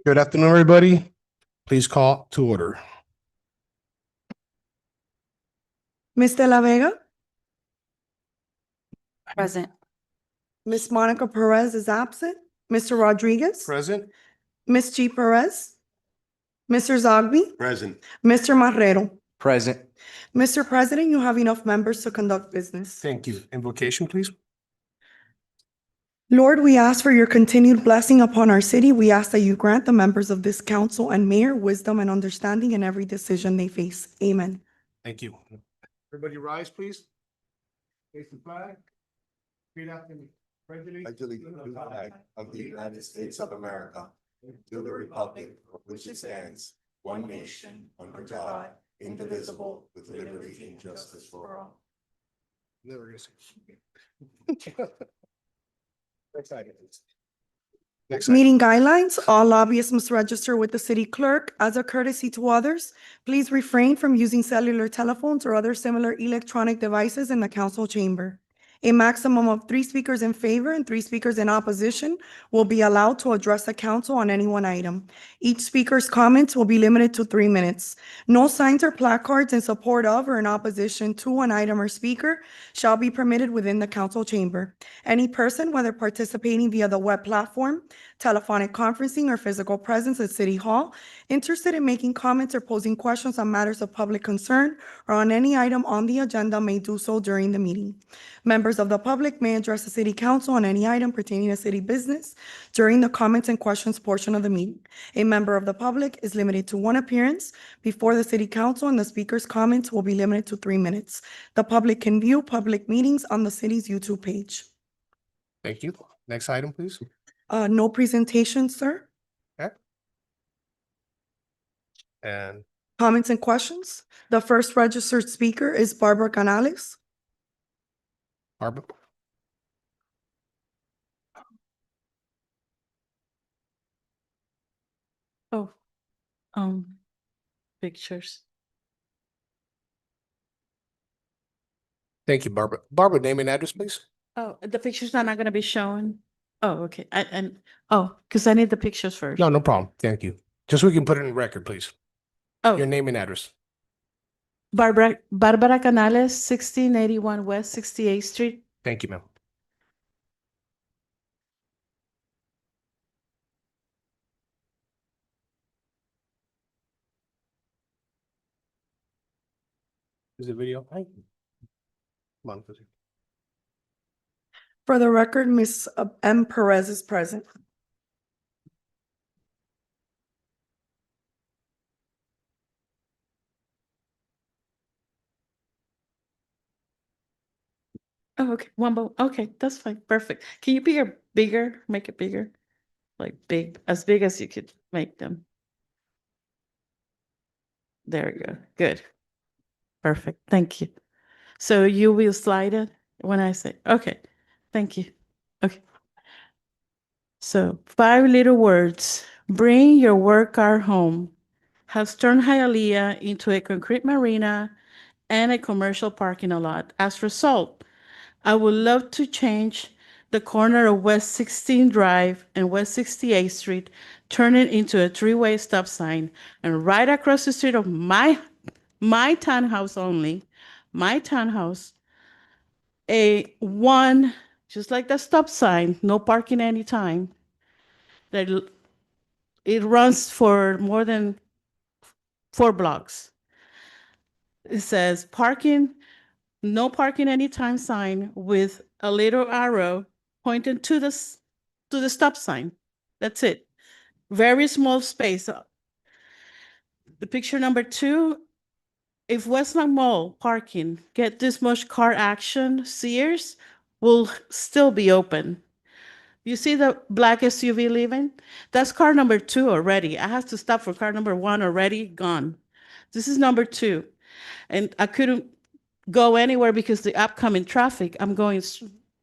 Good afternoon, everybody. Please call to order. Ms. De La Vega, Present. Ms. Monica Perez is absent. Mr. Rodriguez, Present. Ms. G. Perez, Mr. Zogby, Present. Mr. Marrero. Present. Mr. President, you have enough members to conduct business. Thank you. Invocation, please. Lord, we ask for your continued blessing upon our city. We ask that you grant the members of this council and mayor wisdom and understanding in every decision they face. Amen. Thank you. Everybody rise, please. Face the flag. Repeat after me. I to the flag of the United States of America, to the republic for which it stands, one nation, under God, indivisible, with liberty and justice for all. Never gonna say. Next item, please. Next item. Meeting guidelines, all lobbyists must register with the city clerk. As a courtesy to others, please refrain from using cellular telephones or other similar electronic devices in the council chamber. A maximum of 3 speakers in favor and 3 speakers in opposition will be allowed to address the council on any one item. Each speaker's comments will be limited to 3 minutes. No signs or placards in support of or in opposition to an item or speaker shall be permitted within the council chamber. Any person, whether participating via the web platform, telephonic conferencing, or physical presence at City Hall, interested in making comments or posing questions on matters of public concern or on any item on the agenda may do so during the meeting. Members of the public may address the city council on any item pertaining to city business during the comments and questions portion of the meeting. A member of the public is limited to 1 appearance before the city council, and the speaker's comments will be limited to 3 minutes. The public can view public meetings on the city's YouTube page. Thank you. Next item, please. No presentation, sir. And Comments and questions? The first registered speaker is Barbara Canales. Barbara. Oh, pictures. Thank you, Barbara. Barbara, name and address, please. Oh, the pictures are not gonna be shown. Oh, okay. Because I need the pictures first. No, no problem. Thank you. Just so we can put it in record, please. Your Oh, name and address. Barbara Canales, 1681 West 68th Street. Thank you, ma'am. Is the video? Hi. Come on, please. For the record, Ms. M. Perez is present. Oh, okay. One more. Okay, that's fine. Perfect. Can you be bigger? Make it bigger? Like as big as you could make them. There we go. Good. Perfect. Thank you. So you will slide it when I say, okay. Thank you. Okay. So 5 little words. Bring your work car home has turned Hialeah into a concrete marina and a commercial parking lot. As a result, I would love to change the corner of West 16th Drive and West 68th Street, turn it into a 3-way stop sign, and right across the street of my townhouse only, my townhouse, just like the stop sign, no parking anytime, that it runs for more than 4 blocks. It says parking, no parking anytime sign with a little arrow pointing to the stop sign. That's it. Very small space. The picture number 2, if Westland Mall parking get this much car action, Sears will still be open. You see the black SUV leaving? That's car number 2 already. I have to stop for car number 1 already gone. This is number 2. And I couldn't go anywhere because the upcoming traffic, I'm going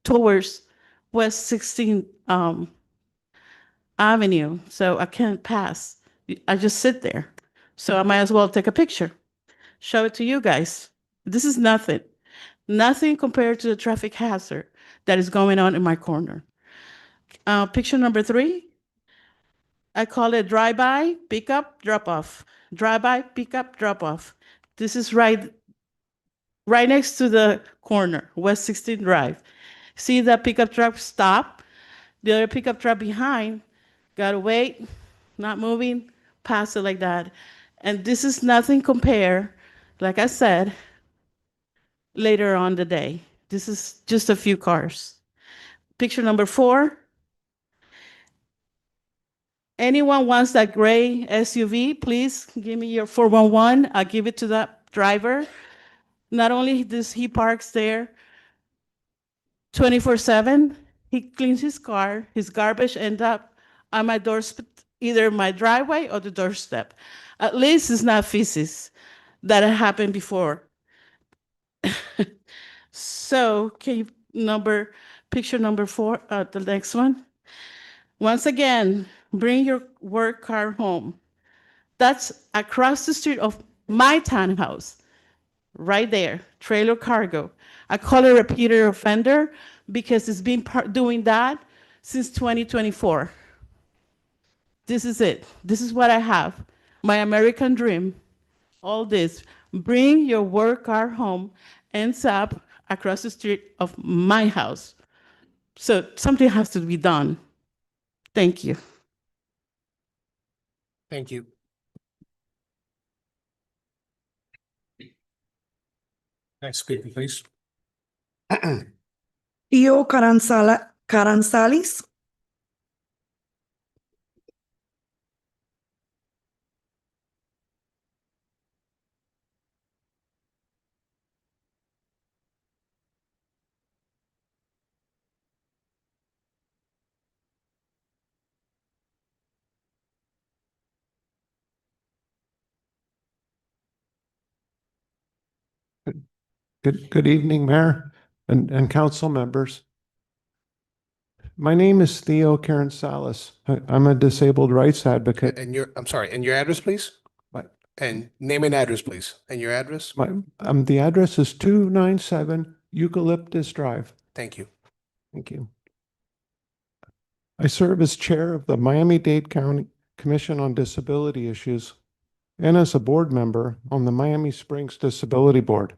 towards West 16th Avenue, so I can't pass. I just sit there. So I might as well take a picture, show it to you guys. This is nothing compared to the traffic hazard that is going on in my corner. Picture number 3, I call it drive-by, pickup, drop-off. Drive-by, pickup, drop-off. This is right next to the corner, West 16th Drive. See that pickup truck stop? The other pickup truck behind, gotta wait, not moving, pass it like that. And this is nothing compare, like I said, later on the day. This is just a few cars. Picture number 4. Anyone wants that gray SUV, please give me your 411. I'll give it to that driver. Not only does he parks there 24/7, he cleans his car, his garbage end up on my doorstep, either my driveway or the doorstep. At least it's not feces that had happened before. So can you picture number 4, the next one? Once again, bring your work car home. That's across the street of my townhouse, right there, trailer cargo. I call it a repeated offender because it's been doing that since 2024. This is it. This is what I have. My American dream. All this. Bring your work car home, ends up across the street of my house. So something has to be done. Thank you. Thank you. Next speaker, please. Theo Caranzalis. Good evening, Mayor and council members. My name is Theo Caranzalis. I'm a disabled rights advocate. And I'm sorry, and your address, please? What? And name and address, please. And your address? The address is 297 Eucalyptus Drive. Thank you. Thank you. I serve as chair of the Miami-Dade County Commission on Disability Issues and as a board member on the Miami Springs Disability Board.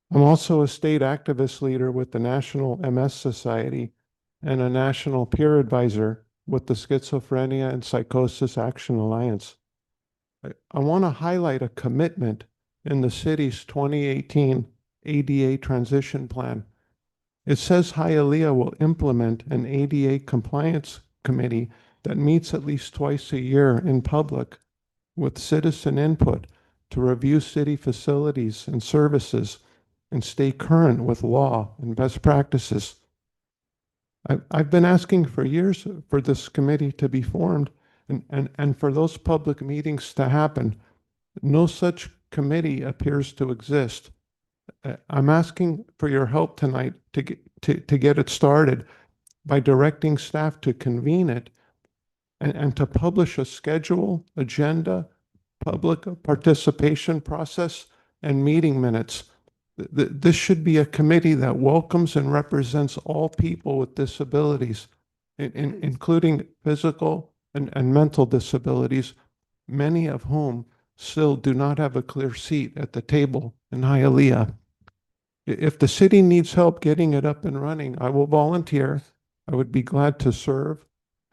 I'm also a state activist leader with the National MS Society and a national peer advisor with the Schizophrenia and Psychosis Action Alliance. I want to highlight a commitment in the city's 2018 ADA transition plan. It says Hialeah will implement an ADA compliance committee that meets at least twice a year in public with citizen input to review city facilities and services and stay current with law and best practices. I've been asking for years for this committee to be formed and for those public meetings to happen. No such committee appears to exist. I'm asking for your help tonight to get it started by directing staff to convene it and to publish a schedule, agenda, public participation process, and meeting minutes. This should be a committee that welcomes and represents all people with disabilities, including physical and mental disabilities, many of whom still do not have a clear seat at the table in Hialeah. If the city needs help getting it up and running, I will volunteer. I would be glad to serve,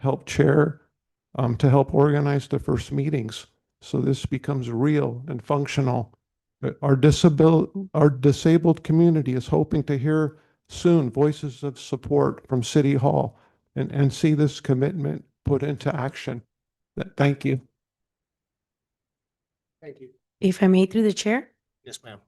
help chair, to help organize the first meetings so this becomes real and functional. Our disabled community is hoping to hear soon voices of support from City Hall and see this commitment put into action. Thank you. Thank you. If I may, through the chair, Yes, ma'am.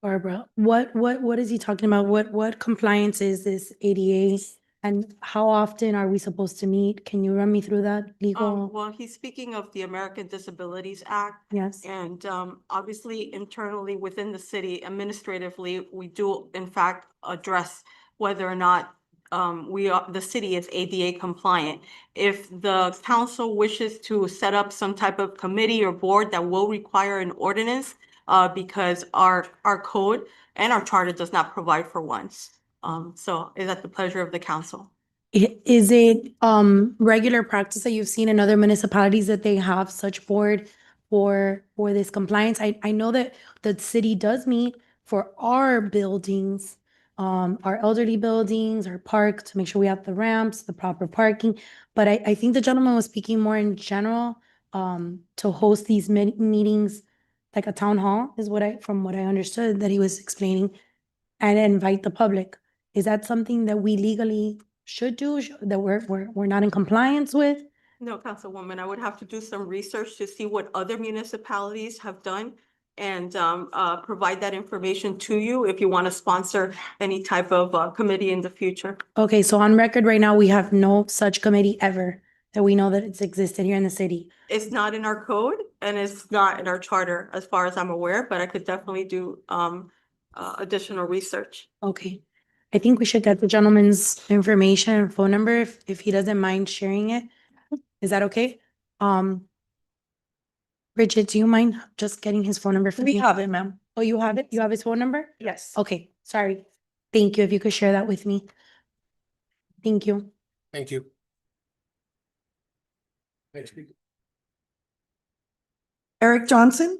Barbara, what is he talking about? What compliance is this ADA? And how often are we supposed to meet? Can you run me through that legal? Well, he's speaking of the American Disabilities Act. Yes, And obviously internally within the city, administratively, we do in fact address whether or not the city is ADA compliant. If the council wishes to set up some type of committee or board that will require an ordinance, because our code and our charter does not provide for one. So is at the pleasure of the council. Is it regular practice that you've seen in other municipalities that they have such board for this compliance? I know that the city does meet for our buildings, our elderly buildings, our park, to make sure we have the ramps, the proper parking. But I think the gentleman was speaking more in general, to host these meetings, like a town hall is from what I understood that he was explaining, and invite the public. Is that something that we legally should do, that we're not in compliance with? No, Councilwoman, I would have to do some research to see what other municipalities have done and provide that information to you if you want to sponsor any type of committee in the future. Okay, so on record right now, we have no such committee ever that we know that it's existed here in the city. It's not in our code and it's not in our charter as far as I'm aware, but I could definitely do additional research. Okay. I think we should get the gentleman's information and phone number if he doesn't mind sharing it. Is that okay? Bridget, do you mind just getting his phone number for me? We have it, ma'am. Oh, you have it? You have his phone number? Yes. Okay, sorry. Thank you. If you could share that with me. Thank you. Thank you. Next speaker. Eric Johnson.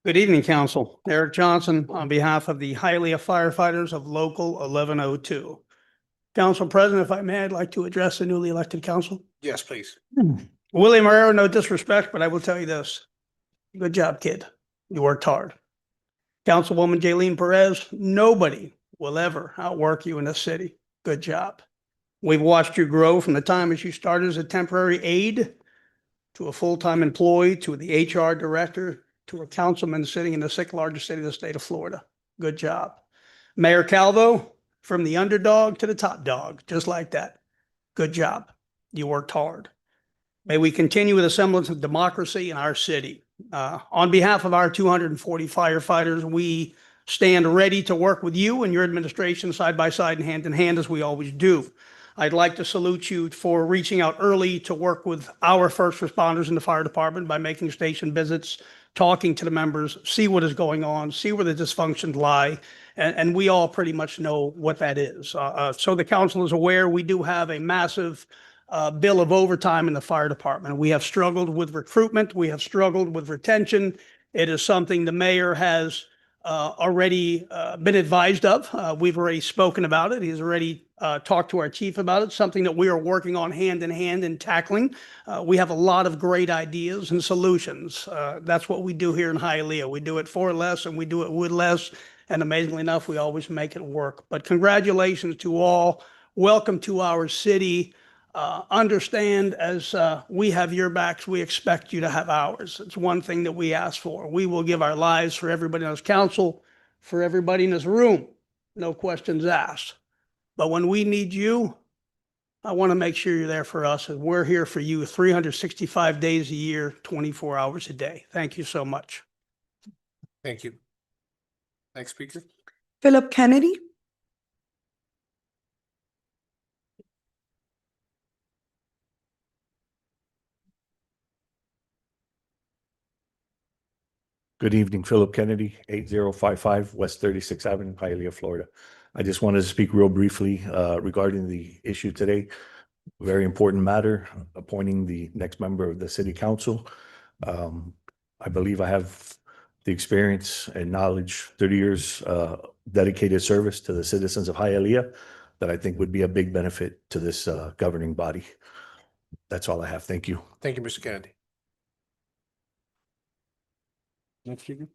Good evening, Council. Eric Johnson on behalf of the Hialeah firefighters of Local 1102. Council President, if I may, I'd like to address the newly elected council. Yes, please. William Marrero, no disrespect, but I will tell you this. Good job, kid. You worked hard. Councilwoman Jaylene Perez, nobody will ever outwork you in this city. Good job. We've watched you grow from the time as you started as a temporary aide to a full-time employee, to the HR director, to a councilman sitting in the sixth largest city of the state of Florida. Good job. Mayor Calvo, from the underdog to the top dog, just like that. Good job. You worked hard. May we continue with a semblance of democracy in our city. On behalf of our 240 firefighters, we stand ready to work with you and your administration side by side and hand as we always do. I'd like to salute you for reaching out early to work with our first responders in the fire department by making station visits, talking to the members, see what is going on, see where the dysfunctions lie, and we all pretty much know what that is. So the council is aware we do have a massive bill of overtime in the fire department. We have struggled with recruitment. We have struggled with retention. It is something the mayor has already been advised of. We've already spoken about it. He's already talked to our chief about it, something that we are working on hand in hand and tackling. We have a lot of great ideas and solutions. That's what we do here in Hialeah. We do it for less and we do it with less. And amazingly enough, we always make it work. But congratulations to all. Welcome to our city. Understand as we have your backs, we expect you to have ours. It's one thing that we ask for. We will give our lives for everybody on this council, for everybody in this room. No questions asked. But when we need you, I want to make sure you're there for us, and we're here for you 365 days a year, 24 hours a day. Thank you so much. Thank you. Next speaker. Philip Kennedy. Good evening, Philip Kennedy, 8055 West 36th Avenue, Hialeah, Florida. I just wanted to speak real briefly regarding the issue today. Very important matter, appointing the next member of the city council. I believe I have the experience and knowledge, 30 years dedicated service to the citizens of Hialeah that I think would be a big benefit to this governing body. That's all I have. Thank you. Thank you, Mr. Kennedy. Next speaker.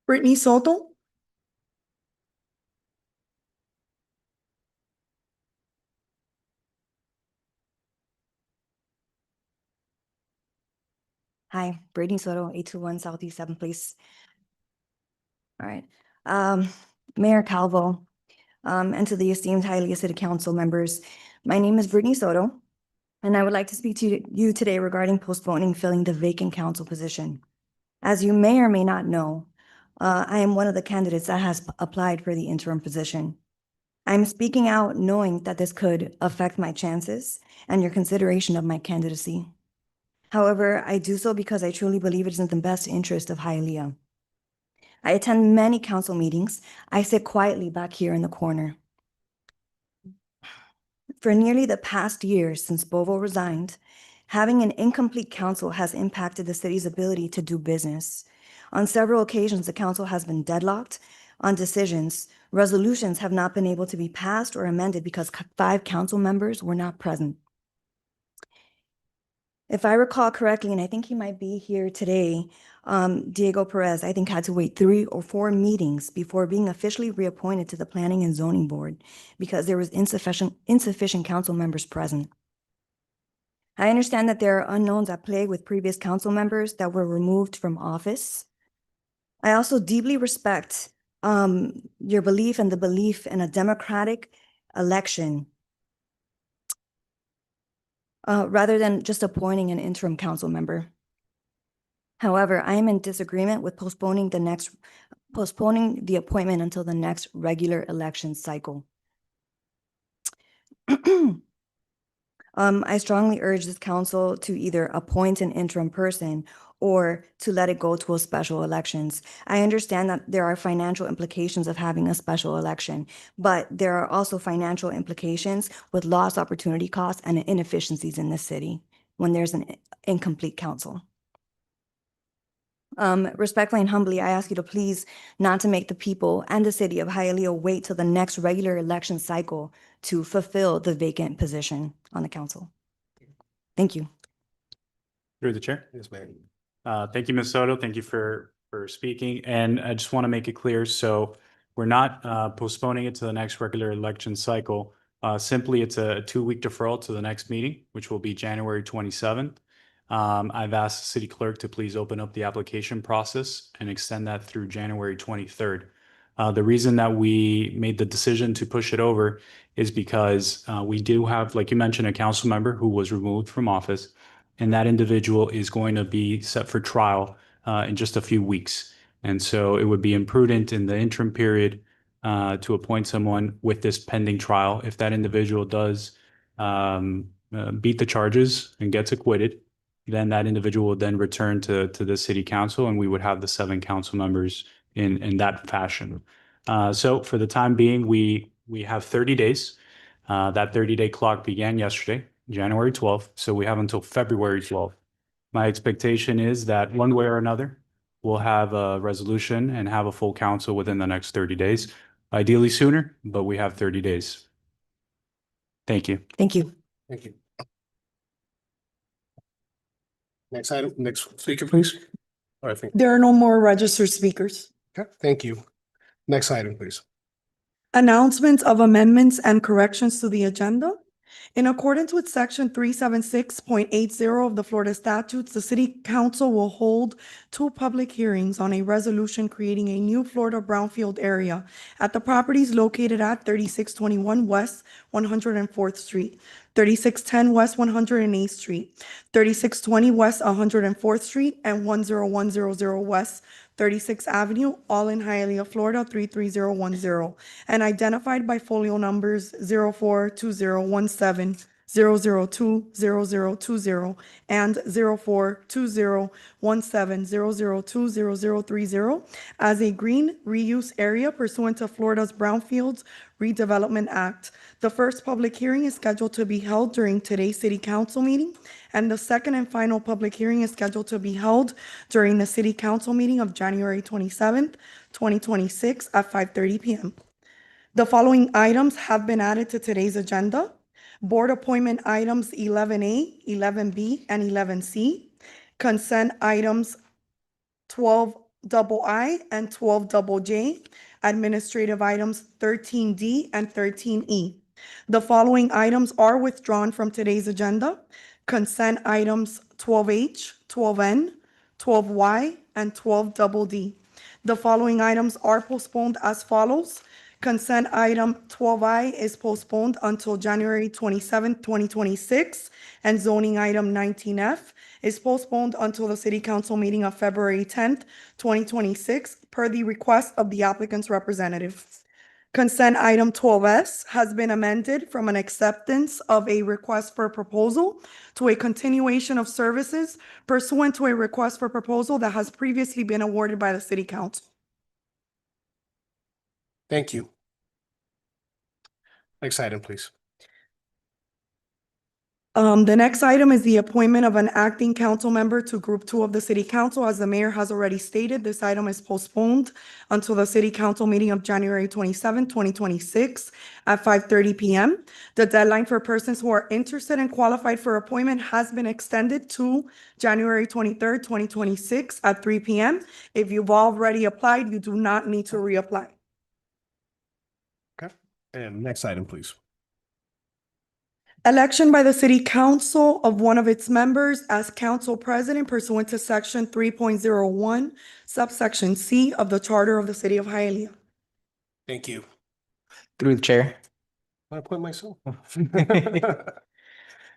Brittany Soto. Hi, Brittany Soto, 821 Southeast 7th Place. All right. Mayor Calvo, and to the esteemed Hialeah City Council members, my name is Brittany Soto, and I would like to speak to you today regarding postponing filling the vacant council position. As you may or may not know, I am one of the candidates that has applied for the interim position. I'm speaking out knowing that this could affect my chances and your consideration of my candidacy. However, I do so because I truly believe it is in the best interest of Hialeah. I attend many council meetings. I sit quietly back here in the corner. For nearly the past year since Bovo resigned, having an incomplete council has impacted the city's ability to do business. On several occasions, the council has been deadlocked on decisions. Resolutions have not been able to be passed or amended because 5 council members were not present. If I recall correctly, and I think he might be here today, Diego Perez, I think, had to wait 3 or 4 meetings before being officially reappointed to the Planning and Zoning Board because there was insufficient council members present. I understand that there are unknowns at play with previous council members that were removed from office. I also deeply respect your belief and the belief in a democratic election rather than just appointing an interim council member. However, I am in disagreement with postponing the appointment until the next regular election cycle. I strongly urge this council to either appoint an interim person or to let it go to a special elections. I understand that there are financial implications of having a special election, but there are also financial implications with lost opportunity costs and inefficiencies in the city when there's an incomplete council. Respectfully and humbly, I ask you to please not to make the people and the city of Hialeah wait till the next regular election cycle to fulfill the vacant position on the council. Thank you. Through the chair. Yes, ma'am. Thank you, Ms. Soto. Thank you for speaking. And I just want to make it clear. So we're not postponing it to the next regular election cycle. Simply, it's a 2-week deferral to the next meeting, which will be January 27th. I've asked the city clerk to please open up the application process and extend that through January 23rd. The reason that we made the decision to push it over is because we do have, like you mentioned, a council member who was removed from office, and that individual is going to be set for trial in just a few weeks. And so it would be imprudent in the interim period to appoint someone with this pending trial. If that individual does beat the charges and gets acquitted, then that individual would then return to the city council, and we would have the 7 council members in that fashion. So for the time being, we have 30 days. That 30-day clock began yesterday, January 12th. So we have until February 12th. My expectation is that one way or another, we'll have a resolution and have a full council within the next 30 days. Ideally sooner, but we have 30 days. Thank you. Thank you. Thank you. Next item, next speaker, please. All right, There are no more registered speakers. okay, thank you. Next item, please. Announcements of amendments and corrections to the agenda. In accordance with section 376.80 of the Florida statutes, the city council will hold 2 public hearings on a resolution creating a new Florida brownfield area at the properties located at 3621 West 104th Street, 3610 West 108th Street, 3620 West 104th Street, and 10100 West 36th Avenue, all in Hialeah, Florida 33010, and identified by folio numbers 042017, 002, 0020, and 042017, 002, 0030 as a green reuse area pursuant to Florida's Brownfields Redevelopment Act. The first public hearing is scheduled to be held during today's city council meeting, and the second and final public hearing is scheduled to be held during the city council meeting of January 27th, 2026 at 5:30 p.m. The following items have been added to today's agenda. Board appointment items 11A, 11B, and 11C. Consent items 12II and 12JJ. Administrative items 13D and 13E. The following items are withdrawn from today's agenda. Consent items 12H, 12N, 12Y, and 12DD. The following items are postponed as follows. Consent item 12I is postponed until January 27, 2026, and zoning item 19F is postponed until the city council meeting of February 10th, 2026, per the request of the applicant's representative. Consent item 12S has been amended from an acceptance of a request for proposal to a continuation of services pursuant to a request for proposal that has previously been awarded by the city council. Thank you. Next item, please. The next item is the appointment of an acting council member to Group 2 of the City Council. As the mayor has already stated, this item is postponed until the City Council meeting of January 27, 2026 at 5:30 p.m. The deadline for persons who are interested and qualified for appointment has been extended to January 23rd, 2026 at 3 p.m. If you've already applied, you do not need to reapply. And next item, please. Election by the City Council of one of its members as council president pursuant to section 3.01, subsection C of the Charter of the City of Hialeah. Thank you. Through the chair. I appoint myself. Through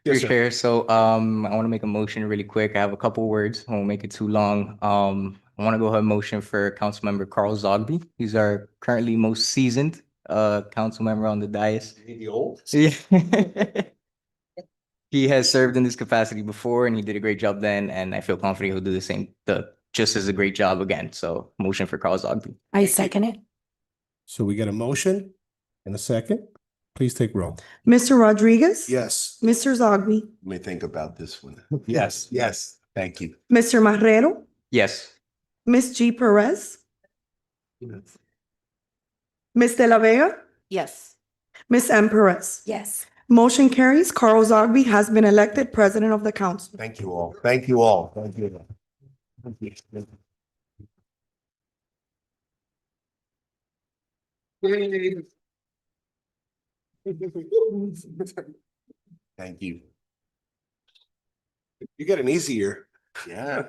Yes, sir. chair. So I want to make a motion really quick. I have a couple words. I won't make it too long. I want to go ahead and motion for Councilmember Carl Zogby. He's our currently most seasoned council member on the dais. The old? Yeah. He has served in this capacity before and he did a great job then, and I feel confident he'll do just as a great job again. So motion for Carl Zogby. I second it. So we get a motion and a second. Please take roll. Mr. Rodriguez? Yes. Mr. Zogby? Let me think about this one. Yes, yes, thank you. Mr. Marrero? Yes. Ms. G. Perez? Ms. De La Vega? Yes. Ms. M. Perez? Yes. Motion carries. Carl Zogby has been elected president of the council. Thank you all. Thank you all. Thank you. Thank you. Thank you. You get an easier. Yeah.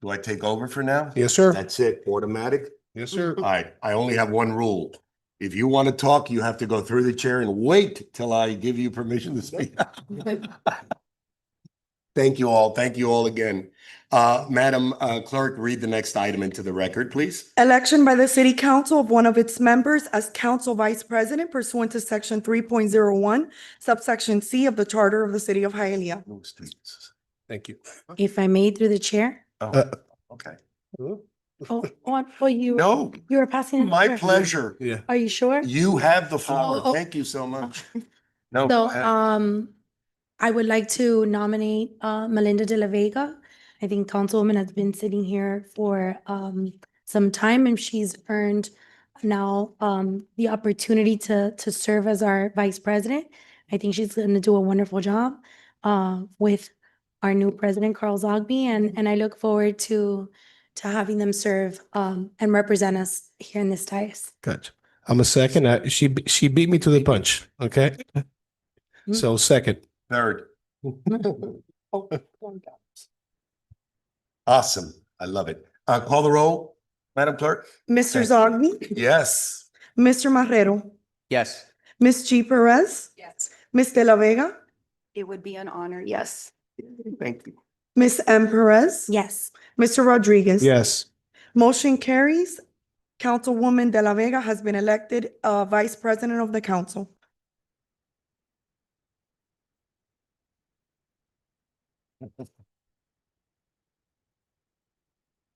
Do I take over for now? Yes, sir. That's it, automatic? Yes, sir. All right, I only have one rule. If you want to talk, you have to go through the chair and wait till I give you permission to speak. Thank you all. Thank you all again. Madam Clerk, read the next item into the record, please. Election by the City Council of one of its members as council vice president pursuant to section 3.01, subsection C of the Charter of the City of Hialeah. Thank you. If I may, through the chair. Oh, okay. You No, you were passing. it. my Sure. pleasure. Yeah. Are you sure? You have the floor. Oh. Thank you so much. No. So, I would like to nominate, Melinda De La Vega. I think Councilwoman has been sitting here for, some time and she's earned now, the opportunity to serve as our vice president. I think she's going to do a wonderful job, with our new president, Carl Zogby, and I look forward to having them serve, and represent us here in this dais. Good. I'm a second. She beat me to the punch. Okay. So second. Third. Awesome. I love it. Call the roll, Madam Clerk? Mr. Zogby? Yes. Mr. Marrero? Yes. Ms. G. Perez? Yes. Ms. De La Vega? It would be an honor, yes. Thank you. Ms. M. Perez? Yes. Mr. Rodriguez? Yes. Motion carries. Councilwoman De La Vega has been elected vice president of the council.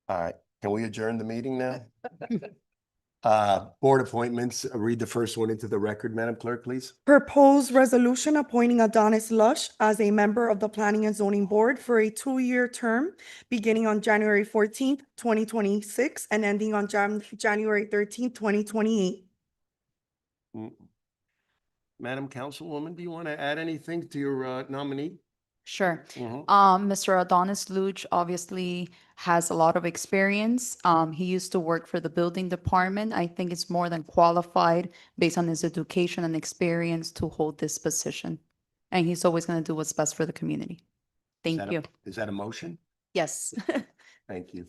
All right, can we adjourn the meeting now? Board appointments, read the first one into the record, Madam Clerk, please. Proposed resolution appointing Adonis Lush as a member of the Planning and Zoning Board for a 2-year term beginning on January 14th, 2026 and ending on January 13th, 2028. Madam Councilwoman, do you want to add anything to your nominee? Sure. Mhm. Mr. Adonis Luch obviously has a lot of experience. He used to work for the building department. I think it's more than qualified based on his education and experience to hold this position. And he's always going to do what's best for the community. Thank you. Is that a motion? Yes. Thank you.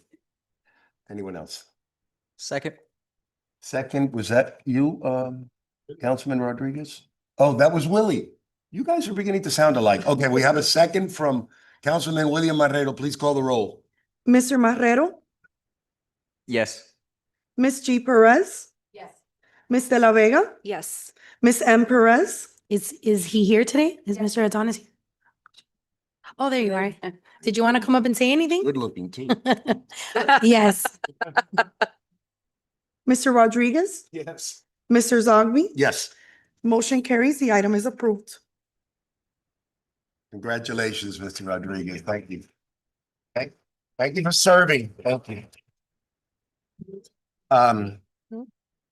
Anyone else? Second. Second, was that you, Councilman Rodriguez? Oh, that was Willie. You guys are beginning to sound alike. Okay, we have a second from Councilman William Marrero. Please call the roll. Mr. Marrero? Yes. Ms. G. Perez, Yes. Ms. De La Vega, Yes. Ms. M. Perez, Is he here today? Is Mr. Adonis? Oh, there you are. Did you want to come up and say anything? Good looking too. Yes. Mr. Rodriguez, Yes. Mr. Zogby. Yes, Motion carries. The item is approved. congratulations, Mr. Rodriguez. Thank you. Thank you for serving. Thank you.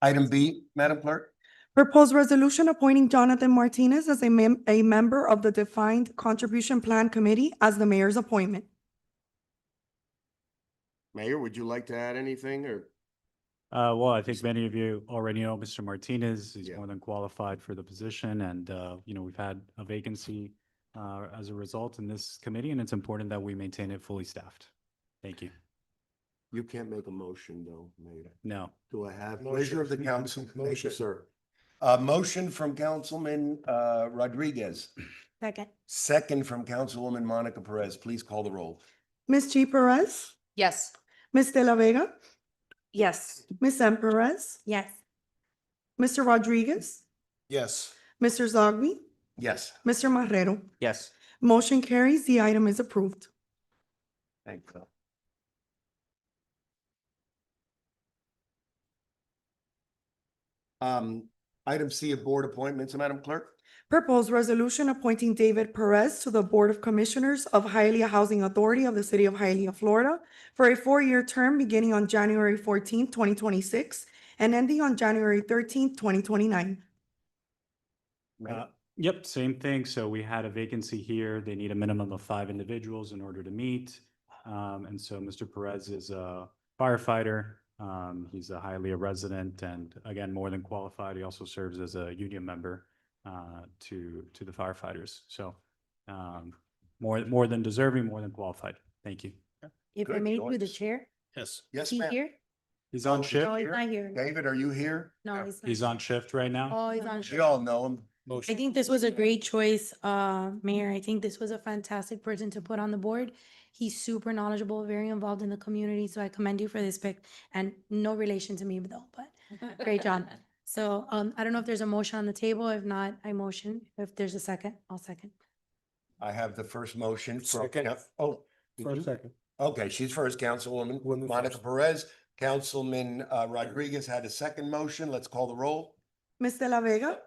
Item B, Madam Clerk. Proposed resolution appointing Jonathan Martinez as a member of the Defined Contribution Plan Committee as the mayor's appointment. Mayor, would you like to add anything or? Well, I think many of you already know Mr. Martinez. He's Yeah. more than qualified for the position, and we've had a vacancy as a result in this committee, and it's important that we maintain it fully staffed. Thank you. You can't make a motion though, Mayor. No. Do I have Motion. pleasure of the council? Thank you, Motion. sir. Motion from Councilman Rodriguez, Second. second from Councilwoman Monica Perez. Please call the roll. Ms. G. Perez, Yes. Ms. De La Vega, Yes. Ms. M. Perez, Yes. Mr. Rodriguez, Yes. Mr. Zogby, Yes. Mr. Marrero. Yes. Motion carries. The item is approved. Thank you. Item C of board appointments, Madam Clerk. Proposed resolution appointing David Perez to the Board of Commissioners of Hialeah Housing Authority of the City of Hialeah, Florida, for a four-year term beginning on January 14th, 2026, and ending on January 13th, 2029. Yep, same thing. So we had a vacancy here. They need a minimum of 5 individuals in order to meet. And so Mr. Perez is a firefighter. He's a Hialeah resident and again, more than qualified. He also serves as a union member to the firefighters. So more than deserving, more than qualified. Thank you. If I Good made you the choice. chair, Yes. Yes, he ma'am. here? He's on shift. No, he's not here. David, are you here? No, he's not. He's on shift right now. Oh, he's on. We all know him. I Motion. think this was a great choice, Mayor. I think this was a fantastic person to put on the board. He's super knowledgeable, very involved in the community, so I commend you for this pick. And no relation to me though, but great job. So, I don't know if there's a motion on the table. If not, I motion. If there's a second, I'll second. I have the first motion. from- Second. Oh. did you? Second. Okay, she's first, Councilwoman Woman Monica first. Perez. Councilman Rodriguez had a second motion. Let's call the roll. Ms. De La Vega,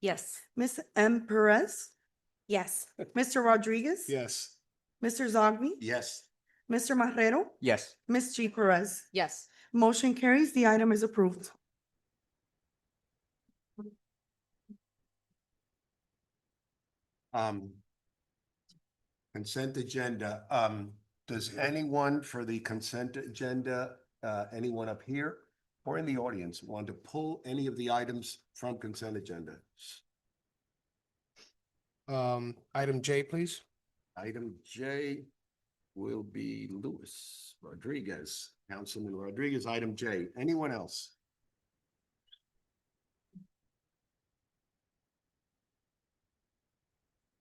Yes. Ms. M. Perez, Yes. Mr. Rodriguez. Yes. Mr. Zogby, Yes. Mr. Marrero, Yes. Ms. G. Perez. Yes. Motion carries. The item is approved. Consent agenda. Does anyone for the consent agenda, anyone up here or in the audience want to pull any of the items from consent agenda? Item J, please. Item J will be Luis Rodriguez, Councilman Rodriguez, item J. Anyone else?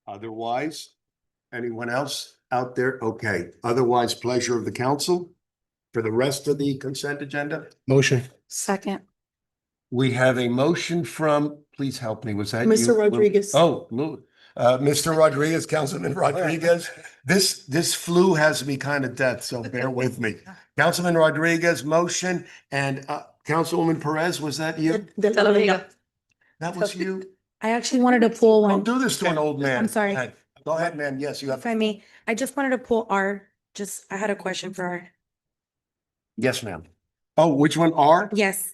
Otherwise, anyone else out there? Okay, otherwise, pleasure of the council for the rest of the consent agenda. Motion. Second. We have a motion from, please help me, was that you? Mr. Rodriguez. Oh, Mr. Rodriguez, Councilman Rodriguez. This flu has me kind of deaf, so bear with me. Councilman Rodriguez, motion, and Councilwoman Perez, was that you? De La Vega. That was you? I actually wanted to pull Don't one. do this to an old man. I'm sorry. Go ahead. Go ahead, man. Yes, you If have. I may, I just wanted to pull I had a question for R. Yes, ma'am. Oh, which one? R? Yes.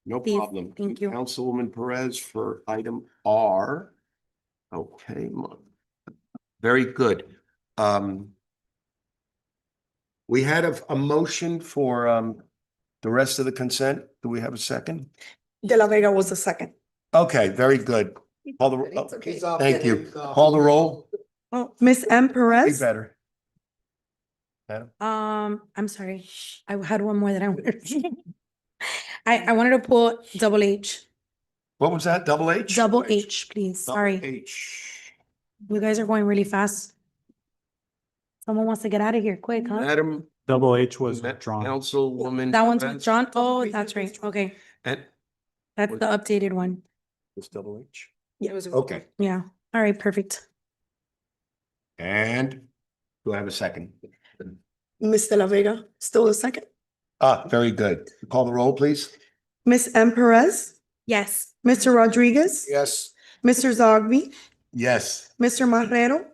No Please. problem. Thank you. Councilwoman Perez for item R. Okay, very good. We had a motion for the rest of the consent. Do we have a second? De La Vega was the second. Okay, very good. Call the, thank you. Call the roll. Oh, Ms. M. Be Perez, better. Madam? I'm sorry. I had one more that I wanted. I wanted to pull double H. What was that? Double H? Double H, please. Double Sorry. H. You guys are going really fast. Someone wants to get out of here quick, huh? Madam Double H was withdrawn. Councilwoman. That one's Perez. withdrawn? Oh, that's right. Okay. And That's the updated one. it's double H. Yeah. Okay, Yeah. All right, perfect. and do I have a second? Ms. De La Vega, still a second. Very good. Call the roll, please. Ms. M. Perez, Yes. Mr. Rodriguez. Yes. Mr. Zogby, Yes. Mr. Marrero,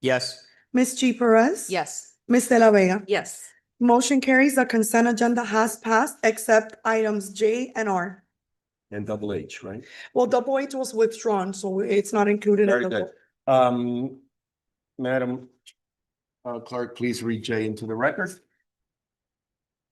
Yes. Ms. G. Perez. Yes. Ms. De La Vega. Yes. Motion carries. The consent agenda has passed except items J and R. And double H, right? Well, double H was withdrawn, so it's not included. in Very the good. vote. Madam Clerk, please read J into the record.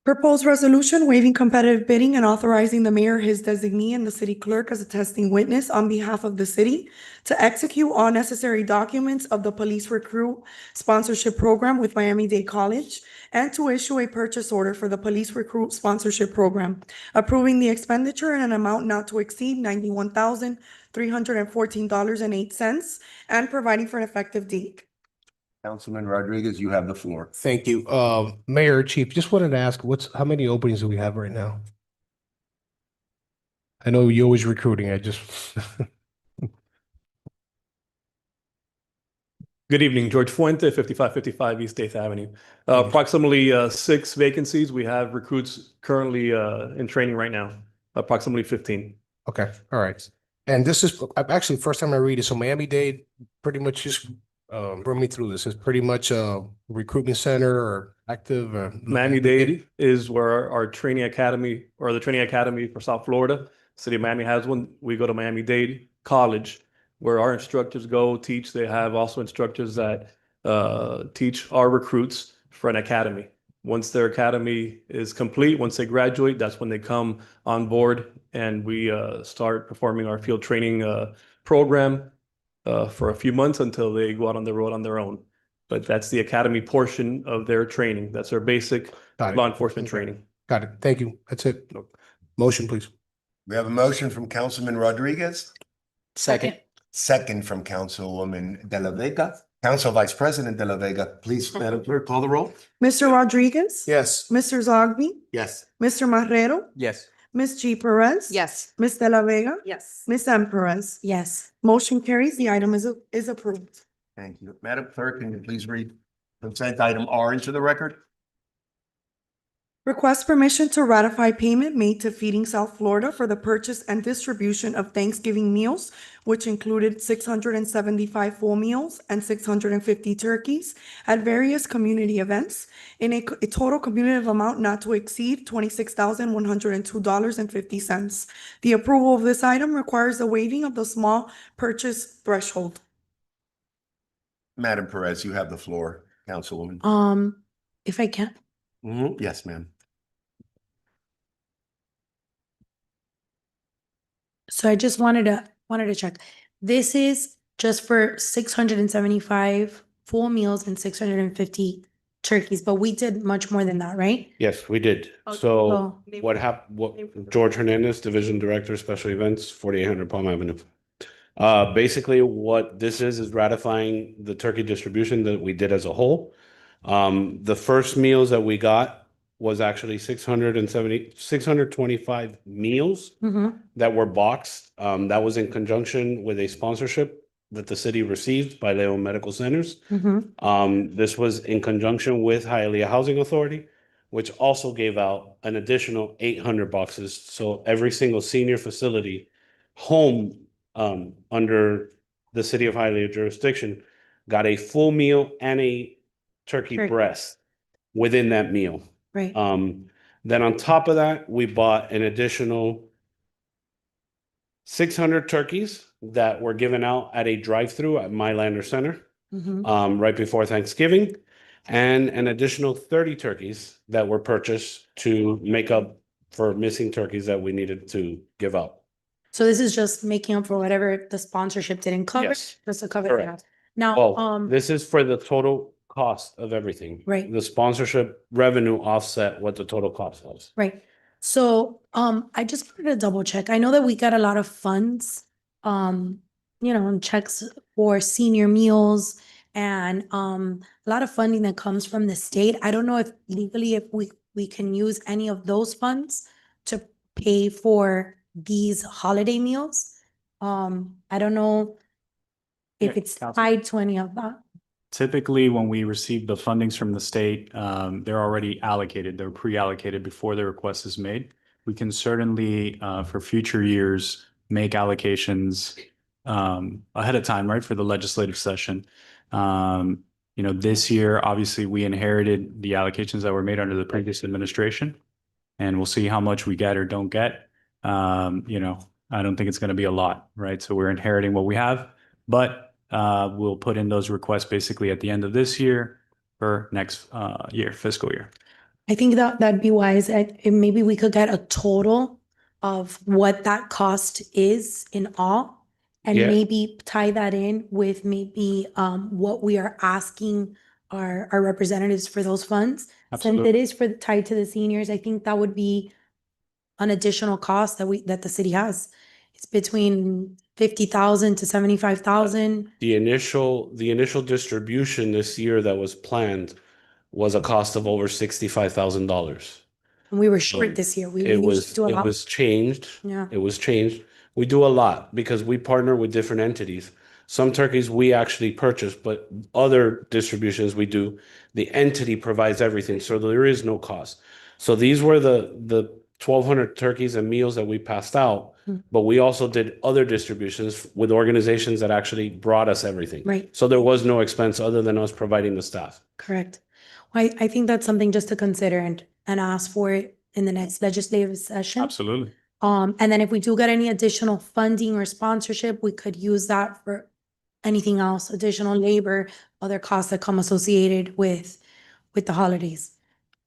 Proposed resolution waiving competitive bidding and authorizing the mayor, his designee, and the city clerk as a testing witness on behalf of the city to execute all necessary documents of the police recruit sponsorship program with Miami-Dade College and to issue a purchase order for the police recruit sponsorship program, approving the expenditure in an amount not to exceed $91,314.08 and providing for an effective date. Councilman Rodriguez, you have the floor. Thank you. Mayor, Chief, just wanted to ask, how many openings do we have right now? I know you're always recruiting, I just. Good evening, George Fuente, 5555 East 8th Avenue. Approximately 6 vacancies. We have recruits currently in training right now, approximately 15. Okay, all right. And this is actually first time I read it. So Miami-Dade pretty much just run me through this. It's pretty much a recruitment center or active. Miami-Dade is where our training academy or the training academy for South Florida. City of Miami has one. We go to Miami-Dade College where our instructors go teach. They have also instructors that teach our recruits for an academy. Once their academy is complete, once they graduate, that's when they come on board and we start performing our field training program for a few months until they go out on the road on their own. But that's the academy portion of their training. That's their basic law enforcement training. Got it. Thank you. That's it. Motion, please. We have a motion from Councilman Rodriguez, Second. second from Councilwoman De La Vega. Council Vice President De La Vega, please, Madam Clerk, call the roll. Mr. Rodriguez. Yes. Mr. Zogby, Yes. Mr. Marrero, Yes. Ms. G. Perez. Yes. Ms. De La Vega. Yes. Ms. M. Perez. Yes. Motion carries. The item is approved. Thank you. Madam Clerk, can you please read consent item R into the record? Request permission to ratify payment made to Feeding South Florida for the purchase and distribution of Thanksgiving meals, which included 675 full meals and 650 turkeys at various community events in a total cumulative amount not to exceed $26,102.50. The approval of this item requires the waiving of the small purchase threshold. Madam Perez, you have the floor, Councilwoman. If I can. Yes, ma'am. So I just wanted to check. This is just for 675 full meals and 650 turkeys, but we did much more than that, right? Yes, we did. Okay, So so- what happened, George Hernandez, Division Director, Special Events, 4800 Palm Avenue. Basically what this is ratifying the turkey distribution that we did as a whole. The first meals that we got was actually 625 meals that were boxed. That was in conjunction with a sponsorship that the city received by Leon Medical Centers. This was in conjunction with Hialeah Housing Authority, which also gave out an additional 800 boxes. So every single senior facility home under the city of Hialeah jurisdiction got a full meal and a turkey breast within that meal. Right. Then on top of that, we bought an additional 600 turkeys that were given out at a drive-through at Mylander Center right before Thanksgiving, and an additional 30 turkeys that were purchased to make up for missing turkeys that we needed to give out. So this is just making up for whatever the sponsorship didn't cover, Yes, just to cover correct. that. Now, Well, this is for the total cost of everything. Right. The sponsorship revenue offset what the total cost was. right. So, I just wanted to double check. I know that we got a lot of funds, and checks for senior meals and a lot of funding that comes from the state. I don't know if legally if we can use any of those funds to pay for these holiday meals. I don't know if Yeah, it's Council. tied to any of that. Typically, when we receive the fundings from the state, they're already allocated, they're pre-allocated before the request is made. We can certainly, for future years, make allocations ahead of time, right, for the legislative session. This year, obviously, we inherited the allocations that were made under the previous administration, and we'll see how much we get or don't get. I don't think it's going to be a lot, right? So we're inheriting what we have, but we'll put in those requests basically at the end of this year for next fiscal year. I think that'd be wise. Maybe we could get a total of what that cost is in all, and Yeah. maybe tie that in with maybe what we are asking our representatives for those funds. Since Absolutely. it is tied to the seniors, I think that would be an additional cost that the city has. It's between 50,000 to 75,000. The initial distribution this year that was planned was a cost of over $65,000. And we were short this year. We used to do a lot. It was changed. Yeah. It was changed. We do a lot because we partner with different entities. Some turkeys we actually purchase, but other distributions we do, the entity provides everything. So there is no cost. So these were the 1,200 turkeys and meals that we passed out, but we also did other distributions with organizations that actually brought us everything. Right. So there was no expense other than us providing the staff. Correct. Well, I think that's something just to consider and ask for it in the next legislative session. Absolutely. And then if we do get any additional funding or sponsorship, we could use that for anything else, additional labor, other costs that come associated with the holidays.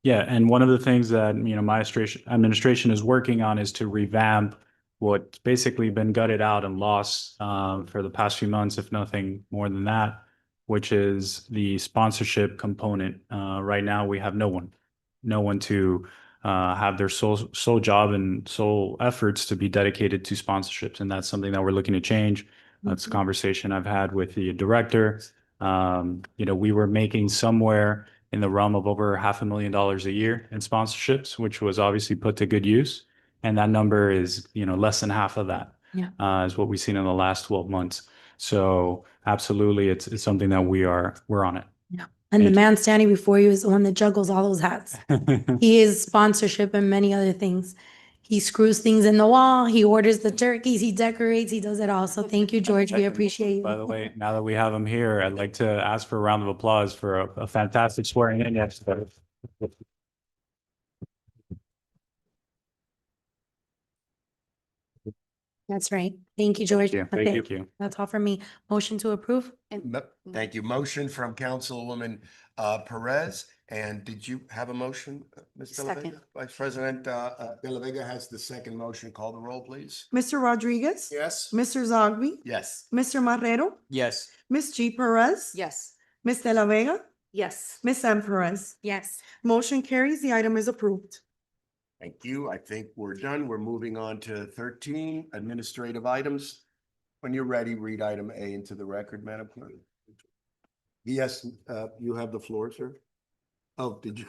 Yeah, and one of the things that, my administration is working on is to revamp what's basically been gutted out and lost for the past few months, if nothing more than that, which is the sponsorship component. Right now, we have no one to have their sole job and sole efforts to be dedicated to sponsorships, and that's something that we're looking to change. That's a conversation I've had with the director. We were making somewhere in the realm of over $500,000 a year in sponsorships, which was obviously put to good use. And that number is, less than half of that, is what we've seen in the last 12 months. So absolutely, it's something that we're on it. Yeah. And the man standing before you is the one that juggles all those hats. He is sponsorship and many other things. He screws things in the wall, he orders the turkeys, he decorates, he does it all. So thank you, George. We appreciate you. By the way, now that we have him here, I'd like to ask for a round of applause for a fantastic swearing in yesterday. That's right. Thank you, George. Thank Okay. you. That's all from me. Motion to approve? Thank you. Motion from Councilwoman Perez. And did you have a motion, Ms. De La Vega? Second. Vice President De La Vega has the second motion. Call the roll, please. Mr. Rodriguez? Yes. Mr. Zogby? Yes. Mr. Marrero? Yes. Ms. G. Perez? Yes. Ms. De La Vega? Yes. Ms. M. Perez? Yes. Motion carries. The item is approved. Thank you. I think we're done. We're moving on to 13 administrative items. When you're ready, read item A into the record, Madam Clerk. Yes, you have the floor, sir. Oh, did you?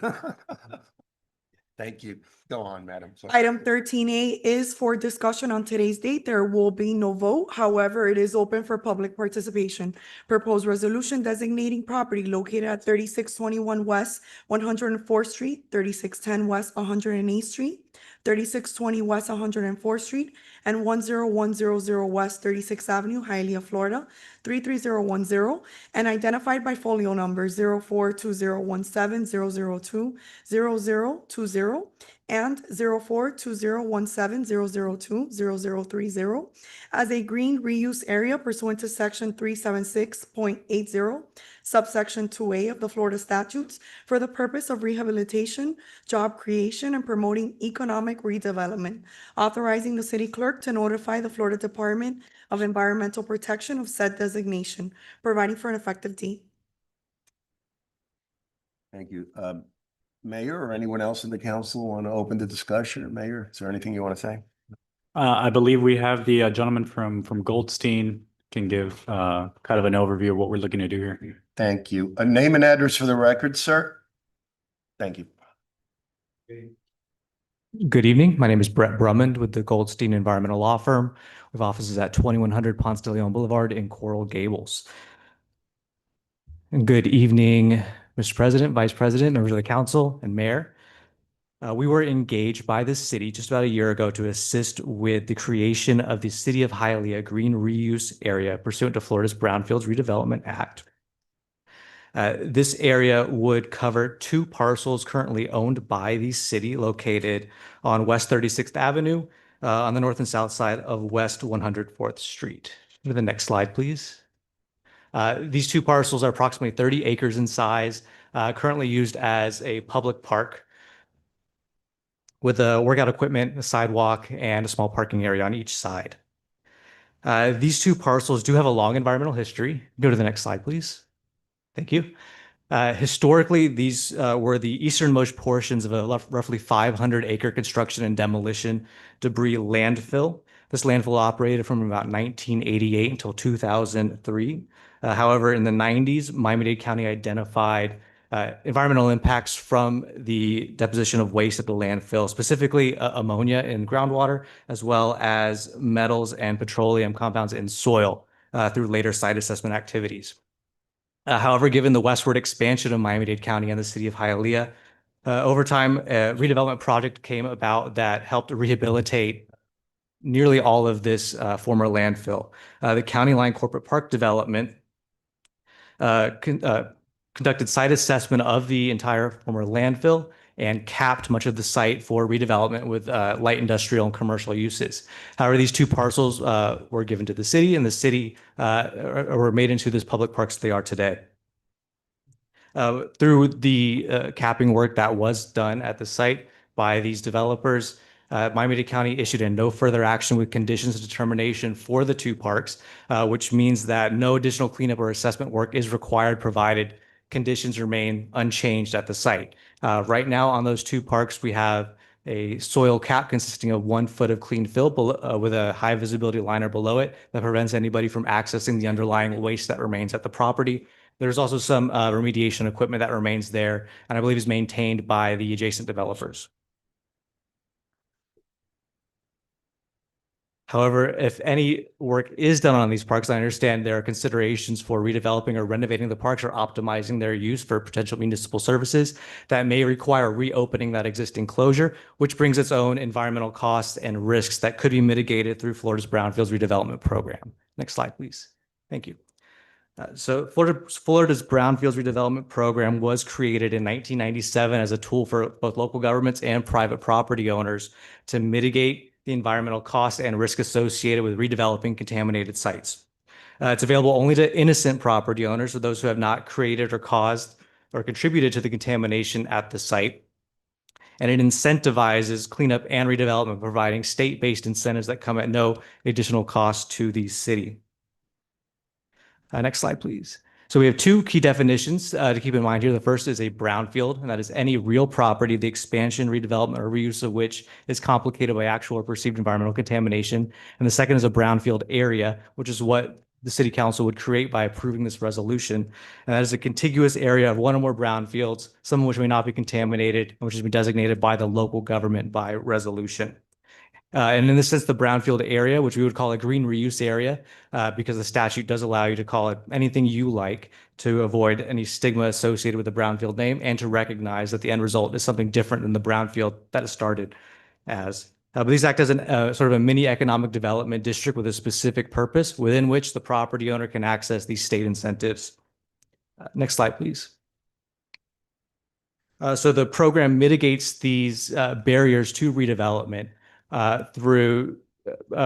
Thank you. Go on, Madam. Sorry. Item 13A is for discussion on today's date. There will be no vote. However, it is open for public participation. Proposed resolution designating property located at 3621 West 104th Street, 3610 West 108th Street, 3620 West 104th Street, and 10100 West 36th Avenue, Hialeah, Florida, 33010, and identified by folio number 042017002020 and 042017002030 as a green reuse area pursuant to section 376.80, subsection 2A of the Florida statutes for the purpose of rehabilitation, job creation, and promoting economic redevelopment, authorizing the city clerk to notify the Florida Department of Environmental Protection of said designation, providing for an effective date. Thank you. Mayor or anyone else in the council want to open the discussion? Mayor, is there anything you want to say? I believe we have the gentleman from Goldstein can give kind of an overview of what we're looking to do here. Thank you. A name and address for the record, sir? Thank you. Good evening. My name is Brett Brummond with the Goldstein Environmental Law Firm. We have offices at 2100 Ponce de Leon Boulevard in Coral Gables. And good evening, Mr. President, Vice President, members of the council, and Mayor. We were engaged by the city just about a year ago to assist with the creation of the City of Hialeah Green Reuse Area pursuant to Florida's Brownfields Redevelopment Act. This area would cover 2 parcels currently owned by the city located on West 36th Avenue on the north and south side of West 104th Street. Go to the next slide, please. These 2 parcels are approximately 30 acres in size, currently used as a public park with workout equipment, a sidewalk, and a small parking area on each side. These 2 parcels do have a long environmental history. Go to the next slide, please. Thank you. Historically, these were the easternmost portions of a roughly 500-acre construction and demolition debris landfill. This landfill operated from about 1988 until 2003. However, in the 90s, Miami-Dade County identified environmental impacts from the deposition of waste at the landfill, specifically ammonia in groundwater, as well as metals and petroleum compounds in soil through later site assessment activities. However, given the westward expansion of Miami-Dade County and the city of Hialeah, over time, a redevelopment project came about that helped rehabilitate nearly all of this former landfill. The County Line Corporate Park development conducted site assessment of the entire former landfill and capped much of the site for redevelopment with light industrial and commercial uses. However, these 2 parcels were given to the city, and the city were made into this public parks they are today. Through the capping work that was done at the site by these developers, Miami-Dade County issued a no further action with conditions of determination for the 2 parks, which means that no additional cleanup or assessment work is required provided conditions remain unchanged at the site. Right now on those 2 parks, we have a soil cap consisting of 1 foot of clean fill with a high visibility liner below it that prevents anybody from accessing the underlying waste that remains at the property. There's also some remediation equipment that remains there, and I believe is maintained by the adjacent developers. However, if any work is done on these parks, I understand there are considerations for redeveloping or renovating the parks or optimizing their use for potential municipal services that may require reopening that existing closure, which brings its own environmental costs and risks that could be mitigated through Florida's Brownfields Redevelopment Program. Next slide, please. Thank you. So Florida's Brownfields Redevelopment Program was created in 1997 as a tool for both local governments and private property owners to mitigate the environmental costs and risk associated with redeveloping contaminated sites. It's available only to innocent property owners or those who have not created or caused or contributed to the contamination at the site. And it incentivizes cleanup and redevelopment, providing state-based incentives that come at no additional cost to the city. Next slide, please. So we have 2 key definitions to keep in mind here. The first is a brownfield, and that is any real property, the expansion, redevelopment, or reuse of which is complicated by actual or perceived environmental contamination. And the second is a brownfield area, which is what the city council would create by approving this resolution. And that is a contiguous area of 1 or more brownfields, some of which may not be contaminated, and which has been designated by the local government by resolution. And in this sense, the brownfield area, which we would call a green reuse area, because the statute does allow you to call it anything you like to avoid any stigma associated with the brownfield name and to recognize that the end result is something different than the brownfield that it started as. But these act as sort of a mini economic development district with a specific purpose within which the property owner can access these state incentives. Next slide, please. So the program mitigates these barriers to redevelopment through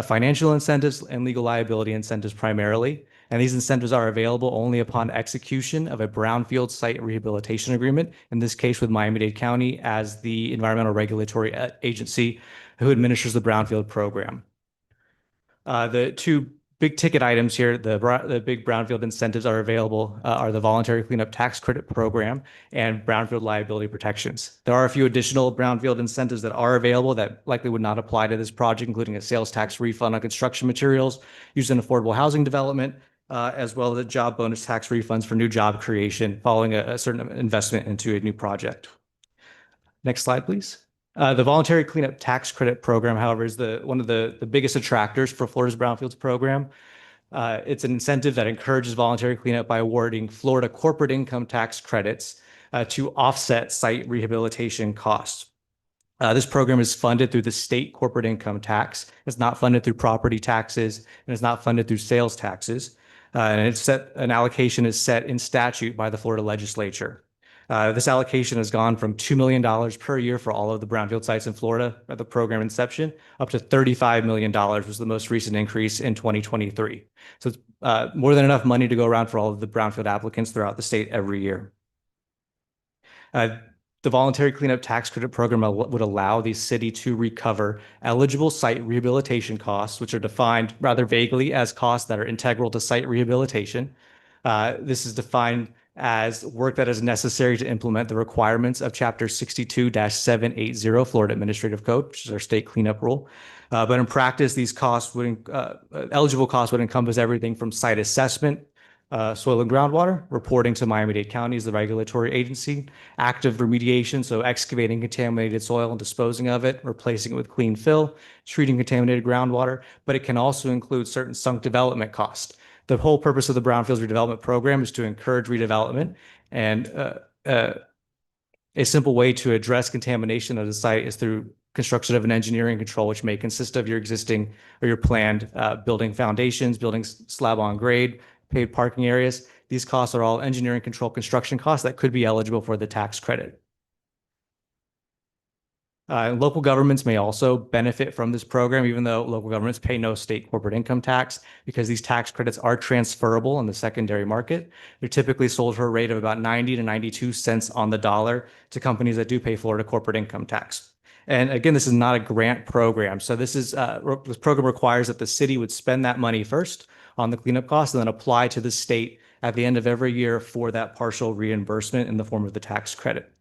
financial incentives and legal liability incentives primarily. And these incentives are available only upon execution of a brownfield site rehabilitation agreement, in this case with Miami-Dade County as the environmental regulatory agency who administers the brownfield program. The 2 big ticket items here, the big brownfield incentives are available, are the voluntary cleanup tax credit program and brownfield liability protections. There are a few additional brownfield incentives that are available that likely would not apply to this project, including a sales tax refund on construction materials used in affordable housing development, as well as the job bonus tax refunds for new job creation following a certain investment into a new project. Next slide, please. The voluntary cleanup tax credit program, however, is one of the biggest attractors for Florida's Brownfields program. It's an incentive that encourages voluntary cleanup by awarding Florida corporate income tax credits to offset site rehabilitation costs. This program is funded through the state corporate income tax. It's not funded through property taxes, and it's not funded through sales taxes. An allocation is set in statute by the Florida legislature. This allocation has gone from $2 million per year for all of the brownfield sites in Florida at the program inception up to $35 million was the most recent increase in 2023. So it's more than enough money to go around for all of the brownfield applicants throughout the state every year. The voluntary cleanup tax credit program would allow the city to recover eligible site rehabilitation costs, which are defined rather vaguely as costs that are integral to site rehabilitation. This is defined as work that is necessary to implement the requirements of Chapter 62-780 Florida Administrative Code, which is our state cleanup rule. But in practice, these costs eligible costs would encompass everything from site assessment, soil and groundwater, reporting to Miami-Dade County as the regulatory agency, active remediation, so excavating contaminated soil and disposing of it, replacing it with clean fill, treating contaminated groundwater, but it can also include certain sunk development costs. The whole purpose of the Brownfields redevelopment program is to encourage redevelopment, and a simple way to address contamination of the site is through construction of an engineering control, which may consist of your existing or your planned building foundations, building slab on grade, paved parking areas. These costs are all engineering control construction costs that could be eligible for the tax credit. Local governments may also benefit from this program, even though local governments pay no state corporate income tax, because these tax credits are transferable in the secondary market. They're typically sold for a rate of about 90 to 92 cents on the dollar to companies that do pay Florida corporate income tax. And again, this is not a grant program. So this program requires that the city would spend that money first on the cleanup costs and then apply to the state at the end of every year for that partial reimbursement in the form of the tax credit.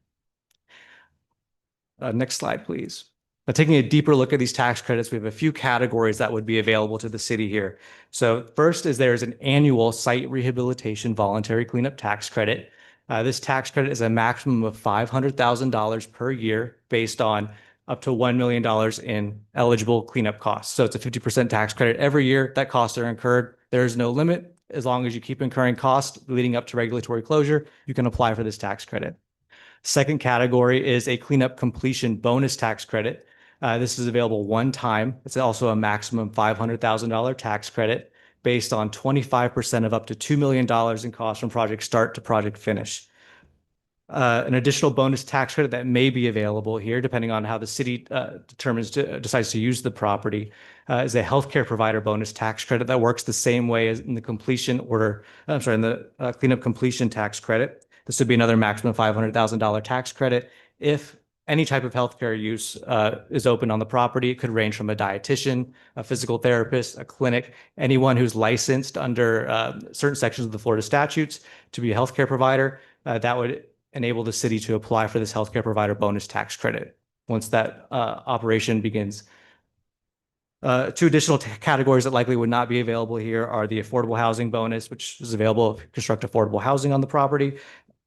Next slide, please. Now, taking a deeper look at these tax credits, we have a few categories that would be available to the city here. So first is there's an annual site rehabilitation voluntary cleanup tax credit. This tax credit is a maximum of $500,000 per year based on up to $1 million in eligible cleanup costs. So it's a 50% tax credit every year that costs are incurred. There is no limit. As long as you keep incurring costs leading up to regulatory closure, you can apply for this tax credit. Second category is a cleanup completion bonus tax credit. This is available one time. It's also a maximum $500,000 tax credit based on 25% of up to $2 million in costs from project start to project finish. An additional bonus tax credit that may be available here, depending on how the city decides to use the property, is a healthcare provider bonus tax credit that works the same way as in the in the cleanup completion tax credit. This would be another maximum $500,000 tax credit. If any type of healthcare use is open on the property, it could range from a dietitian, a physical therapist, a clinic, anyone who's licensed under certain sections of the Florida statutes to be a healthcare provider. That would enable the city to apply for this healthcare provider bonus tax credit once that operation begins. Two additional categories that likely would not be available here are the affordable housing bonus, which is available if you construct affordable housing on the property,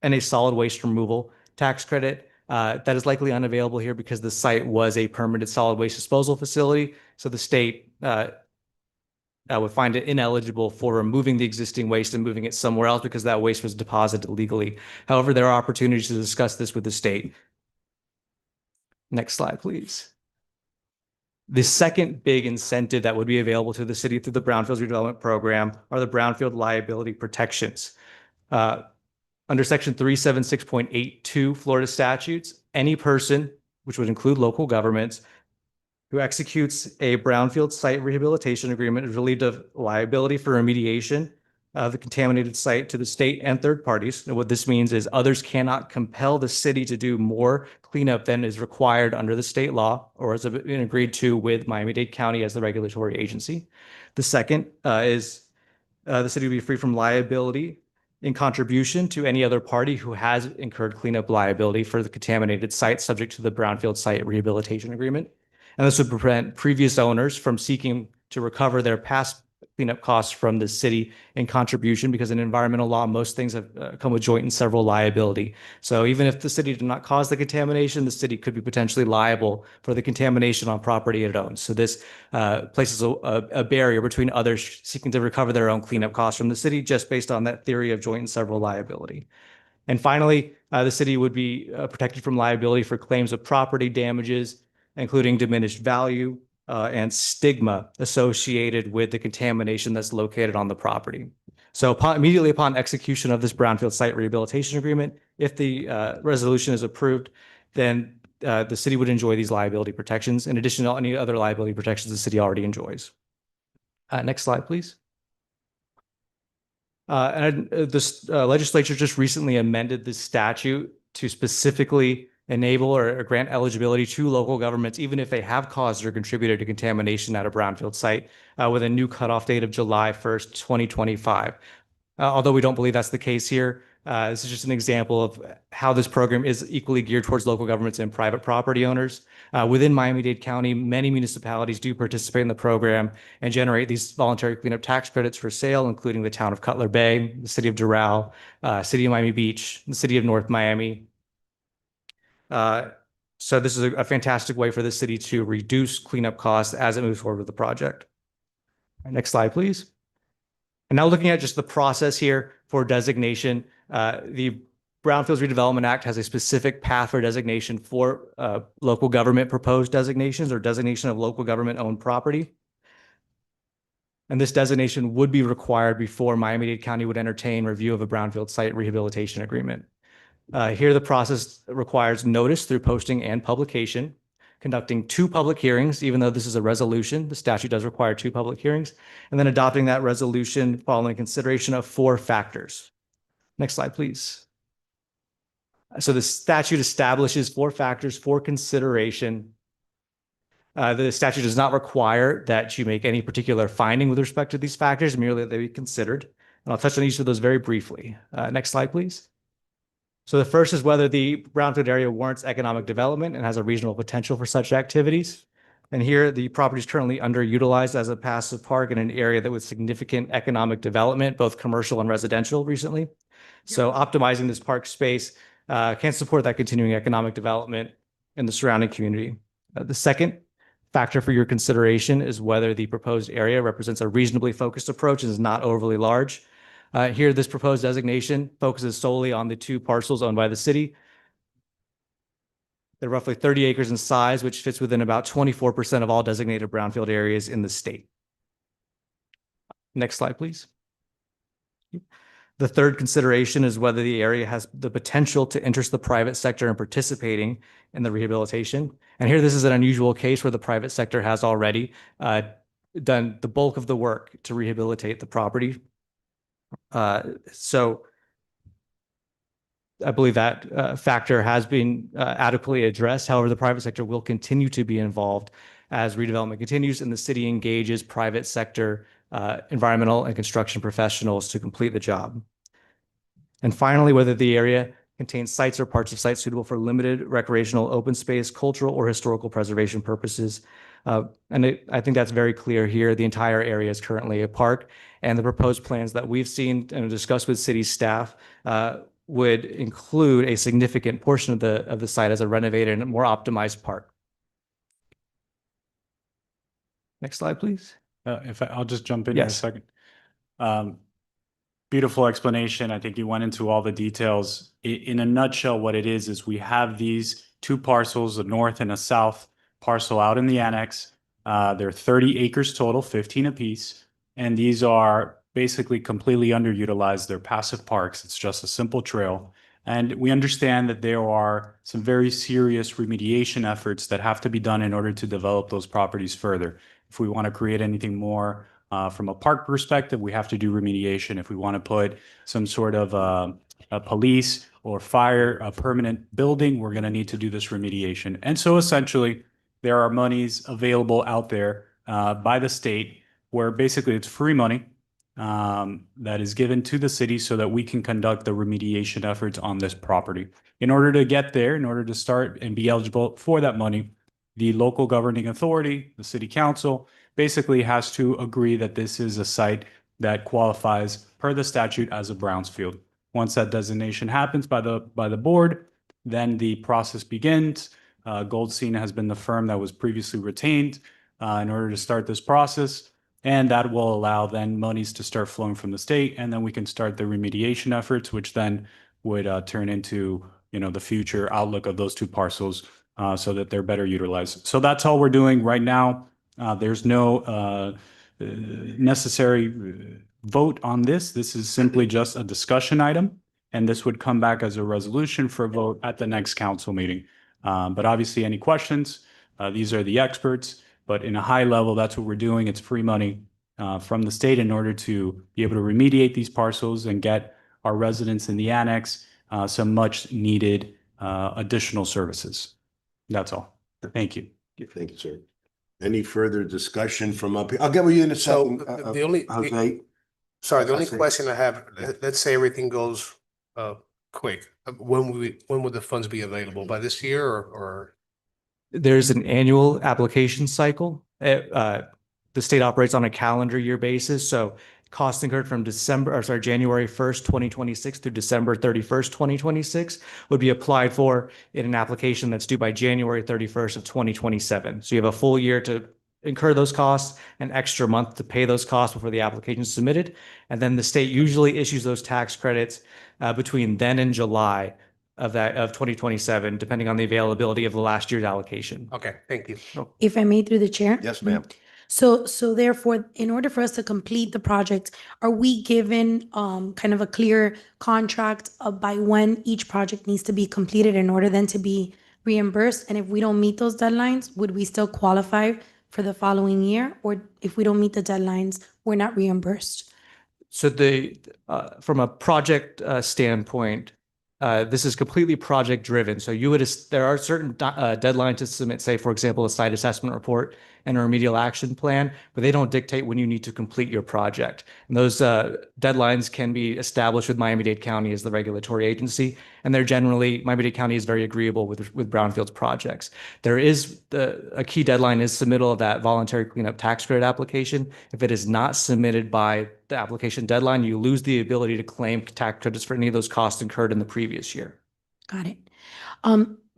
and a solid waste removal tax credit. That is likely unavailable here because the site was a permitted solid waste disposal facility. So the state would find it ineligible for removing the existing waste and moving it somewhere else because that waste was deposited illegally. However, there are opportunities to discuss this with the state. Next slide, please. The second big incentive that would be available to the city through the Brownfields redevelopment program are the brownfield liability protections. Under section 376.82 Florida statutes, any person, which would include local governments, who executes a brownfield site rehabilitation agreement is relieved of liability for remediation the contaminated site to the state and third parties. And what this means is others cannot compel the city to do more cleanup than is required under the state law or has been agreed to with Miami-Dade County as the regulatory agency. The second is the city will be free from liability in contribution to any other party who has incurred cleanup liability for the contaminated site subject to the Brownfield Site Rehabilitation Agreement. And this would prevent previous owners from seeking to recover their past cleanup costs from the city in contribution, because in environmental law, most things have come with joint and several liability. So even if the city did not cause the contamination, the city could be potentially liable for the contamination on property it owns. So this places a barrier between others seeking to recover their own cleanup costs from the city just based on that theory of joint and several liability. And finally, the city would be protected from liability for claims of property damages, including diminished value, and stigma associated with the contamination that's located on the property. So immediately upon execution of this Brownfield Site Rehabilitation Agreement, if the resolution is approved, then the city would enjoy these liability protections in addition to any other liability protections the city already enjoys. Next slide, please. This legislature just recently amended the statute to specifically enable or grant eligibility to local governments, even if they have caused or contributed to contamination at a brownfield site, with a new cutoff date of July 1st, 2025. Although we don't believe that's the case here, this is just an example of how this program is equally geared towards local governments and private property owners. Within Miami-Dade County, many municipalities do participate in the program and generate these voluntary cleanup tax credits for sale, including the town of Cutler Bay, the city of Doral, city of Miami Beach, the city of North Miami. So this is a fantastic way for the city to reduce cleanup costs as it moves forward with the project. Next slide, please. And now looking at just the process here for designation, the Brownfields Redevelopment Act has a specific path for designation for local government proposed designations or designation of local government owned property. And this designation would be required before Miami-Dade County would entertain review of a Brownfield Site Rehabilitation Agreement. Here, the process requires notice through posting and publication, conducting 2 public hearings, even though this is a resolution, the statute does require 2 public hearings, and then adopting that resolution following consideration of 4 factors. Next slide, please. So the statute establishes 4 factors for consideration. The statute does not require that you make any particular finding with respect to these factors, merely that they be considered. And I'll touch on each of those very briefly. Next slide, please. So the first is whether the brownfield area warrants economic development and has a reasonable potential for such activities. And here, the property is currently underutilized as a passive park in an area that with significant economic development, both commercial and residential recently. So optimizing this park space can support that continuing economic development in the surrounding community. The second factor for your consideration is whether the proposed area represents a reasonably focused approach and is not overly large. Here, this proposed designation focuses solely on the 2 parcels owned by the city. They're roughly 30 acres in size, which fits within about 24% of all designated brownfield areas in the state. Next slide, please. The third consideration is whether the area has the potential to interest the private sector in participating in the rehabilitation. And here, this is an unusual case where the private sector has already done the bulk of the work to rehabilitate the property. So I believe that factor has been adequately addressed. However, the private sector will continue to be involved as redevelopment continues and the city engages private sector environmental and construction professionals to complete the job. And finally, whether the area contains sites or parts of sites suitable for limited recreational, open space, cultural, or historical preservation purposes. I think that's very clear here. The entire area is currently a park, and the proposed plans that we've seen and discussed with city staff would include a significant portion of the site as a renovated and more optimized park. Next slide, please. I'll just jump in here a second. Beautiful explanation. I think you went into all the details. In a nutshell, what it is we have these 2 parcels, a north and a south parcel out in the annex. They're 30 acres total, 15 apiece. And these are basically completely underutilized. They're passive parks. It's just a simple trail. And we understand that there are some very serious remediation efforts that have to be done in order to develop those properties further. If we want to create anything more From a park perspective, we have to do remediation. If we want to put some sort of a police or fire, a permanent building, we're going to need to do this remediation. And so essentially, there are monies available out there by the state where basically it's free money that is given to the city so that we can conduct the remediation efforts on this property. In order to get there, in order to start and be eligible for that money, the local governing authority, the city council, basically has to agree that this is a site that qualifies per the statute as a Brownsfield. Once that designation happens by the board, then the process begins. Goldstein has been the firm that was previously retained in order to start this process. And that will allow then monies to start flowing from the state. And then we can start the remediation efforts, which then would turn into, the future outlook of those two parcels so that they're better utilized. So that's all we're doing right now. There's no necessary vote on this. This is simply just a discussion item. And this would come back as a resolution for a vote at the next council meeting. But obviously, any questions? These are the experts. But in a high level, that's what we're doing. It's free money from the state in order to be able to remediate these parcels and get our residents in the annex some much needed additional services. That's all. Thank you. Thank you, sir. Any further discussion from up here? I'll get with you in a So second. the only, Jose? sorry, the only Jose. question I have, let's say everything goes quick. When would the funds be available? By this year or? There's an annual application cycle. The state operates on a calendar year basis, so costs incurred from January 1st, 2026 through December 31st, 2026 would be applied for in an application that's due by January 31st of 2027. So you have a full year to incur those costs, an extra month to pay those costs before the application is submitted. And then the state usually issues those tax credits between then and July of 2027, depending on the availability of the last year's allocation. Okay, thank you. If I may, through the chair? Yes, ma'am. So therefore, in order for us to complete the project, are we given kind of a clear contract by when each project needs to be completed in order then to be reimbursed? And if we don't meet those deadlines, would we still qualify for the following year? Or if we don't meet the deadlines, we're not reimbursed? So from a project standpoint, this is completely project driven. So there are certain deadlines to submit, say, for example, a site assessment report and a remedial action plan, but they don't dictate when you need to complete your project. And those deadlines can be established with Miami-Dade County as the regulatory agency. And Miami-Dade County is very agreeable with brownfields projects. There is a key deadline is submittal of that voluntary cleanup tax credit application. If it is not submitted by the application deadline, you lose the ability to claim tax credits for any of those costs incurred in the previous year. Got it.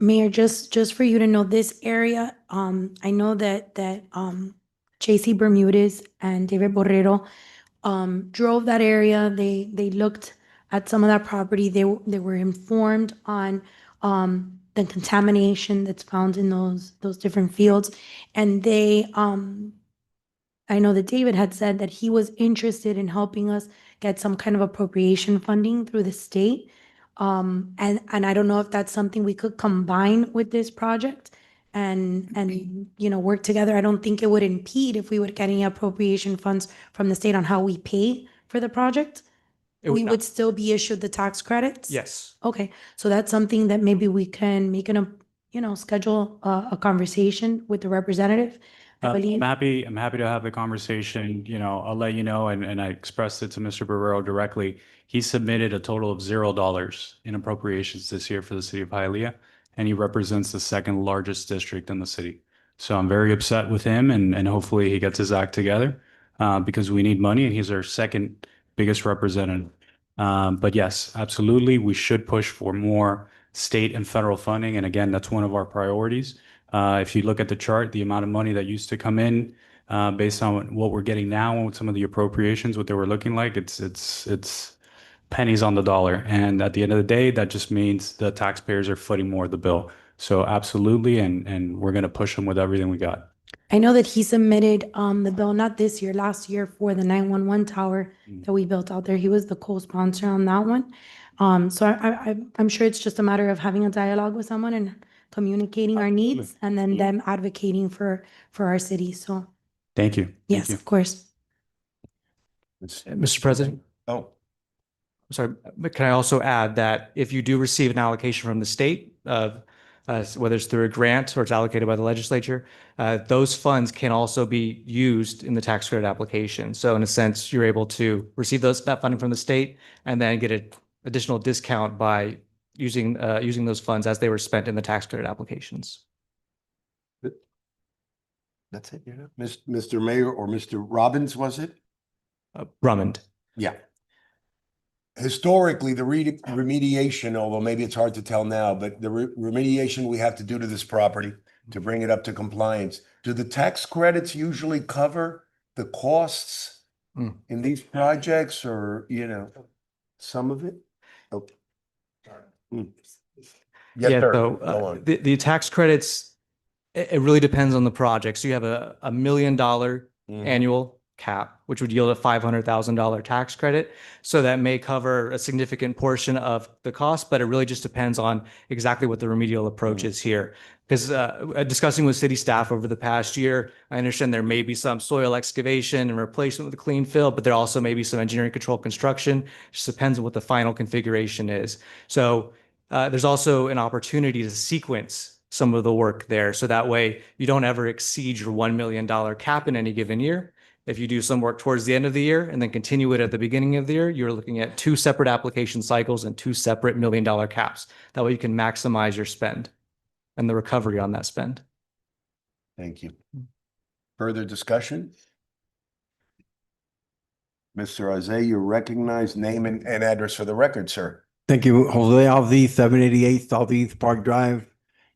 Mayor, just for you to know, this area, I know that JC Bermudez and David Borrero drove that area. They looked at some of that property. They were informed on the contamination that's found in those different fields. And I know that David had said that he was interested in helping us get some kind of appropriation funding through the state. And I don't know if that's something we could combine with this project and work together. I don't think it would impede if we would get any appropriation funds from the state on how we pay for the project. We would still be issued the tax credits? Yes. Okay, so that's something that maybe we can schedule a conversation with the representative. I believe. I'm happy to have the conversation. I'll let you know, and I expressed it to Mr. Barrero directly. He submitted a total of $0 in appropriations this year for the city of Hialeah, and he represents the second largest district in the city. So I'm very upset with him, and hopefully he gets his act together because we need money, and he's our second biggest representative. But yes, absolutely, we should push for more state and federal funding, and again, that's one of our priorities. If you look at the chart, the amount of money that used to come in based on what we're getting now with some of the appropriations, what they were looking like, it's pennies on the dollar. And at the end of the day, that just means the taxpayers are footing more of the bill. So absolutely, and we're going to push them with everything we got. I know that he submitted the bill, not this year, last year, for the 911 tower that we built out there. He was the co-sponsor on that one. So I'm sure it's just a matter of having a dialogue with someone and communicating our needs and then them advocating for our city. So Thank you. yes, of course. Mr. President, Oh, sorry, but can I also add that if you do receive an allocation from the state, whether it's through a grant or it's allocated by the legislature, those funds can also be used in the tax credit application. So in a sense, you're able to receive that funding from the state and then get an additional discount by using those funds as they were spent in the tax credit applications. that's it, Mr. Mayor or Mr. Robbins, was it? Drummond. Yeah. Historically, the remediation, although maybe it's hard to tell now, but the remediation we have to do to this property to bring it up to compliance, do the tax credits usually cover the costs in these projects or, some of it? Oh. Yes, Yeah, sir. so Go on. the tax credits, it really depends on the project. So you have a $1 million annual cap, which would yield a $500,000 tax credit. So that may cover a significant portion of the cost, but it really just depends on exactly what the remedial approach is here. Because discussing with city staff over the past year, I understand there may be some soil excavation and replacement with a clean fill, but there also may be some engineering control construction. It just depends on what the final configuration is. So there's also an opportunity to sequence some of the work there. So that way you don't ever exceed your $1 million cap in any given year. If you do some work towards the end of the year and then continue it at the beginning of the year, you're looking at 2 separate application cycles and 2 separate $1 million caps. That way you can maximize your spend and the recovery on that spend. Thank you. Further discussion? Mr. Azay, you're recognized, name and address for the record, sir. Thank you. Jose Alzi, 788 Southeast Park Drive.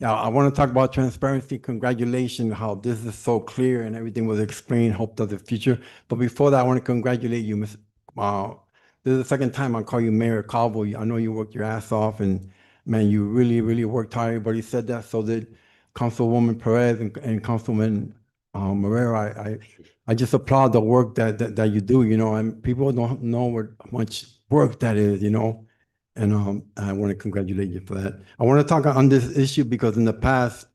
Now, I want to talk about transparency. Congratulations, how this is so clear and everything was explained. Hope of the future. But before that, I want to congratulate you, Ms. This is the second time I call you Mayor Calvo. I know you worked your ass off, and man, you really, really worked hard. Everybody said that. So did Councilwoman Perez and Councilman Marrero. I just applaud the work that you do. And people don't know what much work that is. And I want to congratulate you for that. I want to talk on this issue because in the past,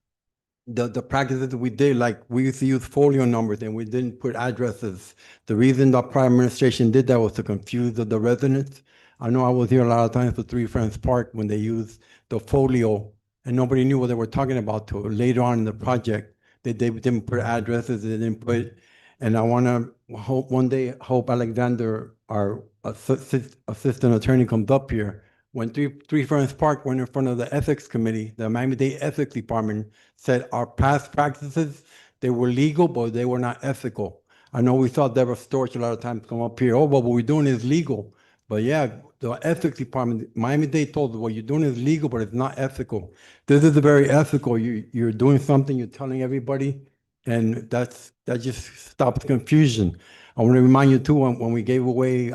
the practices we did, like we used to use folio numbers and we didn't put addresses. The reason the prior administration did that was to confuse the residents. I know I was here a lot of times for Three Friends Park when they used the folio and nobody knew what they were talking about till later on in the project. They didn't put addresses, they didn't put, and I want to hope Alexander, our assistant attorney, comes up here. When Three Friends Park went in front of the ethics committee, the Miami-Dade Ethics Department said our past practices, they were legal, but they were not ethical. I know we saw Deborah Storch a lot of times come up here, oh, but what we're doing is legal. But yeah, the ethics department, Miami-Dade told us what you're doing is legal, but it's not ethical. This is very ethical. You're doing something, you're telling everybody, and that just stops confusion. I want to remind you too, when we gave away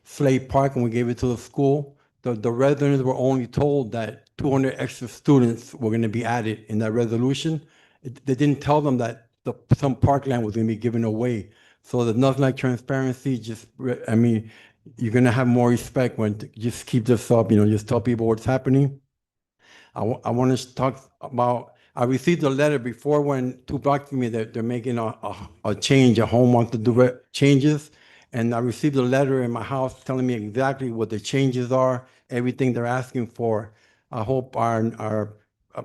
Slade Park and we gave it to the school, the residents were only told that 200 extra students were going to be added in that resolution. They didn't tell them that some parkland was going to be given away. So there's nothing like transparency. You're going to have more respect when just keep this up, just tell people what's happening. I want to talk about, I received a letter before when 2 blocks from me that they're making a change, a home wants to do changes. And I received a letter in my house telling me exactly what the changes are, everything they're asking for. I hope our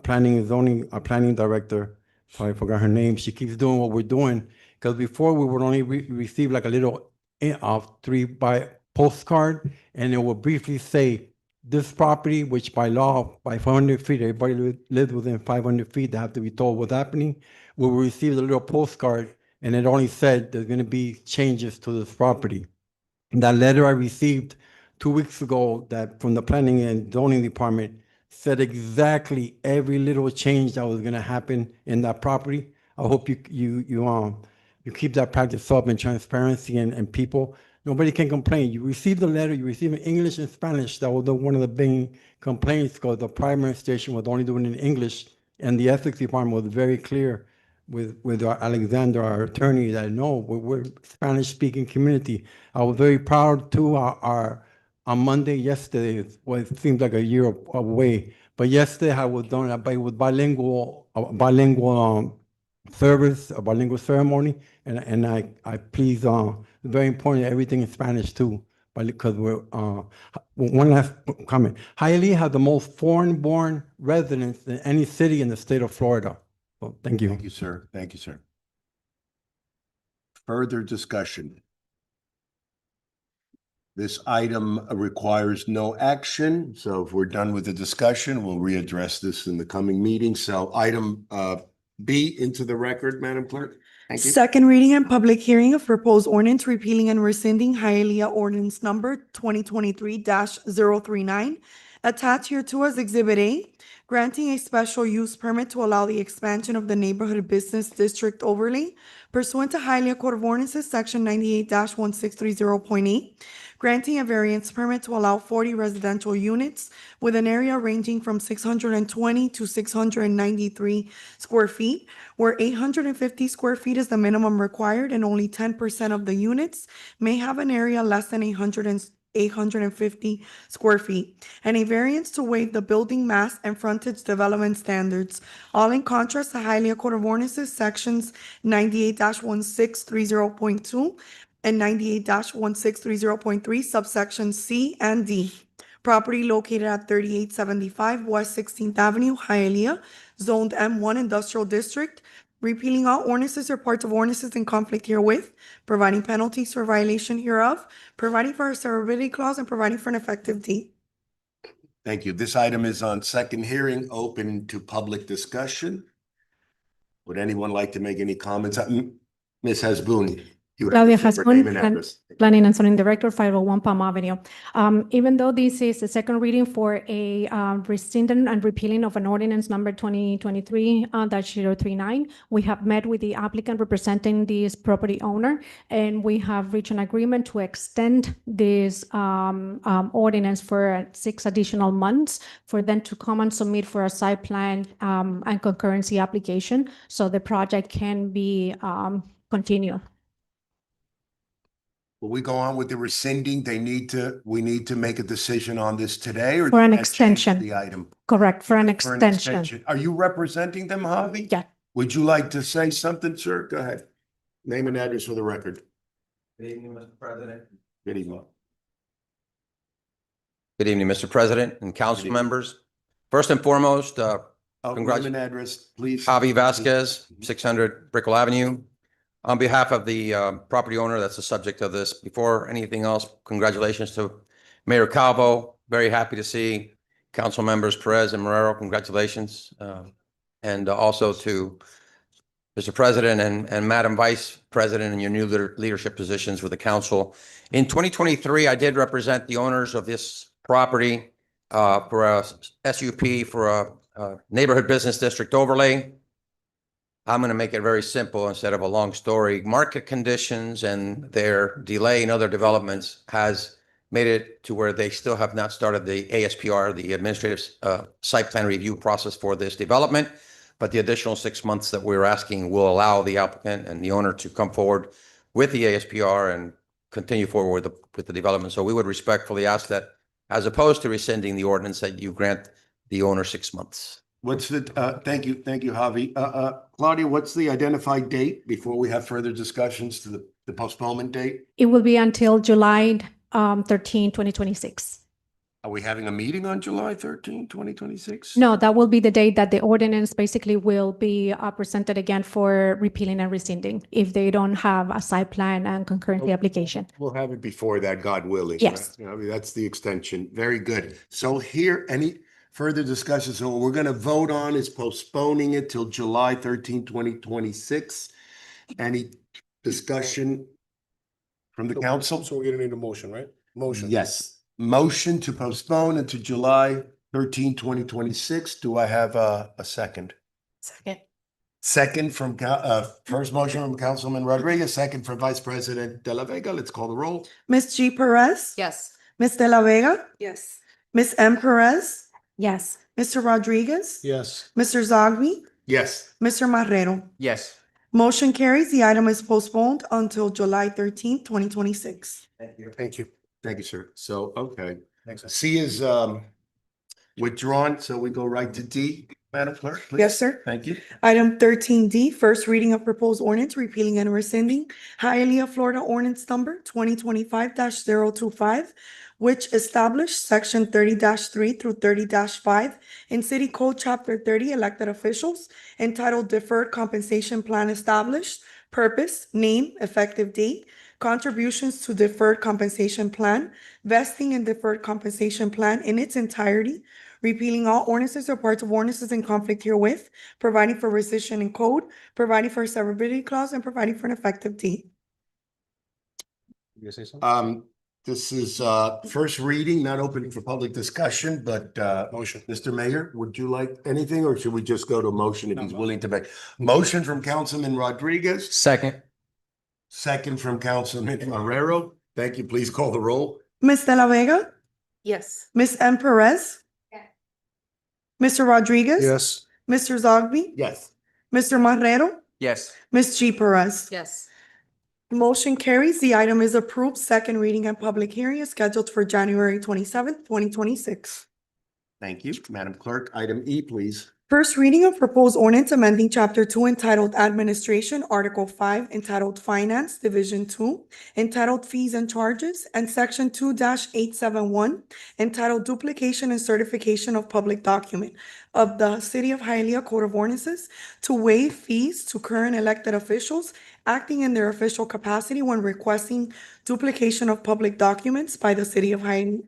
planning and zoning, our planning director, sorry, I forgot her name, she keeps doing what we're doing. Because before we would only receive like a little 3-by postcard, and it will briefly say, this property, which by law, by 500 feet, everybody lives within 500 feet, they have to be told what's happening. We will receive a little postcard, and it only said there's going to be changes to this property. And that letter I received 2 weeks ago that from the planning and zoning department said exactly every little change that was going to happen in that property. I hope you keep that practice up and transparency and people. Nobody can complain. You receive the letter, you receive it in English and Spanish. That was one of the big complaints because the primary station was only doing it in English, and the ethics department was very clear with our Alexander, our attorney, that no, we're Spanish-speaking community. I was very proud too. On Monday, yesterday, it seems like a year away, but yesterday I was done with bilingual service, a bilingual ceremony, and I please, very important, everything in Spanish too, but because one last comment. Hialeah has the most foreign-born residents than any city in the state of Florida. So, thank you. Thank you, sir. Thank you, sir. Further discussion. This item requires no action, so if we're done with the discussion, we'll readdress this in the coming meeting. So item B into the record, Madam Clerk. Thank you. Second reading and public hearing of proposed ordinance repealing and rescinding Hialeah ordinance number 2023-039, attached hereto as Exhibit A, granting a special use permit to allow the expansion of the neighborhood business district overlay pursuant to Hialeah Code of Ordinances, Section 98-1630.8, granting a variance permit to allow 40 residential units with an area ranging from 620 to 693 square feet, where 850 square feet is the minimum required and only 10% of the units may have an area less than 850 square feet, and a variance to waive the building mass and frontage development standards, all in contrast to Hialeah Code of Ordinances, Sections 98-1630.2 and 98-1630.3, subsections C and D. Property located at 3875 West 16th Avenue, Hialeah, zoned M1 Industrial District, repealing all ordinances or parts of ordinances in conflict herewith, providing penalties for violation hereof, providing for a severability clause, and providing for an effective date. Thank you. This item is on second hearing, open to public discussion. Would anyone like to make any comments? Ms. Hasbun. You have Claudia the floor. Name and Hasbun, address. Planning and Zoning Director, 501 Palm Avenue. Even though this is the second reading for a rescinding and repealing of an ordinance number 2023-039, we have met with the applicant representing this property owner, and we have reached an agreement to extend this ordinance for 6 additional months for them to come and submit for a site plan and concurrency application, so the project can be continued. Will we go on with the rescinding? We need to make a decision on this today or For an can I change extension. the item? Correct, for an For an extension. Are you representing them, Javi? Yeah. Would you like to say something, sir? Go ahead. Name and address for the record. Good evening, Mr. President. Good evening. Good evening, Mr. President and council evening. members. First and foremost, Name Congrats. and address, please. Javi Vasquez, 600 Brickell Avenue. On behalf of the property owner, that's the subject of this. Before anything else, congratulations to Mayor Calvo. Very happy to see council members Perez and Marrero. Congratulations. And also to Mr. President and Madam Vice President in your new leadership positions with the council. In 2023, I did represent the owners of this property for a SUP for a neighborhood business district overlay. I'm going to make it very simple instead of a long story. Market conditions and their delay in other developments has made it to where they still have not started the ASPR, the administrative site plan review process for this development. But the additional 6 months that we're asking will allow the applicant and the owner to come forward with the ASPR and continue forward with the development. So we would respectfully ask that, as opposed to rescinding the ordinance, that you grant the owner 6 months. What's the, thank you, Javi. Claudia, what's the identified date before we have further discussions to the postponement date? It will be until July 13, 2026. Are we having a meeting on July 13, 2026? No, that will be the date that the ordinance basically will be presented again for repealing and rescinding if they don't have a site plan and concurrency application. We'll have it before that, God willing. Yes. Right? I mean, that's the extension. Very good. So here, any further discussion? So what we're going to vote on is postponing it till July 13, 2026. Any discussion from the council? So we're gonna need a motion, right? Motion. Yes. Motion to postpone until July 13, 2026. Do I have a second? Second. Second from, first motion from Councilman Rodriguez, second from Vice President De La Vega. Let's call the roll. Ms. G. Perez? Yes. Ms. De La Vega? Yes. Ms. M. Perez? Yes. Mr. Rodriguez? Yes. Mr. Zogby? Yes. Mr. Marrero? Yes. Motion carries. The item is postponed until July 13th, 2026. Thank you. Thank you, sir. So, okay. Thanks. C is withdrawn, so we go right to D. Madam Clerk, please. Yes, sir. Thank you. Item 13D, first reading of proposed ordinance repealing and rescinding Hialeah, Florida ordinance number 2025-025, which established section 30-3 through 30-5 in City Code Chapter 30 elected officials entitled Deferred Compensation Plan Established, Purpose, Name, Effective Date, Contributions to Deferred Compensation Plan, Vesting and Deferred Compensation Plan in its entirety, repealing all ordinances or parts of ordinances in conflict herewith, providing for rescission in code, providing for a severability clause, and providing for an effective date. You say something? This is first reading, not open for public discussion, but Motion. Mr. Mayor, would you like anything, or should we just go to motion if he's willing to make? Motion from Councilman Rodriguez, Second. second from Councilman Marrero. Thank you. Please call the roll. Ms. De La Vega, Yes. Ms. M. Perez, Mr. Rodriguez. Yes. Mr. Zogby, Yes. Mr. Marrero, Yes. Ms. G. Perez. Yes. Motion carries. The item is approved. Second reading and public hearing is scheduled for January 27th, 2026. Thank you. Madam Clerk, item E, please. First reading of proposed ordinance amending Chapter 2 entitled Administration, Article 5 entitled Finance, Division 2, entitled Fees and Charges, and Section 2-871 entitled Duplication and Certification of Public Document of the City of Hialeah Code of Ordinances to waive fees to current elected officials acting in their official capacity when requesting duplication of public documents by the City of Hialeah,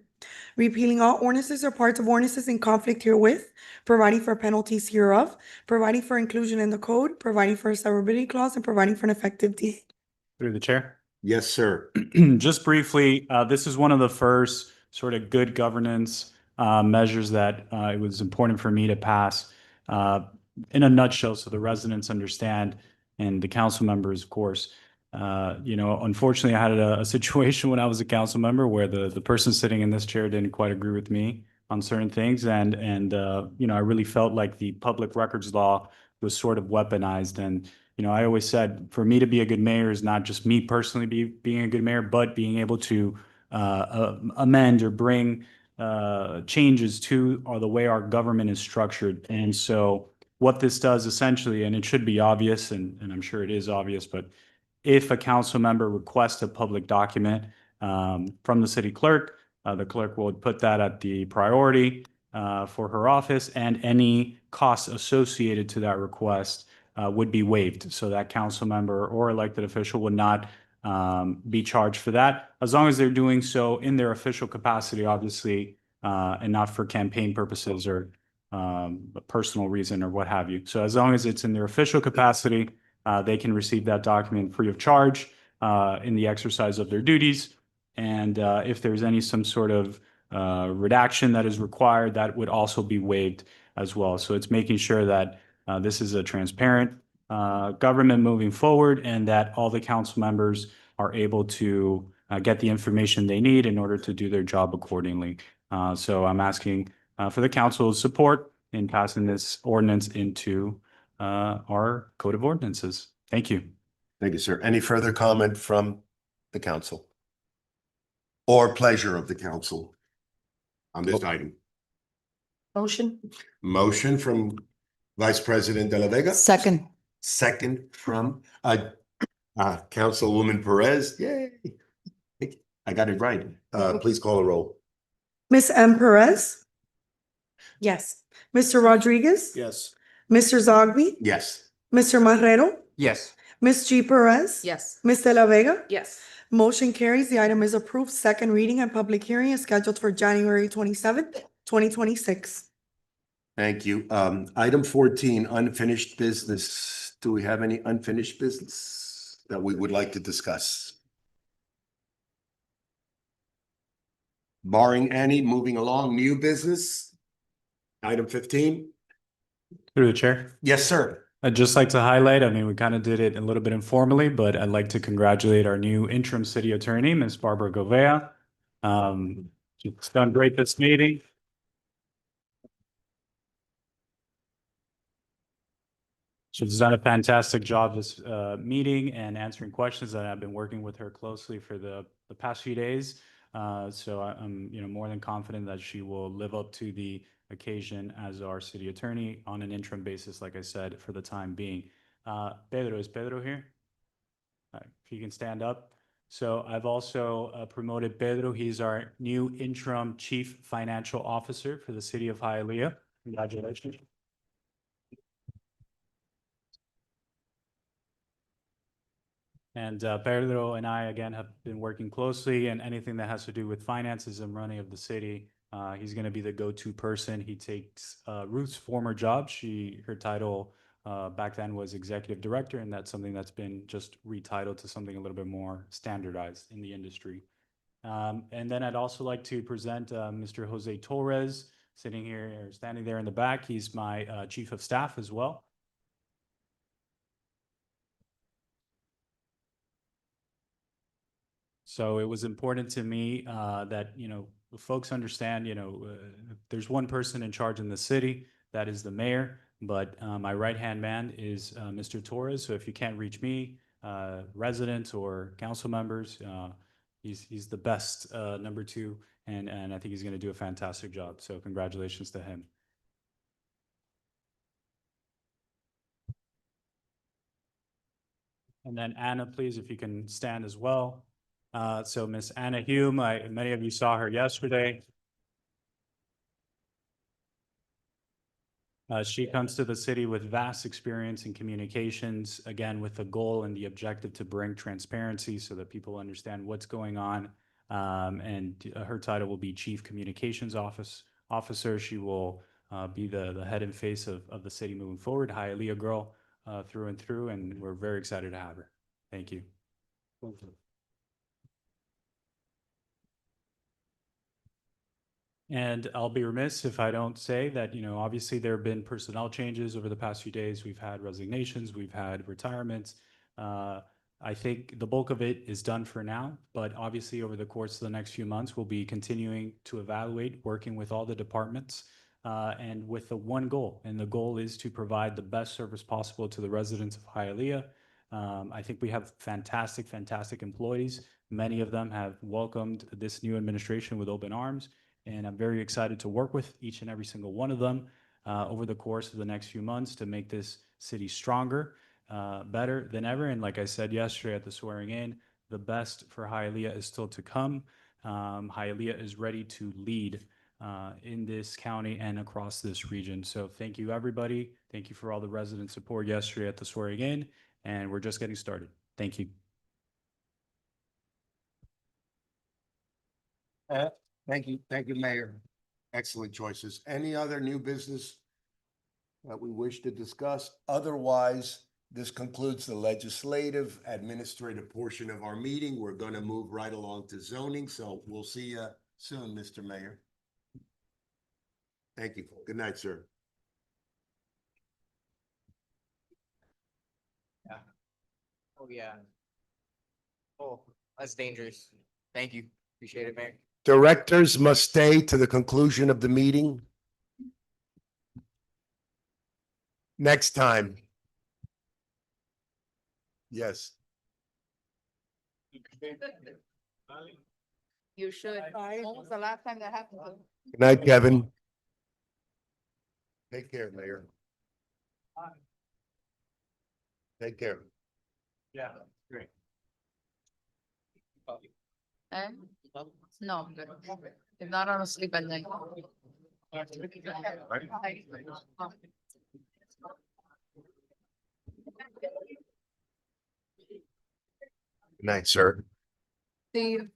repealing all ordinances or parts of ordinances in conflict herewith, providing for penalties hereof, providing for inclusion in the code, providing for a severability clause, and providing for an effective date. Through the chair. Yes, sir. Just briefly, this is one of the first sort of good governance measures that it was important for me to pass in a nutshell so the residents understand and the council members, of course. Unfortunately, I had a situation when I was a council member where the person sitting in this chair didn't quite agree with me on certain things. And I really felt like the public records law was sort of weaponized. And, I always said for me to be a good mayor is not just me personally being a good mayor, but being able to amend or bring changes to the way our government is structured. And so what this does essentially, and it should be obvious, and I'm sure it is obvious, but if a council member requests a public document from the city clerk, the clerk will put that at the priority for her office, and any costs associated to that request would be waived. So that council member or elected official would not be charged for that, as long as they're doing so in their official capacity, obviously, and not for campaign purposes or a personal reason or what have you. So as long as it's in their official capacity, they can receive that document free of charge in the exercise of their duties. And if there's some sort of redaction that is required, that would also be waived as well. So it's making sure that this is a transparent government moving forward, and that all the council members are able to get the information they need in order to do their job accordingly. So I'm asking for the council's support in passing this ordinance into our code of ordinances. Thank you. Thank you, sir. Any further comment from the council? Or pleasure of the council on this item? Motion. Motion from Vice President De La Vega. Second. Second from Councilwoman Perez. Yay. I got it right. Please call the roll. Ms. M. Perez, Yes. Mr. Rodriguez, Yes. Mr. Zogby, Yes. Mr. Marrero, Yes. Ms. G. Perez, Yes. Ms. De La Vega. Yes. Motion carries. The item is approved. Second reading and public hearing is scheduled for January 27th, 2026. Thank you. Item 14, unfinished business. Do we have any unfinished business that we would like to discuss? Barring any, moving along, new business. Item 15. Through the chair. Yes, sir. I'd just like to highlight, we kind of did it a little bit informally, but I'd like to congratulate our new interim city attorney, Ms. Barbara Govea. She's done great this meeting. She's done a fantastic job this meeting and answering questions, that I've been working with her closely for the past few days. So I'm, more than confident that she will live up to the occasion as our city attorney on an interim basis, like I said, for the time being. Pedro, is Pedro here? If you can stand up. So I've also promoted Pedro. He's our new interim chief financial officer for the city of Hialeah. Congratulations. And Pedro and I, again, have been working closely, and anything that has to do with finances and running of the city, he's going to be the go-to person. He takes Ruth's former job. Her title back then was executive director, and that's something that's been just retitled to something a little bit more standardized in the industry. And then I'd also like to present Mr. Jose Torres, sitting here or standing there in the back. He's my chief of staff as well. So it was important to me that, folks understand, there's one person in charge in the city, that is the mayor, but my right-hand man is Mr. Torres. So if you can't reach me, residents or council members, he's the best number two, and I think he's going to do a fantastic job. So congratulations to him. And then Anna, please, if you can stand as well. So Miss Anna Hume, many of you saw her yesterday. She comes to the city with vast experience in communications, again, with the goal and the objective to bring transparency so that people understand what's going on. And her title will be Chief Communications Officer. She will be the head and face of the city moving forward. Hialeah girl through and through, and we're very excited to have her. Thank you. And I'll be remiss if I don't say that, obviously there have been personnel changes over the past few days. We've had resignations, we've had retirements. I think the bulk of it is done for now, but obviously over the course of the next few months, we'll be continuing to evaluate, working with all the departments, and with the one goal. And the goal is to provide the best service possible to the residents of Hialeah. I think we have fantastic employees. Many of them have welcomed this new administration with open arms. And I'm very excited to work with each and every single one of them over the course of the next few months to make this city stronger, better than ever. And like I said yesterday at the swearing in, the best for Hialeah is still to come. Hialeah is ready to lead in this county and across this region. So thank you, everybody. Thank you for all the resident support yesterday at the swearing in. And we're just getting started. Thank you. Thank you, Mayor. Excellent choices. Any other new business that we wish to discuss? Otherwise, this concludes the legislative administrative portion of our meeting. We're going to move right along to zoning, so we'll see you soon, Mr. Mayor. Thank you. Good night, sir. Yeah. Oh, yeah. Oh, that's dangerous. Thank you. Appreciate it, Mayor. Directors must stay to the conclusion of the meeting. Next time. Yes. You should. When was the last time that happened? Good night, Kevin. Take care, Mayor. Take care. Yeah, great. No, I'm good. If not, I don't sleep at night. Good night, sir. See you.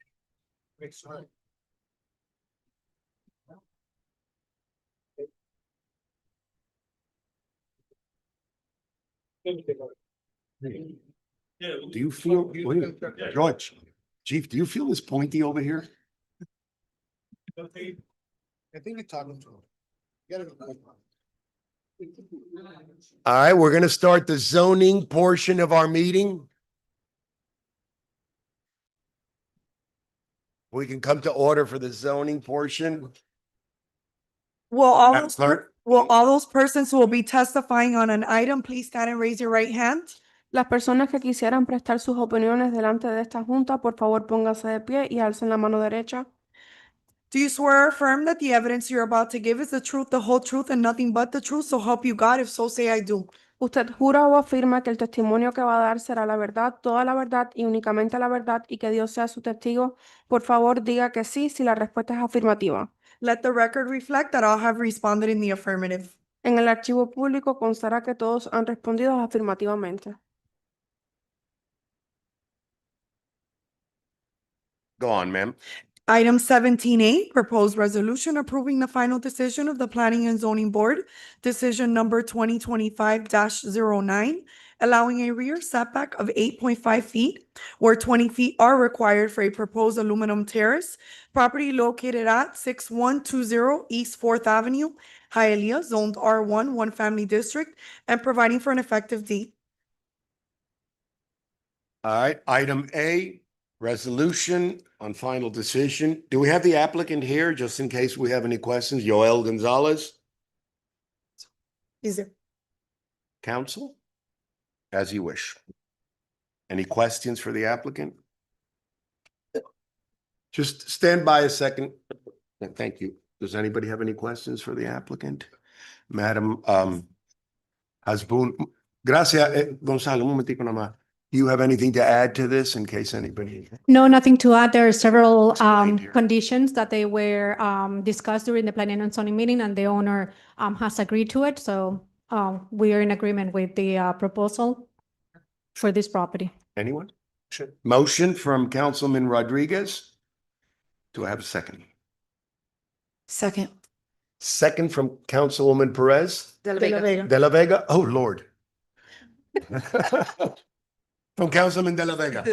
Do you feel, wait, George, Chief, do you feel this pointy over here? I think you're talking to him. You gotta go. All right, we're gonna start the zoning portion of our meeting. We can come to order for the zoning portion. Will all Madam those, Clerk? will all those persons who will be testifying on an item, please stand and raise your right hand? Las personas que quisieran prestar sus opiniones delante de esta junta, por favor pónganse de pie y alcen la mano derecha. Do you swear or affirm that the evidence you're about to give is the truth, the whole truth, and nothing but the truth? So help you God, if so say I do. ¿Usted jura o afirma que el testimonio que va a dar será la verdad, toda la verdad y únicamente la verdad y que Dios sea su testigo? Por favor, diga que sí si la respuesta es afirmativa. Let the record reflect that all have responded in the affirmative. En el archivo público constará que todos han respondido afirmativamente. Go on, ma'am. Item 17A, proposed resolution approving the final decision of the Planning and Zoning Board, decision number 2025-09, allowing a rear setback of 8.5 feet where 20 feet are required for a proposed aluminum terrace, property located at 6120 East 4th Avenue, Hialeah, zoned R1, one family district, and providing for an effective date. All right, item A, resolution on final decision. Do we have the applicant here, just in case we have any questions? Yoel Gonzalez, Is there? counsel? As you wish. Any questions for the applicant? Just stand by a second. Thank you. Does anybody have any questions for the applicant? Madam Hasbun, gracias, Gonzalo, un momentico nomás. Do you have anything to add to this in case anybody? No, nothing to add. There are several Explained here. conditions that they were discussed during the planning and zoning meeting, and the owner has agreed to it. So we are in agreement with the proposal for this property. Anyone? Motion from Councilman Rodriguez. Do I have a second? Second. Second from Councilwoman Perez De la Vega. De La Vega. Oh, Lord. From Councilman De La Vega.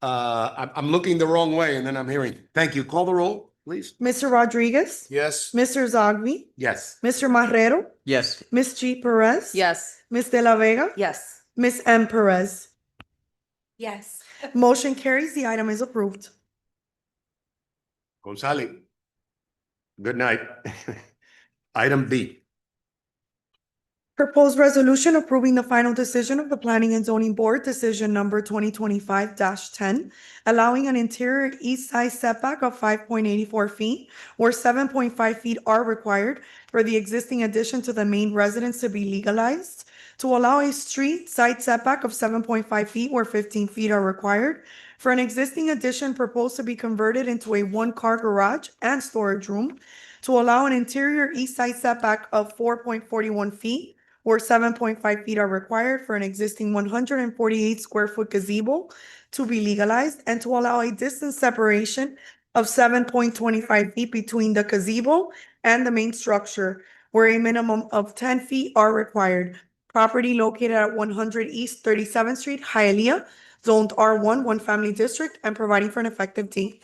I'm looking the wrong way and then I'm hearing. Thank you. Call the roll, please. Mr. Rodriguez? Yes. Mr. Zogby? Yes. Mr. Marrero? Yes. Ms. G. Perez? Yes. Ms. De La Vega? Yes. Ms. M. Perez? Yes. Motion carries. The item is approved. Gonzalez. Good night. Item B. Proposed resolution approving the final decision of the Planning and Zoning Board, decision number 2025-10, allowing an interior east side setback of 5.84 feet where 7.5 feet are required for the existing addition to the main residence to be legalized, to allow a street side setback of 7.5 feet where 15 feet are required for an existing addition proposed to be converted into a one-car garage and storage room, to allow an interior east side setback of 4.41 feet where 7.5 feet are required for an existing 148 square foot gazebo to be legalized, and to allow a distance separation of 7.25 feet between the gazebo and the main structure, where a minimum of 10 feet are required. Property located at 100 East 37th Street, Hialeah, zoned R1, one family district, and providing for an effective date.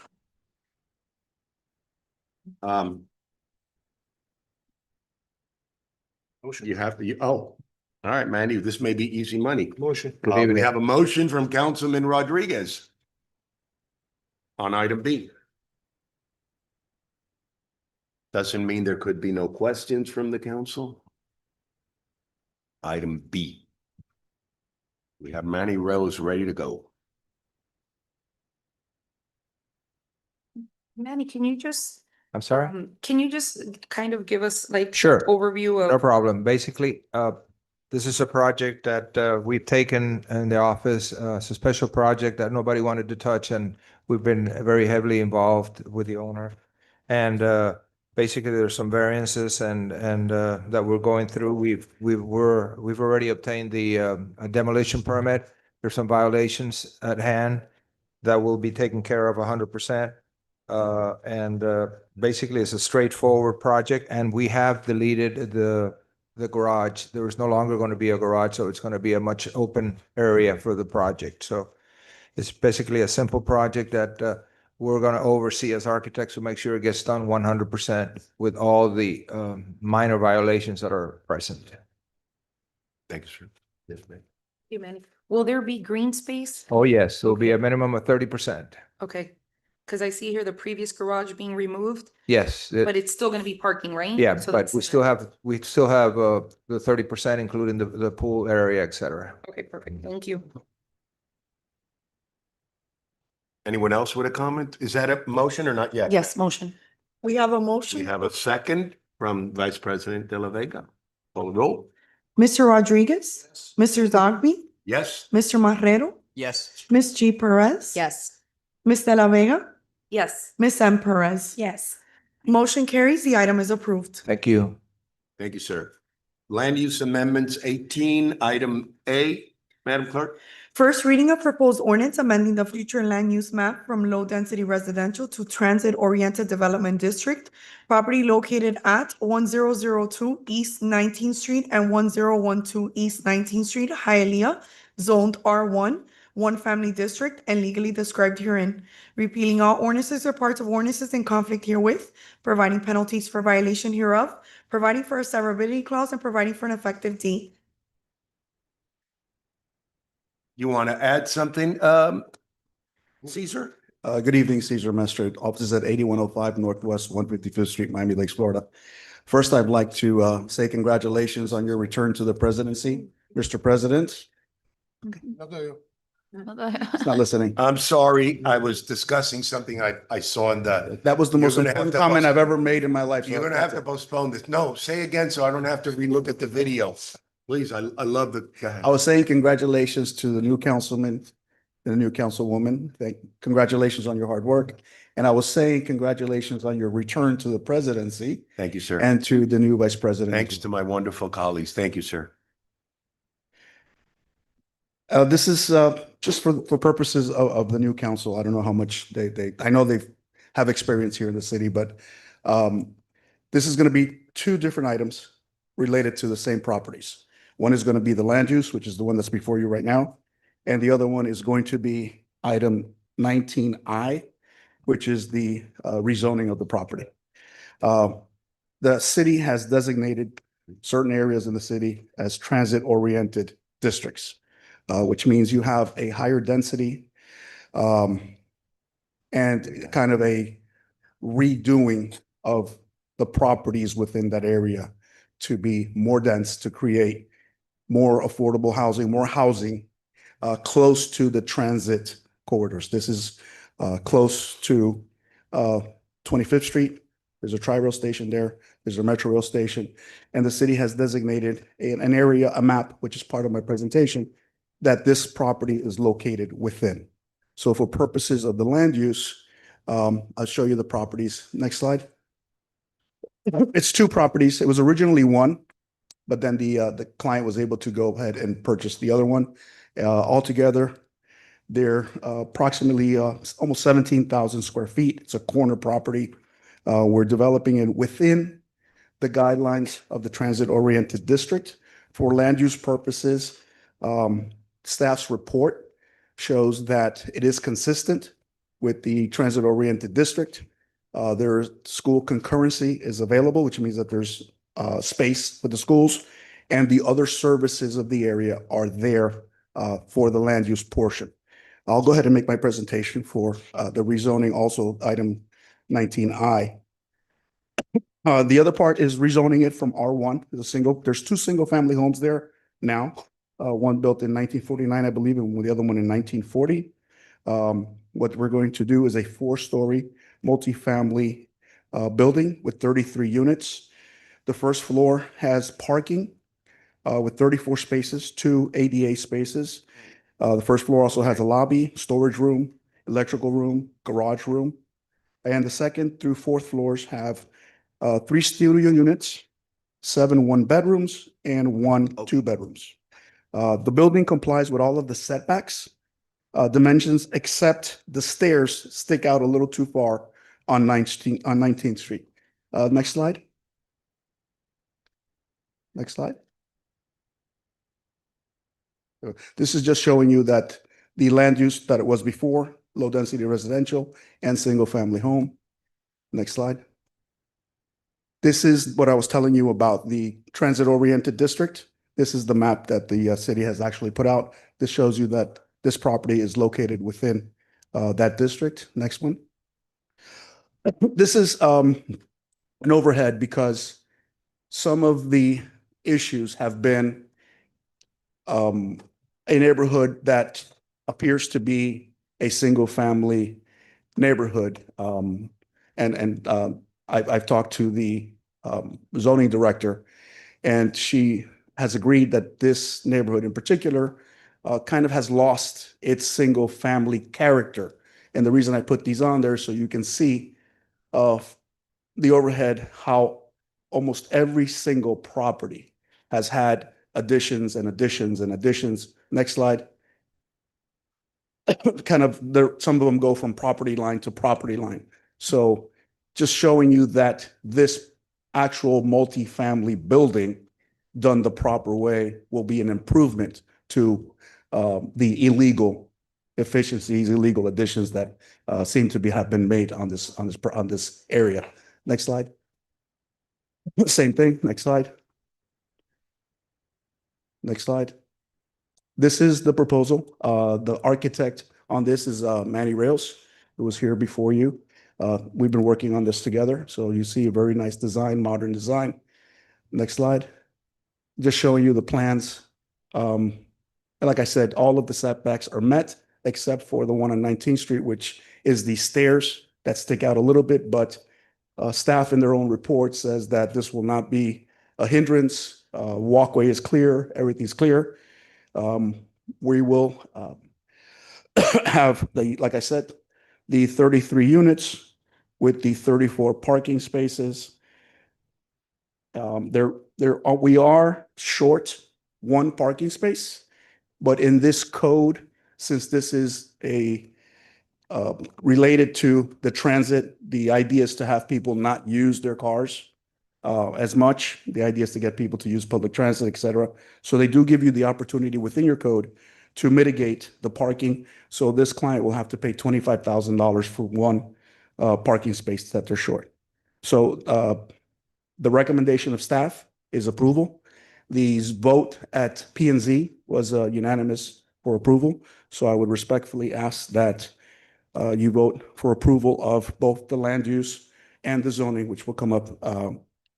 You have to, all right, Mandy, this may be easy money. Motion. We have a motion from Councilman Rodriguez on item B. Doesn't mean there could be no questions from the council. Item B. We have Manny Rose ready to go. Manny, can you just, I'm sorry? can you just kind of give us like Sure. overview No of? problem. Basically, this is a project that we've taken in the office. It's a special project that nobody wanted to touch, and we've been very heavily involved with the owner. And basically, there's some variances and that we're going through. We've already obtained the a demolition permit. There's some violations at hand that will be taken care of 100%. Basically, it's a straightforward project, and we have deleted the garage. There is no longer going to be a garage, so it's going to be a much open area for the project. So it's basically a simple project that we're going to oversee as architects to make sure it gets done 100% with all the minor violations that are present. Thanks, sir. Yes, ma'am. You, Manny. Will there be green space? Oh, yes, there'll be a minimum of 30%. Okay. because I see here the previous garage being removed, Yes. but it's still gonna be parking, right? Yeah, So but that's- we still have the 30%, including the pool area, et cetera. Okay, perfect. Thank you. Anyone else with a comment? Is that a motion or not yet? Yes, motion. We have a We motion. have a second from Vice President De La Vega. Call the roll. Mr. Rodriguez, Mr. Zogby, Yes? Mr. Marrero, Yes. Ms. G. Perez. Yes. Ms. De La Vega, Yes. Ms. M. Perez. Yes. Motion carries. The item is approved. Thank you. Thank you, sir. Land use amendments 18, item A, Madam Clerk. First reading of proposed ordinance amending the future land use map from low-density residential to transit-oriented development district. Property located at 1002 East 19th Street and 1012 East 19th Street, Hialeah, zoned R1, one family district, and legally described herein. Repealing all ordinances or parts of ordinances in conflict herewith, providing penalties for violation hereof, providing for a severability clause, and providing for an effective date. You want to add something, Caesar? Good evening, Cesar Mestre, offices at 8105 Northwest 155th Street, Miami Lakes, Florida. First, I'd like to say congratulations on your return to the presidency, Mr. President. It's not listening. I'm sorry, I was discussing something I saw in the. That was the most You're gonna have important to comment I've post- ever made in my life. You're gonna have to postpone this. No, say again so I don't have to relook at the video. Please, I love the. Go ahead. I was saying congratulations to the new councilman and the new councilwoman. Congratulations on your hard work. And I was saying congratulations on your return to the presidency Thank you, sir. and to the new vice president. Thanks to my wonderful colleagues. Thank you, sir. This is just for purposes of the new council. I don't know how much I know they have experience here in the city, but this is going to be two different items related to the same properties. One is going to be the land use, which is the one that's before you right now. And the other one is going to be item 19I, which is the rezoning of the property. The city has designated certain areas in the city as transit-oriented districts, which means you have a higher density and kind of a redoing of the properties within that area to be more dense, to create more affordable housing, more housing close to the transit corridors. This is close to 25th Street. There's a Tri-Rail station there. There's a Metro Rail station. And the city has designated an area, a map, which is part of my presentation, that this property is located within. So for purposes of the land use, I'll show you the properties. Next slide. It's two properties. It was originally one, but then the client was able to go ahead and purchase the other one. Altogether, they're approximately almost 17,000 square feet. It's a corner property. We're developing it within the guidelines of the transit-oriented district. For land use purposes, staff's report shows that it is consistent with the transit-oriented district. Their school concurrency is available, which means that there's space for the schools, and the other services of the area are there for the land use portion. I'll go ahead and make my presentation for the rezoning, also item 19I. The other part is rezoning it from R1 to there's two single-family homes there now. One built in 1949, I believe, and the other one in 1940. What we're going to do is a 4-story multifamily building with 33 units. The first floor has parking with 34 spaces, 2 ADA spaces. The first floor also has a lobby, storage room, electrical room, garage room. And the second through fourth floors have 3 studio units, 7 one-bedrooms, and 1 2-bedrooms. The building complies with all of the setbacks dimensions, except the stairs stick out a little too far on 19th Street. Next slide. Next slide. This is just showing you that the land use that it was before, low density residential and single family home. Next slide. This is what I was telling you about the transit oriented district. This is the map that the city has actually put out. This shows you that this property is located within that district. Next one. This is an overhead because some of the issues have been a neighborhood that appears to be a single-family neighborhood. I've talked to the zoning director, and she has agreed that this neighborhood in particular kind of has lost its single-family character. And the reason I put these on there so you can see the overhead, how almost every single property has had additions and additions and additions. Next slide. Kind of some of them go from property line to property line. So just showing you that this actual multifamily building done the proper way will be an improvement to the illegal efficiencies, illegal additions that seem to have been made on this area. Next slide. Same thing. Next slide. Next slide. This is the proposal. The architect on this is Manny Rales, who was here before you. We've been working on this together. So you see a very nice design, modern design. Next slide. Just showing you the plans. And like I said, all of the setbacks are met except for the one on 19th Street, which is the stairs that stick out a little bit. But staff in their own report says that this will not be a hindrance. Walkway is clear. Everything's clear. We will have like I said, the 33 units with the 34 parking spaces. We are short one parking space, but in this code, since this is related to the transit, the idea is to have people not use their cars as much. The idea is to get people to use public transit, et cetera. So they do give you the opportunity within your code to mitigate the parking. So this client will have to pay $25,000 for one parking space that they're short. So the recommendation of staff is approval. The vote at P&Z was unanimous for approval. So I would respectfully ask that you vote for approval of both the land use and the zoning, which will come up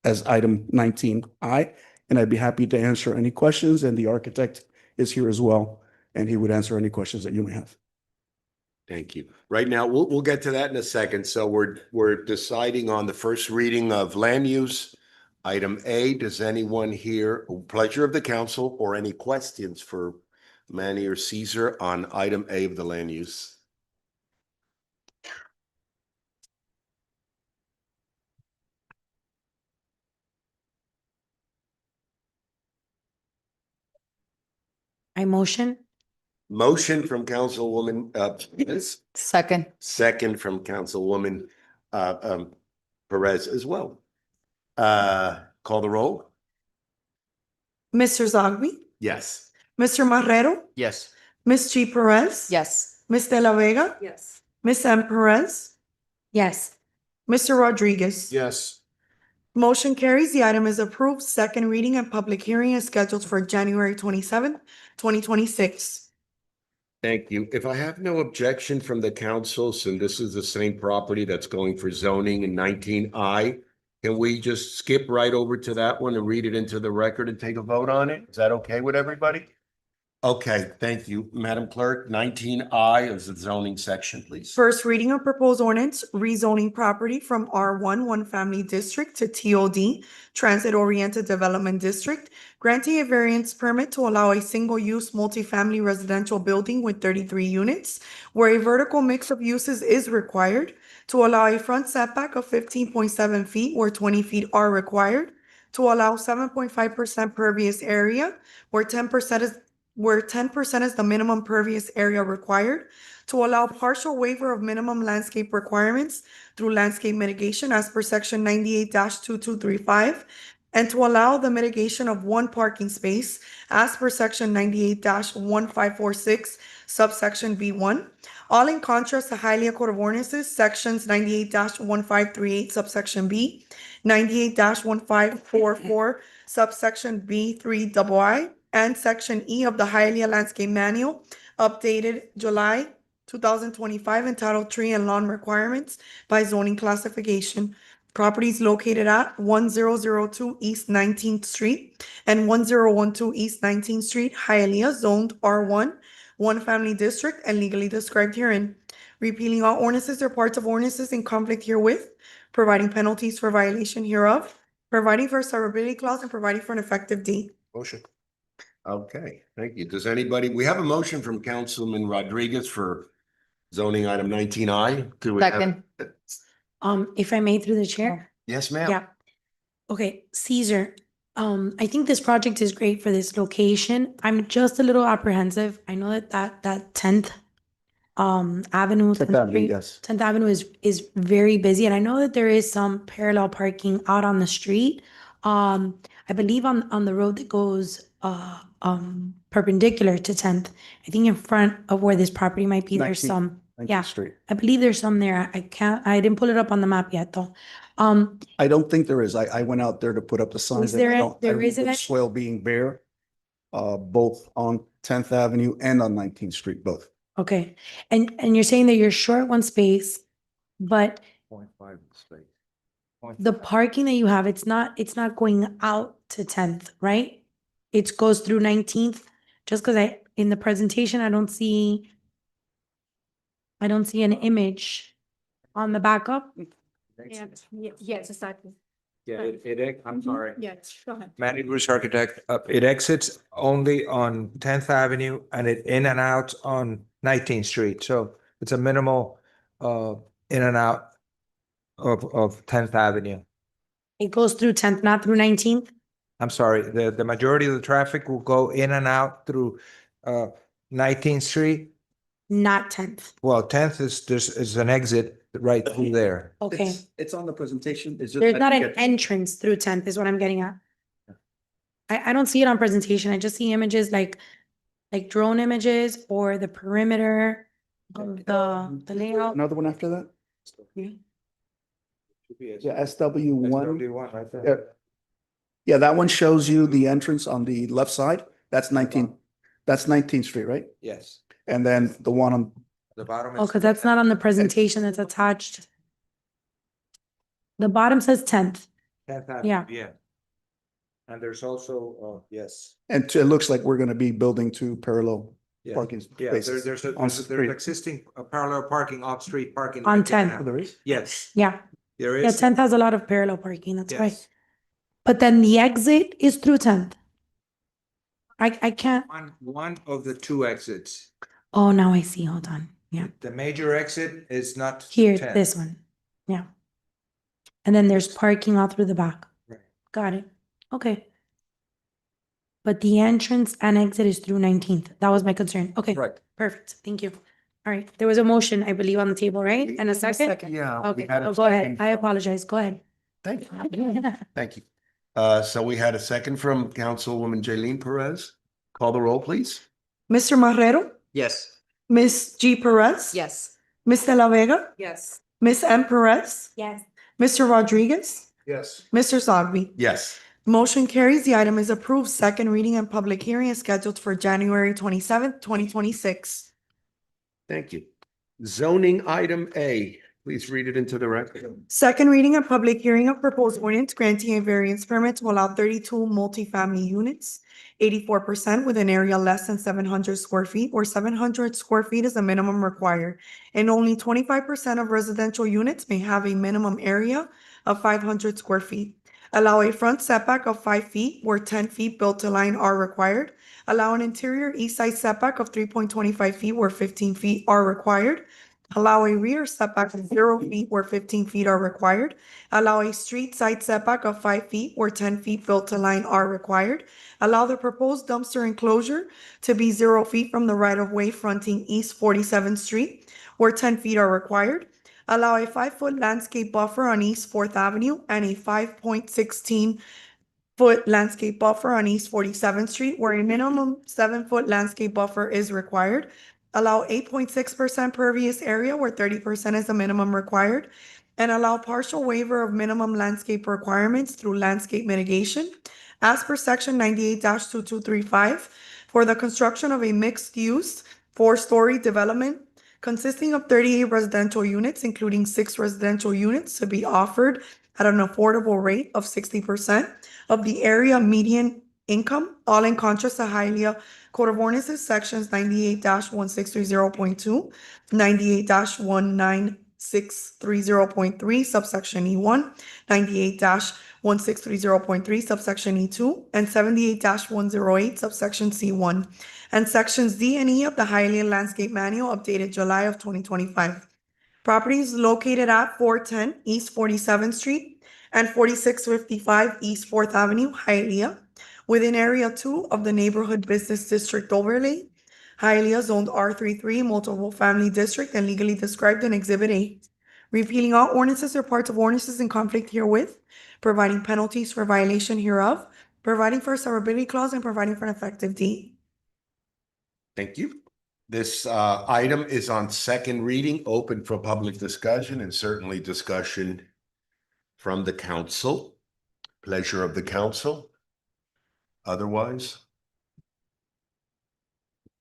as item 19I. And I'd be happy to answer any questions. And the architect is here as well, and he would answer any questions that you may have. Thank you. Right now, we'll get to that in a second. So we're deciding on the first reading of land use. Item A, does anyone here, pleasure of the council, or any questions for Manny or Caesar on item A of the land use? I motion. Motion from Councilwoman Second. second from Councilwoman Perez as well. Call the roll? Mr. Zogby, Yes. Mr. Marrero, Yes. Ms. G. Perez, Yes. Ms. De La Vega, Yes. Ms. M. Perez, Yes. Mr. Rodriguez. Yes. Motion carries. The item is approved. Second reading and public hearing is scheduled for January 27th, 2026. Thank you. If I have no objection from the council, since this is the same property that's going for zoning in 19I, can we just skip right over to that one and read it into the record and take a vote on it? Is that okay with everybody? Okay, thank you. Madam Clerk, 19I is the zoning section, please. First reading of proposed ordinance, rezoning property from R1 One Family District to TOD, Transit Oriented Development District, granting a variance permit to allow a single-use multifamily residential building with 33 units, where a vertical mix of uses is required, to allow a front setback of 15.7 feet where 20 feet are required, to allow 7.5% pervious area where 10% is the minimum pervious area required, to allow partial waiver of minimum landscape requirements through landscape mitigation as per section 98-2235, and to allow the mitigation of one parking space as per section 98-1546, subsection B1, all in contrast to Hialeah Code of Ordinances, sections 98-1538, subsection B, 98-1544, subsection B3II, and section E of the Hialeah Landscape Manual, updated July 2025, entitled Tree and Lawn Requirements by Zoning Classification. Properties located at 1002 East 19th Street and 1012 East 19th Street, Hialeah, zoned R1, one family district and legally described herein. Repealing all ordinances or parts of ordinances in conflict herewith, providing penalties for violation hereof, providing for a severability clause, and providing for an effective date. Motion. Okay, thank you. Does anybody, we have a motion from Councilman Rodriguez for zoning item 19I. Second. If I may, through the chair? Yes, ma'am. Yeah. Okay, Caesar, I think this project is great for this location. I'm just a little apprehensive. I know that 10th Avenue. 10th Avenue, yes. 10th Avenue is very busy, and I know that there is some parallel parking out on the street. I believe on the road that goes perpendicular to 10th. I think in front of where this property might be, there's 19th some. 19th Yeah, Street. I believe there's some there. I didn't pull it up on the map yet, though. I don't think there is. I went out there to put up the signs. Is and I there a- don't- I there remember isn't the a- swale being bare, both on 10th Avenue and on 19th Street, both. Okay, and you're saying that you're short one space, but 0.5 space. the parking that you have, it's not going out to 10th, right? It goes through 19th, just because in the presentation, I don't see an image on the backup. Yes, exactly. Yeah, I'm sorry. Yes, go ahead. Manny Bruce Architect, it exits only on 10th Avenue and it in and out on 19th Street. So it's a minimal in and out of 10th Avenue. It goes through 10th, not through 19th? I'm sorry, the majority of the traffic will go in and out through 19th Street. Not 10th. Well, 10th is an exit right through there. Okay. It's on the presentation. It's just. There's I not think an it- entrance through 10th is what I'm getting at. I don't see it on presentation. I just see images like drone images or the perimeter of the layout. Another one after that? Yeah. Yeah, SW1. SW1 right there. Yeah, that one shows you the entrance on the left side. That's 19th Street, right? Yes. And then the one on, The bottom Oh, is. because that's not on the presentation that's attached. The bottom says 10th. 10th Avenue, Yeah. yeah. And there's also, yes. and it looks like we're gonna be building two parallel Yeah. parking Yeah, spaces. there's on street. existing parallel parking, off-street parking. On right there 10th. now. Oh, there is? Yes, Yeah. there Yeah, is. 10th has a lot of parallel parking. That's right. Yes. But then the exit is through 10th. I can't. One of the two exits. Oh, now I see. Hold on. Yeah. The major exit is not. Here, 10th. this one. Yeah. And then there's parking all through the back. Right. Got it. Okay. But the entrance and exit is through 19th. That was my concern. Okay. Right. Perfect. Thank you. All right. There was a motion, I believe, on the table, right? And a second? Yeah. we Okay. had a Oh, go ahead. second I from- apologize. Go ahead. Thank you. Thank you. So we had a second from Councilwoman Jaylene Perez. Call the roll, please. Mr. Marrero? Yes. Ms. G. Perez? Yes. Ms. De La Vega? Yes. Ms. M. Perez? Yes. Mr. Rodriguez? Yes. Mr. Zogby? Yes. Motion carries. The item is approved. Second reading and public hearing is scheduled for January 27th, 2026. Thank you. Zoning item A, please read it into the record. Second reading and public hearing of proposed ordinance granting a variance permit to allow 32 multifamily units, 84% with an area less than 700 square feet or 700 square feet is the minimum required. And only 25% of residential units may have a minimum area of 500 square feet. Allow a front setback of 5 feet where 10 feet built to line are required. Allow an interior east side setback of 3.25 feet where 15 feet are required. Allow a rear setback of 0 feet where 15 feet are required. Allow a street side setback of 5 feet where 10 feet built to line are required. Allow the proposed dumpster enclosure to be 0 feet from the right of way fronting East 47th Street where 10 feet are required. Allow a 5-foot landscape buffer on East 4th Avenue and a 5.16-foot landscape buffer on East 47th Street where a minimum 7-foot landscape buffer is required. Allow 8.6% pervious area where 30% is the minimum required. And allow partial waiver of minimum landscape requirements through landscape mitigation as per section 98-2235 for the construction of a mixed-use 4-story development consisting of 38 residential units, including 6 residential units to be offered at an affordable rate of 60% of the area median income, all in contrast to Hialeah Code of Ordinances, sections 98-1630.2, 98-19630.3, subsection E1, 98-1630.3, subsection E2, and 78-108, subsection C1, and sections D and E of the Hialeah Landscape Manual updated July of 2025. Properties located at 410 East 47th Street and 4655 East 4th Avenue, Hialeah, within Area 2 of the Neighborhood Business District Overlay, Hialeah zoned R33 Multiple Family District and legally described in Exhibit A, repealing all ordinances or parts of ordinances in conflict herewith, providing penalties for violation hereof, providing for a severability clause, and providing for an effective date. Thank you. This item is on second reading, open for public discussion and certainly discussion from the council. Pleasure of the council. Otherwise?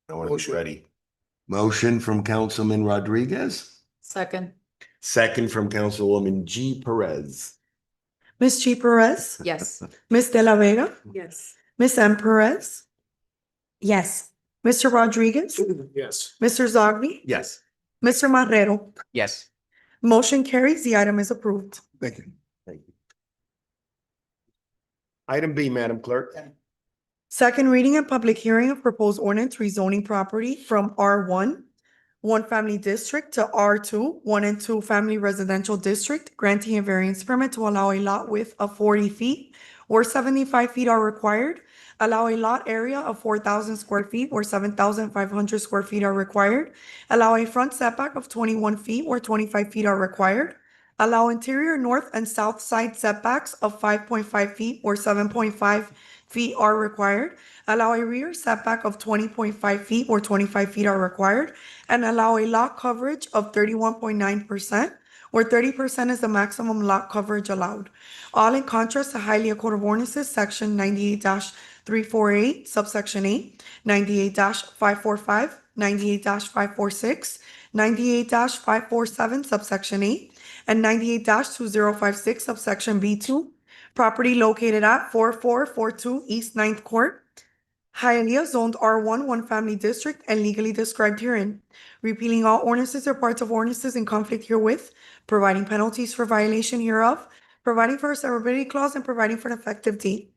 No one is ready. Motion from Councilman Rodriguez, Second. second from Councilwoman G. Perez. Ms. G. Perez, Yes. Ms. De La Vega, Yes. Ms. M. Perez, Yes. Mr. Rodriguez, Yes. Mr. Zogby, Yes. Mr. Marrero. Yes. Motion carries. The item is approved. Thank you. Thank you. Item B, Madam Clerk. Second reading and public hearing of proposed ordinance rezoning property from R1, one family district to R2, 1 and 2 family residential district, granting a variance permit to allow a lot width of 40 feet or 75 feet are required, allow a lot area of 4,000 square feet or 7,500 square feet are required, allow a front setback of 21 feet or 25 feet are required, allow interior north and south side setbacks of 5.5 feet or 7.5 feet are required, allow a rear setback of 20.5 feet or 25 feet are required, and allow a lot coverage of 31.9%, where 30% is the maximum lot coverage allowed. All in contrast to Hialeah Code of Ordinances, section 98-348, subsection 8, 98-545, 98-546, 98-547, subsection 8, and 98-2056, subsection B2. Property located at 4442 East 9th Court, Hialeah zoned R1, one family district and legally described herein, repealing all ordinances or parts of ordinances in conflict herewith, providing penalties for violation hereof, providing for a severability clause, and providing for an effective date.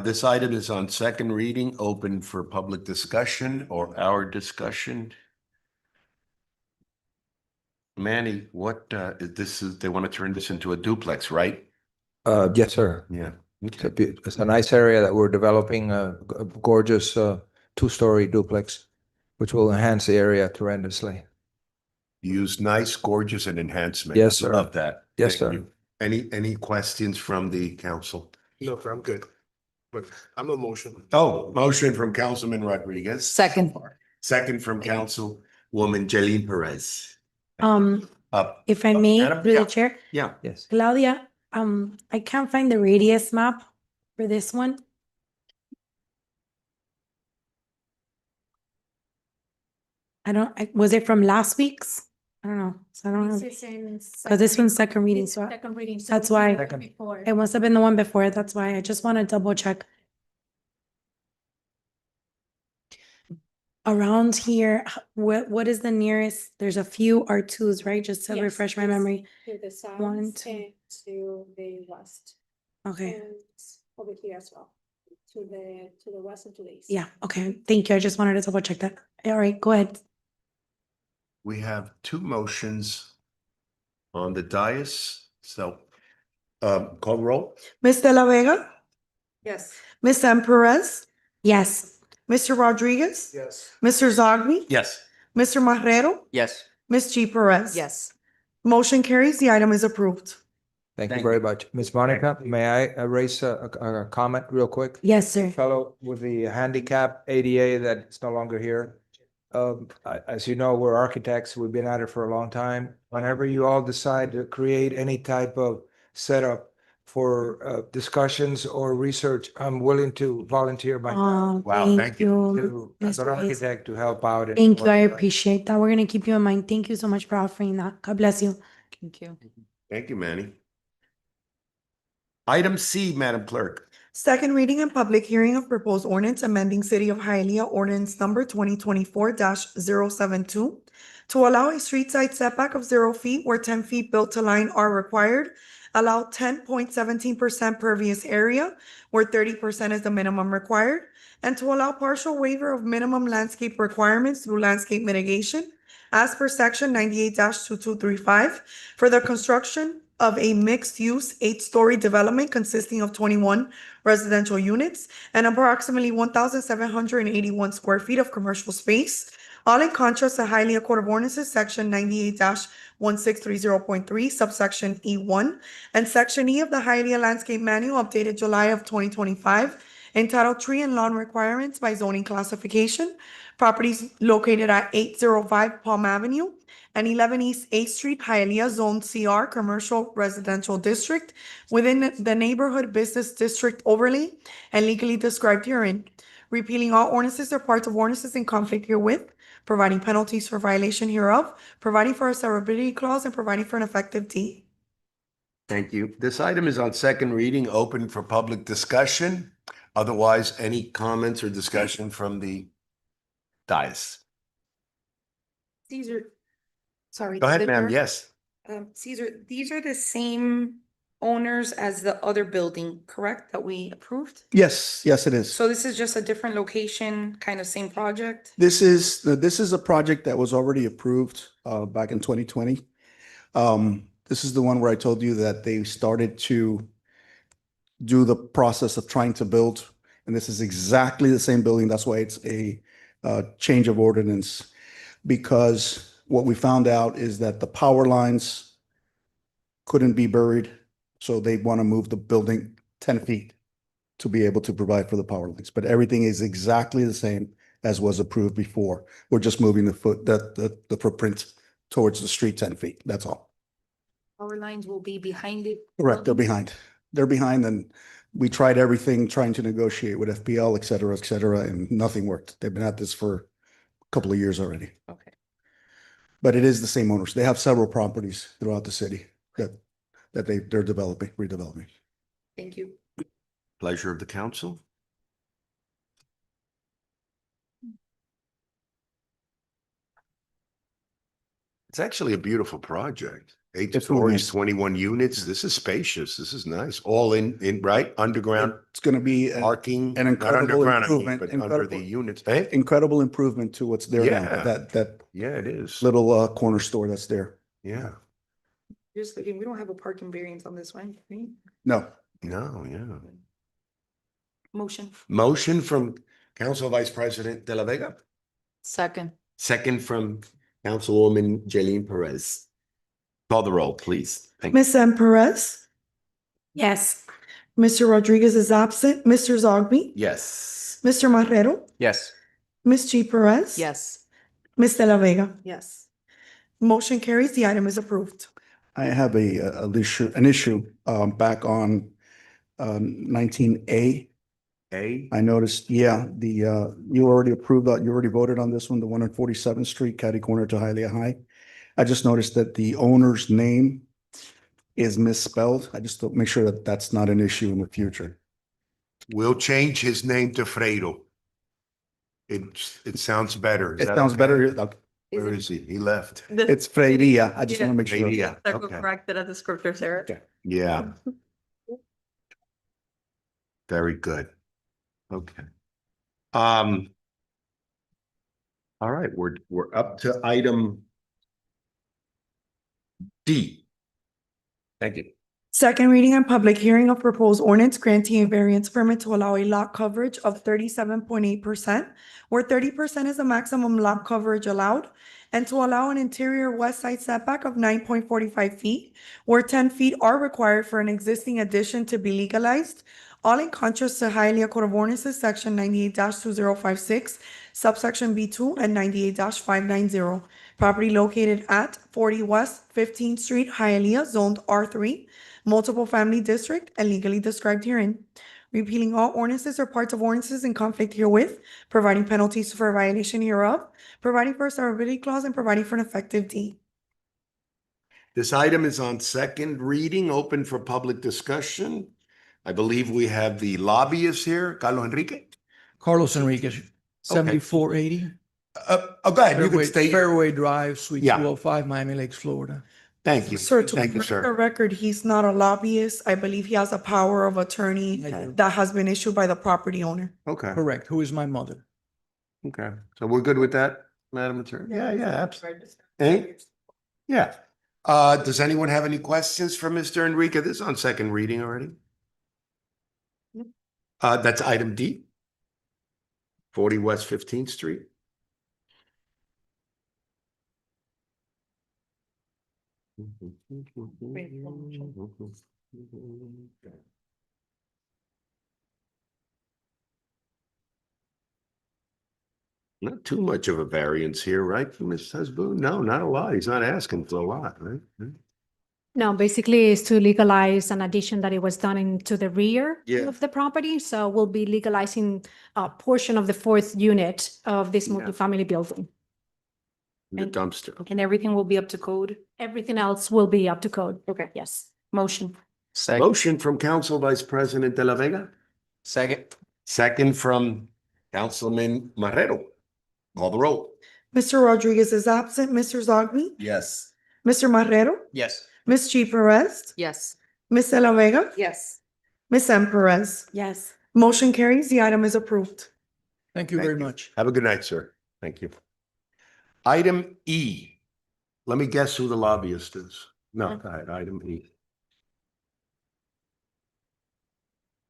This item is on second reading, open for public discussion or our discussion. Manny, what this is, they want to turn this into a duplex, right? Yes, sir. Yeah. It's a nice area that we're developing, a gorgeous two-story duplex, which will enhance the area tremendously. Use nice, gorgeous, and enhancement. Yes, sir. Love that. Yes, Thank sir. you. Any questions from the council? No, sir, I'm good. But I'm a motion. Oh, motion from Councilman Rodriguez. Second. Second from Councilwoman Jeline Perez. If I may, Madam? through Yeah. the chair, Yeah. Yes. Claudia, I can't find the radius map for this one. Was it from last week's? I don't know. So I don't know. Because this one's second reading, so Second reading. so that's we why. did it before. It must have been the one before. That's why I just want to double check. Around here, what is the nearest? There's a few R2s, right? Just to Yes, refresh my yes. memory. To the south One, two. and to the west. Okay. And over here as well, to the west and to the east. Yeah, okay. Thank you. I just wanted to double check that. All right, go ahead. We have two motions on the dais, so call roll. Ms. De La Vega, Yes. Ms. M. Perez, Yes. Mr. Rodriguez, Yes. Mr. Zogby, Yes. Mr. Marrero, Yes. Ms. G. Perez. Yes. Motion carries. The item is approved. Thank you Thank very much. Ms. Monica, may I raise a comment real quick? Yes, sir. Fellow with the handicap ADA that is no longer here. As you know, we're architects. We've been at it for a long time. Whenever you all decide to create any type of setup for discussions or research, I'm willing to volunteer my Oh, Wow, thank you. you, to Mr. an Hayes. architect to help out. and Thank you. I work. appreciate that. We're gonna keep you in mind. Thank you so much for offering that. God bless you. Thank you. Thank you, Manny. Item C, Madam Clerk. Second reading and public hearing of proposed ordinance amending City of Hialeah ordinance number 2024-072 to allow a street side setback of 0 feet where 10 feet built to line are required, allow 10.17% pervious area where 30% is the minimum required, and to allow partial waiver of minimum landscape requirements through landscape mitigation as per section 98-2235 for the construction of a mixed-use 8-story development consisting of 21 residential units and approximately 1,781 square feet of commercial space, all in contrast to Hialeah Code of Ordinances, section 98-1630.3, subsection E1, and section E of the Hialeah Landscape Manual updated July of 2025, entitled Tree and Lawn Requirements by Zoning Classification, properties located at 805 Palm Avenue and 11 East 8th Street, Hialeah, Zone CR, Commercial Residential District, within the Neighborhood Business District overlay and legally described herein, repealing all ordinances or parts of ordinances in conflict herewith, providing penalties for violation hereof, providing for a severability clause, and providing for an effective date. Thank you. This item is on second reading, open for public discussion. Otherwise, any comments or discussion from the dais? Caesar, sorry. Go to ahead, the ma'am. chair. Yes. Caesar, these are the same owners as the other building, correct, that we approved? Yes, yes, it is. So this is just a different location, kind of same project? This is a project that was already approved back in 2020. This is the one where I told you that they started to do the process of trying to build, and this is exactly the same building. That's why it's a change of ordinance, because what we found out is that the power lines couldn't be buried, so they want to move the building 10 feet to be able to provide for the power lines. But everything is exactly the same as was approved before. We're just moving the footprint towards the street 10 feet. That's all. Power lines will be behind it? Correct. They're behind. They're behind, and we tried everything trying to negotiate with FPL, et cetera, and nothing worked. They've been at this for a couple of years already. Okay. But it is the same owners. They have several properties throughout the city that they're developing, redeveloping. Thank you. Pleasure of the council. It's actually a beautiful project. 8 It's stories, nice. 21 units. This is spacious. This is nice. All in right underground It's going to be parking. an not incredible underground, I mean, improvement. but under the units. Eh? Incredible improvement to what's there now. Yeah. That Yeah, it is. little corner store that's there. Yeah. Just looking, we don't have a parking variance on this one, right? No. No, yeah. Motion. Motion from Council Vice President De La Vega. Second. Second from Councilwoman Jailene Perez. Call the roll, please. Thank you. Ms. M. Perez, Yes. Mr. Rodriguez is absent, Mr. Zogby, Yes. Mr. Marrero, Yes. Ms. G. Perez. Yes. Ms. De La Vega. Yes. Motion carries. The item is approved. I have an issue back on 19A. A. I noticed, you already approved that, you already voted on this one, the one on 47th Street, catty corner to Hialeah High. I just noticed that the owner's name is misspelled. I just don't make sure that that's not an issue in the future. We'll change his name to Fredo. It sounds better. Is It that sounds okay? better. Where is he? He left. It's Freiria. I just Yeah. want to make sure. Freiria. Circle Okay. corrected at the scripture, Sarah. Yeah. Very good. Okay. All right, we're up to item D. Thank you. Second reading and public hearing of proposed ordinance granting a variance permit to allow a lot coverage of 37.8%, where 30% is the maximum lot coverage allowed, and to allow an interior west side setback of 9.45 feet, where 10 feet are required for an existing addition to be legalized, all in contrast to Hialeah Code of Ordinances, section 98-2056, subsection B2, and 98-590. Property located at 40 West 15th Street, Hialeah, zoned R3, multiple family district, and legally described herein. Repealing all ordinances or parts of ordinances in conflict herewith, providing penalties for violation hereof, providing for a severability clause, and providing for an effective date. This item is on second reading, open for public discussion. I believe we have the lobbyists here. Carlos Enrique? Carlos Enriquez, 7480. Go ahead, you can stay. Fairway Drive, Suite Yeah. 205, Miami Lakes, Florida. Thank you. Sir, Thank you, to the sir. record, he's not a lobbyist. I believe he has a power of attorney I do. that has been issued by the property owner. Okay, Correct, who is my mother. okay. So we're good with that, Madam Attorney? Yeah, absolutely. Eh? Yeah. Does anyone have any questions for Mr. Enrique? This is on second reading already. That's item D. 40 West 15th Street. Not too much of a variance here, right, Ms. Husband? No, not a lot. He's not asking for a lot, right? No, basically it's to legalize an addition that it was done into the rear Yeah. of the property. So we'll be legalizing a portion of the fourth unit of this Yeah. multifamily building. The dumpster. And everything will be up to code? Everything else will be up to code. Okay. Yes. Motion. Second. Motion from Council Vice President De La Vega, Second. second from Councilman Marrero. Call the roll. Mr. Rodriguez is absent. Mr. Zogby, Yes. Mr. Marrero, Yes. Ms. G. Perez, Yes. Ms. De La Vega, Yes. Ms. M. Perez. Yes. Motion carries. The item is approved. Thank you Thank very you. much. Have a good night, sir. Thank you. Item E. Let me guess who the lobbyist is. No, go ahead, item E.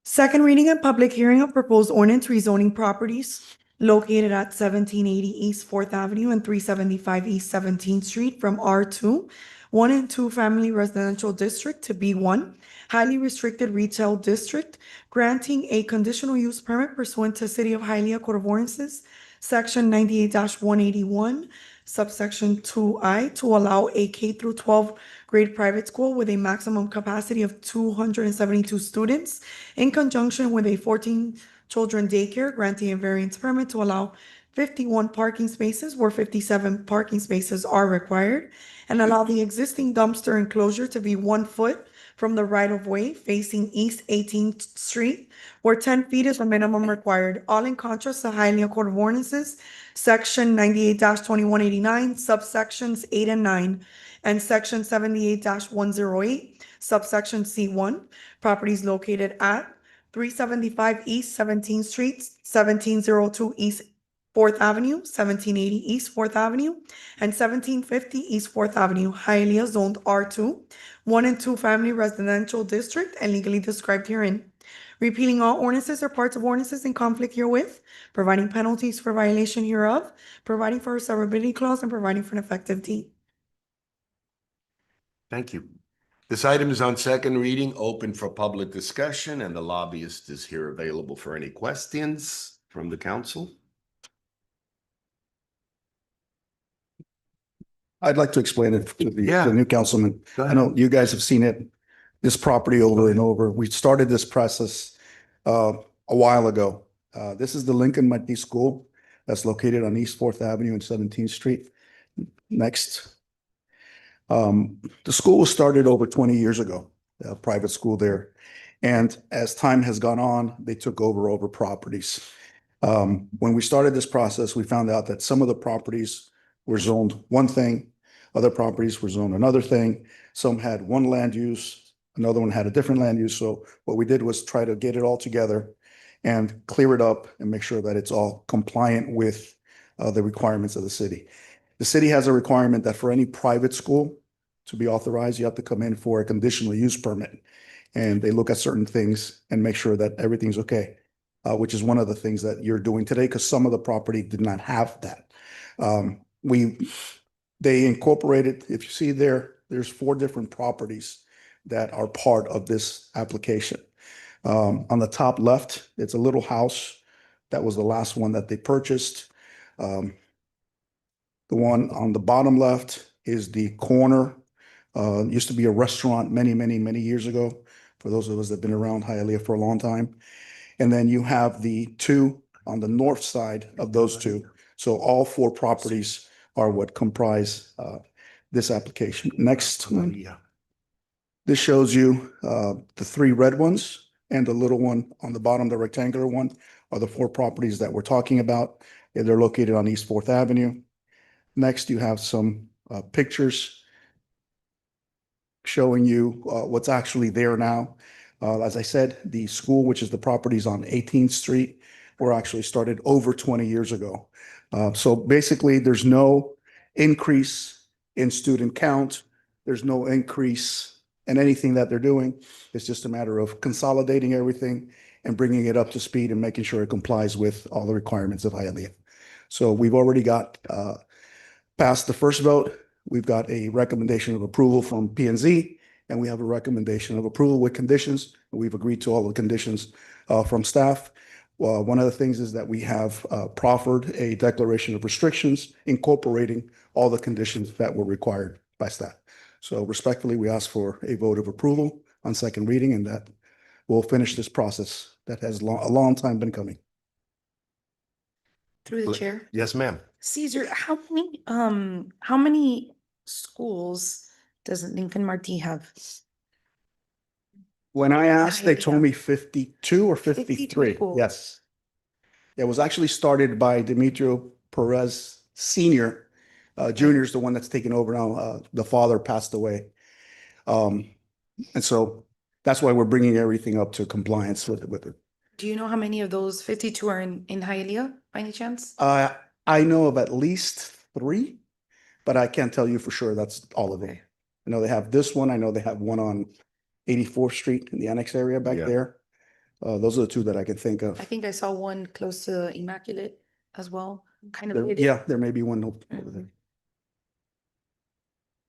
Second reading and public hearing of proposed ordinance rezoning properties located at 1780 East Fourth Avenue and 375 East 17th Street from R2, 1 and 2 Family Residential District to B1, Highly Restricted Retail District, granting a conditional use permit pursuant to City of Hialeah Code of Ordinances, Section 98-181, subsection 2I, to allow a K through 12 grade private school with a maximum capacity of 272 students in conjunction with a 14 children daycare, granting a variance permit to allow 51 parking spaces where 57 parking spaces are required, and allow the existing dumpster enclosure to be 1 foot from the right-of-way facing East 18th Street, where 10 feet is the minimum required, all in contrast to Hialeah Code of Ordinances, Section 98-2189, subsections 8 and 9, and Section 78-108, subsection C1, properties located at 375 East 17th Street, 1702 East 4th Avenue, 1780 East 4th Avenue, and 1750 East 4th Avenue, Hialeah zoned R2, 1 and 2 Family Residential District, and legally described herein. Repealing all ordinances or parts of ordinances in conflict herewith, providing penalties for violation hereof, providing for a severability clause, and providing for an effective date. Thank you. This item is on second reading, open for public discussion, and the lobbyist is here available for any questions from the council. I'd like to explain it to Yeah. the new councilman. Go I ahead. know you guys have seen it, this property over and over. We started this process a while ago. This is the Lincoln Martí School that's located on East Fourth Avenue and 17th Street. Next. The school was started over 20 years ago, a private school there. And as time has gone on, they took over properties. When we started this process, we found out that some of the properties were zoned one thing, other properties were zoned another thing. Some had one land use, another one had a different land use. So what we did was try to get it all together and clear it up and make sure that it's all compliant with the requirements of the city. The city has a requirement that for any private school to be authorized, you have to come in for a conditional use permit. And they look at certain things and make sure that everything's okay, which is one of the things that you're doing today, because some of the property did not have that. They incorporated, if you see there's 4 different properties that are part of this application. On the top left, it's a little house. That was the last one that they purchased. The one on the bottom left is the corner Used to be a restaurant many, many, many years ago, for those of us that have been around Hialeah for a long time. And then you have the two on the north side of those two. So all four properties are what comprise this application. Next one. This shows you the three red ones and the little one on the bottom, the rectangular one, are the four properties that we're talking about. And they're located on East Fourth Avenue. Next, you have some pictures showing you what's actually there now. As I said, the school, which is the properties on 18th Street, were actually started over 20 years ago. So basically, there's no increase in student count. There's no increase in anything that they're doing. It's just a matter of consolidating everything and bringing it up to speed and making sure it complies with all the requirements of Hialeah. So we've already got passed the first vote. We've got a recommendation of approval from P&Z, and we have a recommendation of approval with conditions. We've agreed to all the conditions from staff. One of the things is that we have proffered a declaration of restrictions incorporating all the conditions that were required by staff. So respectfully, we ask for a vote of approval on second reading, and that will finish this process that has a long time been coming. Through the chair. Yes, ma'am. Caesar, how many schools does Lincoln Marti have? When I asked, they told Hialeah. me 52 or 52 53. schools. Yes. It was actually started by Demetrio Perez Senior. Junior is the one that's taken over now. The father passed away. And so that's why we're bringing everything up to compliance with it. Do you know how many of those 52 are in Hialeah by any chance? I know of at least 3, but I can't tell you for sure that's all of them. I know they have this one. I know they have one on 84th Street in the annex area back there. Those are the 2 that I can think of. I think I saw one close to Immaculate as well, kind of. There- hidden. yeah, there may be one over there.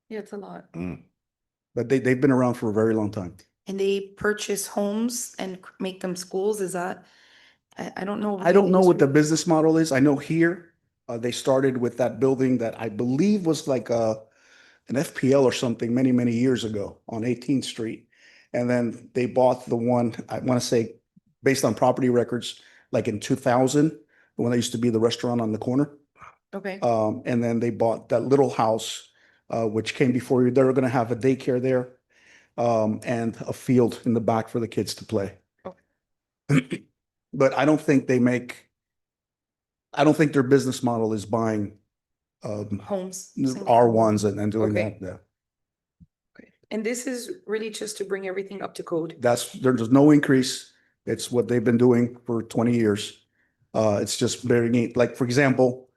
Yeah, it's a lot. But they've been around for a very long time. And they purchase homes and make them schools, is that, I don't know. I don't know what the business model is. I know here, they started with that building that I believe was like an FPL or something many, many years ago on 18th Street. And then they bought the one, I want to say, based on property records, like in 2000, the one that used to be the restaurant on the corner. Okay. And then they bought that little house, which came before you. They were going to have a daycare there, and a field in the back for the kids to play. But I don't think their business model is buying Homes. R1s and doing Okay. that. Yeah. And this is really just to bring everything up to code. There's no increase. It's what they've been doing for 20 years. It's just very neat. Like, for example,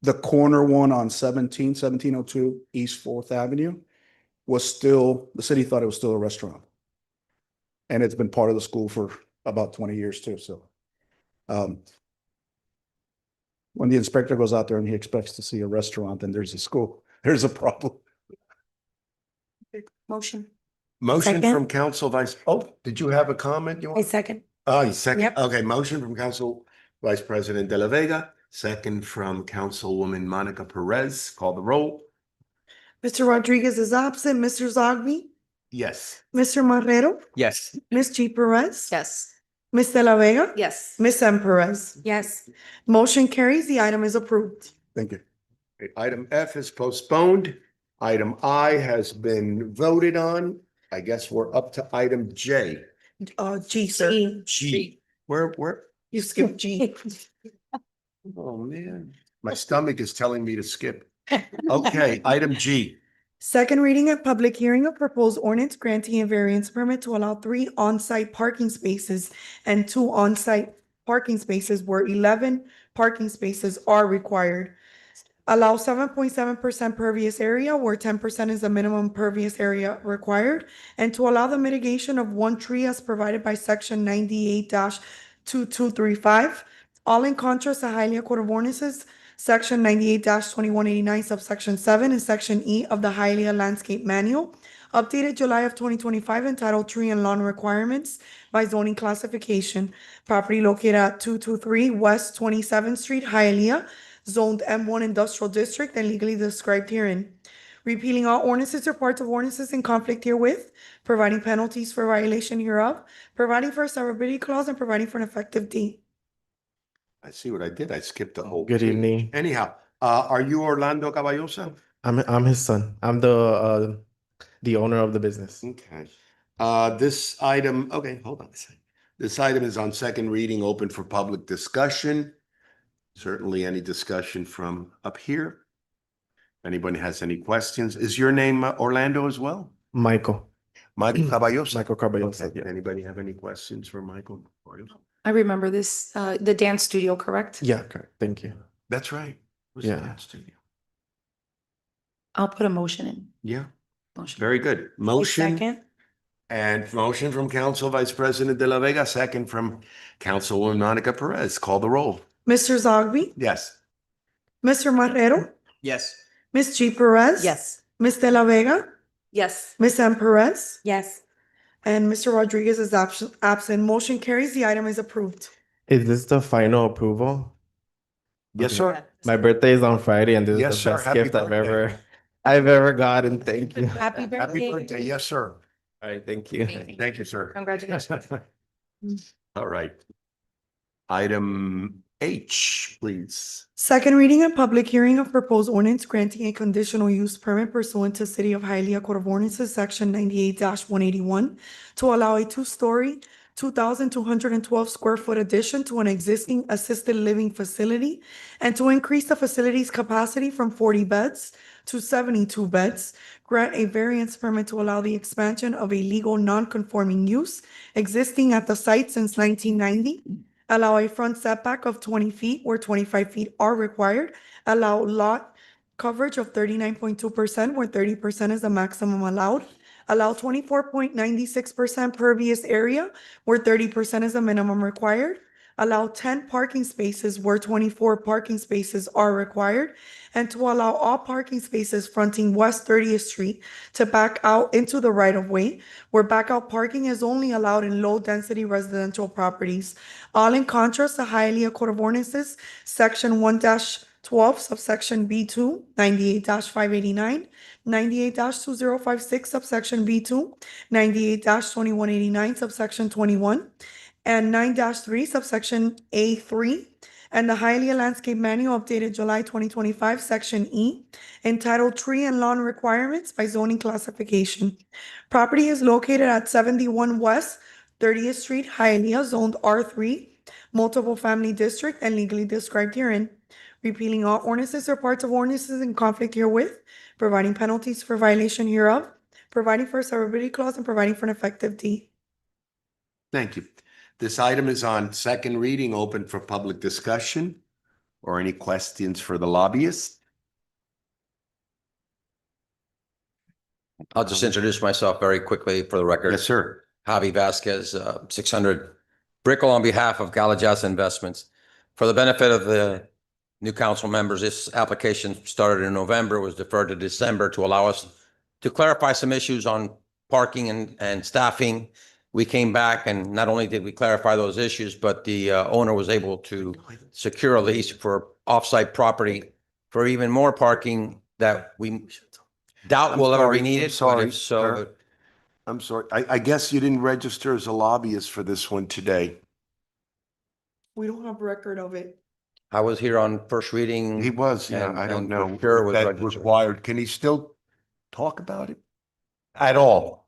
the corner one on 1702 East 4th Avenue was still, the city thought it was still a restaurant. And it's been part of the school for about 20 years too, so. When the inspector goes out there and he expects to see a restaurant and there's a school, there's a problem. Motion. Motion Second. from Council Vice, did you have a comment? You I want? second. Oh, you second? Yep. Okay, motion from Council Vice President De La Vega, second from Councilwoman Monica Perez. Call the roll. Mr. Rodriguez is absent. Mr. Zogby, Yes. Mr. Marrero, Yes. Ms. G. Perez, Yes. Ms. De La Vega, Yes. Ms. M. Perez. Yes. Motion carries. The item is approved. Thank you. Item F is postponed. Item I has been voted on. I guess we're up to item J. G, sir. G. Where? You skipped G. Oh, man. My stomach is telling me to skip. Okay, item G. Second reading and public hearing of proposed ordinance granting a variance permit to allow 3 on-site parking spaces and 2 on-site parking spaces where 11 parking spaces are required. Allow 7.7% pervious area where 10% is the minimum pervious area required, and to allow the mitigation of 1 tree as provided by section 98-2235, all in contrast to Hialeah Code of Ordinances, section 98-2189, subsection 7, and section E of the Hialeah Landscape Manual, updated July of 2025, entitled Tree and Lawn Requirements by Zoning Classification. Property located at 223 West 27th Street, Hialeah, zoned M1 Industrial District and legally described herein. repealing all ordinances or parts of ordinances in conflict herewith, providing penalties for violation hereof, providing for a severability clause, and providing for an effective date. I see what I did. I skipped the whole. Good page. evening. Anyhow, are you Orlando Caballosa? I'm his son. I'm the owner of the business. Okay. This item, okay, hold on a second. This item is on second reading, open for public discussion. Certainly any discussion from up here. If anybody has any questions, is your name Orlando as well? Michael. Michael Caballosa? Michael Caballosa. Okay. Anybody have any questions for Michael? I remember this, the dance studio, correct? Yeah, correct. Thank you. That's right. Was Yeah. that studio? I'll put a motion in. Yeah, Motion. very good. Motion. Second. And motion from Council Vice President De La Vega, second from Councilwoman Monica Perez. Call the roll. Mr. Zogby, Yes. Mr. Marrero, Yes. Ms. G. Perez. Yes. Ms. De La Vega, Yes. Ms. M. Perez, Yes. and Mr. Rodriguez is absent. Motion carries. The item is approved. Is this the final approval? Yes, sir. My birthday is on Friday, and this Yes, is sir. the best Happy gift birthday. I've ever gotten. Thank you. Happy birthday. Happy birthday. Yes, sir. All right, thank you. Thank you, sir. Congratulations. All right. Item H, please. Second reading and public hearing of proposed ordinance granting a conditional use permit pursuant to City of Hialeah Code of Ordinances, Section 98-181, to allow a two-story, 2,212 square foot addition to an existing assisted living facility and to increase the facility's capacity from 40 beds to 72 beds, grant a variance permit to allow the expansion of a legal non-conforming use existing at the site since 1990, allow a front setback of 20 feet where 25 feet are required, allow lot coverage of 39.2% where 30% is the maximum allowed, allow 24.96% pervious area where 30% is the minimum required, allow 10 parking spaces where 24 parking spaces are required, and to allow all parking spaces fronting West 30th Street to back out into the right-of-way, where backout parking is only allowed in low-density residential properties. All in contrast to Hialeah Code of Ordinances, Section 1-12, subsection B2, 98-589, 98-2056, subsection B2, 98-2189, subsection 21, and 9-3, subsection A3, and the Hialeah Landscape Manual updated July 2025, section E, entitled Tree and Lawn Requirements by Zoning Classification. Property is located at 71 West 30th Street, Hialeah, zoned R3, multiple family district, and legally described herein. Repealing all ordinances or parts of ordinances in conflict herewith, providing penalties for violation hereof, providing for a severability clause, and providing for an effective date. Thank you. This item is on second reading, open for public discussion or any questions for the lobbyist. I'll just introduce myself very quickly for the record. Yes, sir. Javi Vasquez, 600 Brickell on behalf of Galajasa Investments. For the benefit of the new council members, this application started in November, was deferred to December to allow us to clarify some issues on parking and staffing. We came back and not only did we clarify those issues, but the owner was able to secure a lease for offsite property for even more parking that we doubt will ever be needed. but if so, sir. I'm sorry. I guess you didn't register as a lobbyist for this one today. We don't have record of it. I was here on first reading. He was, yeah. and- I don't and know. for sure was That registered. required. Can he still talk about it? At all?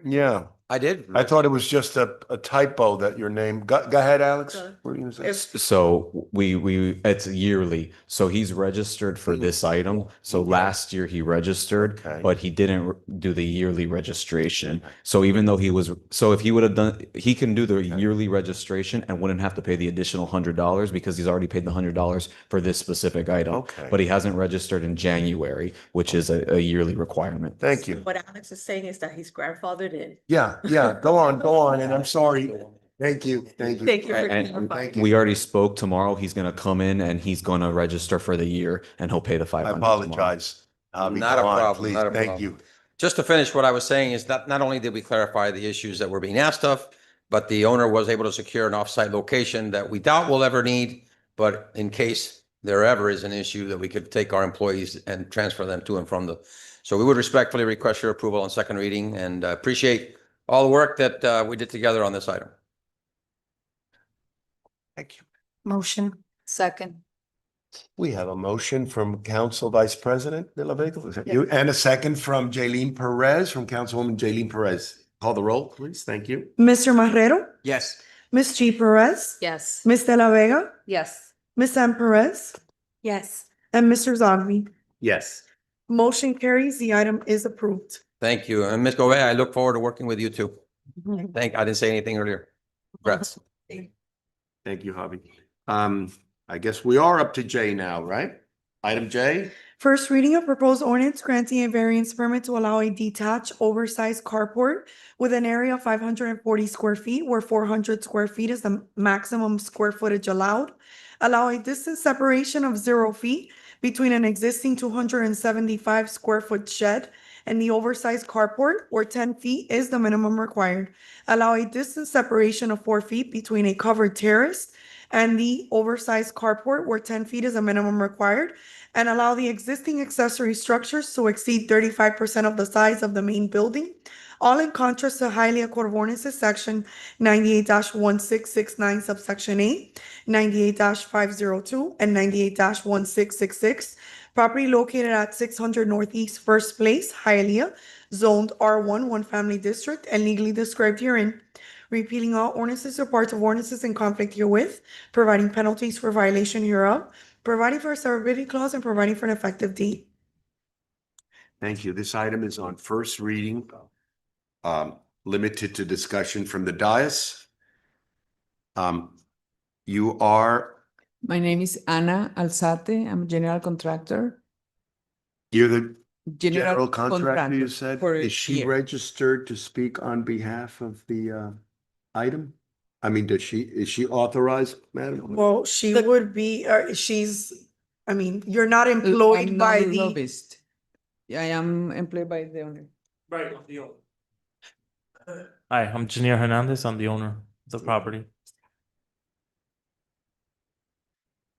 Yeah. I did. I thought it was just a typo that your name, go ahead, Alex. What were you gonna say? So it's yearly. So he's registered for this item. So last year he registered, Okay. but he didn't do the yearly registration. So even though if he would have done, he can do the yearly registration and wouldn't have to pay the additional $100 because he's already paid the $100 for this specific item. Okay. But he hasn't registered in January, which is a yearly requirement. Thank you. What Alex is saying is that he's grandfathered in. Yeah, go on, and I'm sorry. Thank you. Thank you for And clarifying. we already spoke tomorrow. He's gonna come in and he's gonna register for the year and he'll pay the I 500. apologize. Not a Go on, problem, please. not a Thank problem. you. Just to finish what I was saying is that not only did we clarify the issues that were being asked of, but the owner was able to secure an offsite location that we doubt we'll ever need, but in case there ever is an issue that we could take our employees and transfer them to and from the. So we would respectfully request your approval on second reading and appreciate all the work that we did together on this item. Thank you. Motion. Second. We have a motion from Council Vice President De La Vega, is that you? And a second from Jaylene Perez, from Councilwoman Jaylene Perez. Call the roll, please. Thank you. Mr. Marrero? Yes. Ms. G. Perez? Yes. Ms. De La Vega? Yes. Ms. M. Perez? Yes. And Mr. Zogby? Yes. Motion carries. The item is approved. Thank you. And Ms. Gouveia, I look forward to working with you too. I didn't say anything earlier. Congrats. Thank you, Javi. I guess we are up to J now, right? Item J. First reading of proposed ordinance granting a variance permit to allow a detached oversized carport with an area of 540 square feet where 400 square feet is the maximum square footage allowed. Allow a distance separation of 0 feet between an existing 275 square foot shed and the oversized carport where 10 feet is the minimum required. Allow a distance separation of 4 feet between a covered terrace and the oversized carport where 10 feet is a minimum required, and allow the existing accessory structures to exceed 35% of the size of the main building, all in contrast to Hialeah Code of Ordinances, Section 98-1669, subsection 8, 98-502, and 98-1666. Property located at 600 Northeast First Place, Hialeah, zoned R1, one family district, and legally described herein. Repealing all ordinances or parts of ordinances in conflict herewith, providing penalties for violation hereof, providing for a severability clause, and providing for an effective date. Thank you. This item is on first reading, limited to discussion from the dais. You are, My name is Ana Alzate. I'm a general contractor. you're the general contractor, you said? for Is she here. registered to speak on behalf of the item? I mean, is she authorized, madam? Well, she would be, you're not employed I'm by not a the, lobbyist. I am employed by the owner. Right, of the owner. Hi, I'm Janir Hernandez. I'm the owner of the property.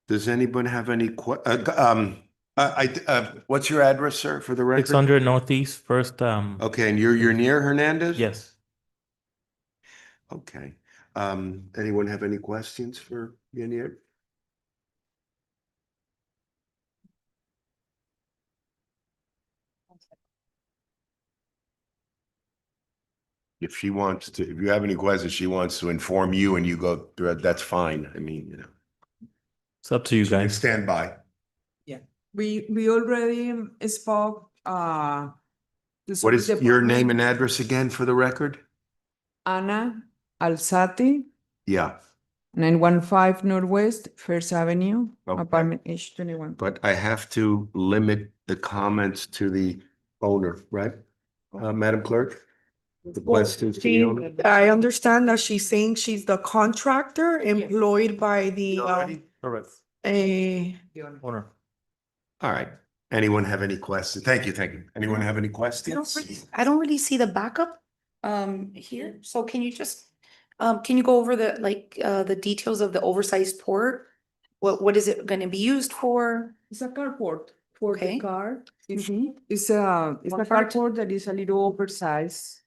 Does anyone have any what's your address, sir, for the record? 600 Northeast First. Okay, and you're near Hernandez? Yes. Okay. Anyone have any questions for Yanir? If she wants to, if you have any questions, she wants to inform you and you go through it, that's fine. I mean, you know. It's up to you guys. Stand by. We already spoke, What is your name and address again for the record? Ana Alzate, Yeah, 915 Northwest First Avenue, Okay. apartment H21. but I have to limit the comments to the owner, right? Madam Clerk? The questions to the owner? I understand that she's saying she's the contractor employed by the, Correct. Owner. All right. Anyone have any questions? Thank you, thank you. Anyone have any questions? I don't really see the backup here. So can you just can you go over the details of the oversized port? What is it gonna be used for? It's a carport for Okay. the car. It's Mhm. it's a One part. carport that is a little oversized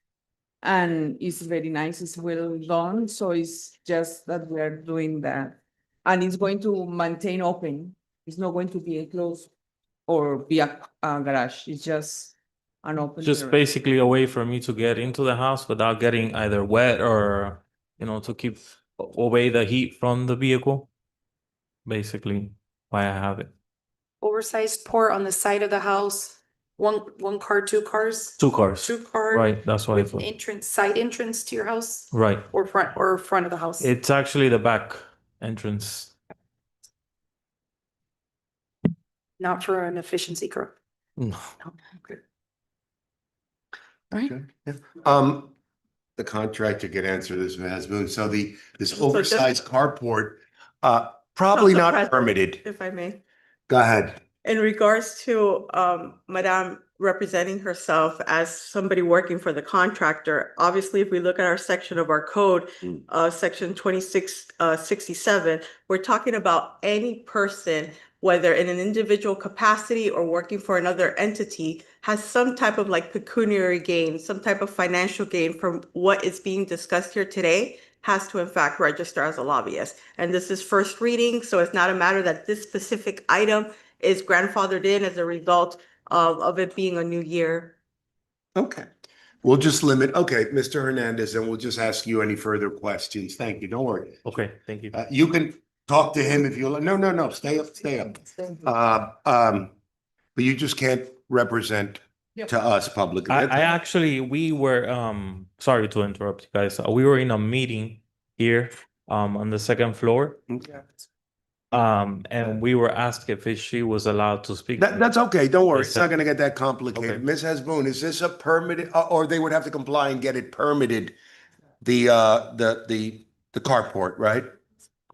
and it's very nice. It's well done. So it's just that we are doing that. And it's going to maintain open. It's not going to be enclosed or be a garage. It's just an open. Just area. basically a way for me to get into the house without getting either wet or, to keep away the heat from the vehicle. Basically, why I have it. Oversized port on the side of the house, one car, two cars? 2 cars. Two car. Right, that's why I With thought. side entrance to your house Right. or front of the house? It's actually the back entrance. Not for an efficiency crew. No. Okay. Right. The contractor could answer this, Ms. Moon. So this oversized carport, probably Council not President, permitted. If I may, Go ahead. in regards to Madame representing herself as somebody working for the contractor, obviously, if we look at our section of our code, section 2667, we're talking about any person whether in an individual capacity or working for another entity, has some type of like pecuniary gain, some type of financial gain from what is being discussed here today, has to in fact register as a lobbyist. And this is first reading, so it's not a matter that this specific item is grandfathered in as a result of it being a new year. Okay. We'll just limit, okay, Mr. Hernandez, and we'll just ask you any further questions. Thank you. Don't worry. Okay, thank you. You can talk to him if you like. No, stay up, stay up. But you just can't represent to us publicly. I actually, we were, sorry to interrupt you guys. We were in a meeting here, on the second floor. Okay. And we were asked if she was allowed to speak. That's okay. Don't worry. It's They not said- gonna get that complicated. Okay. Ms. Hasboon, is this a permitted, or they would have to comply and get it permitted? The carport, right?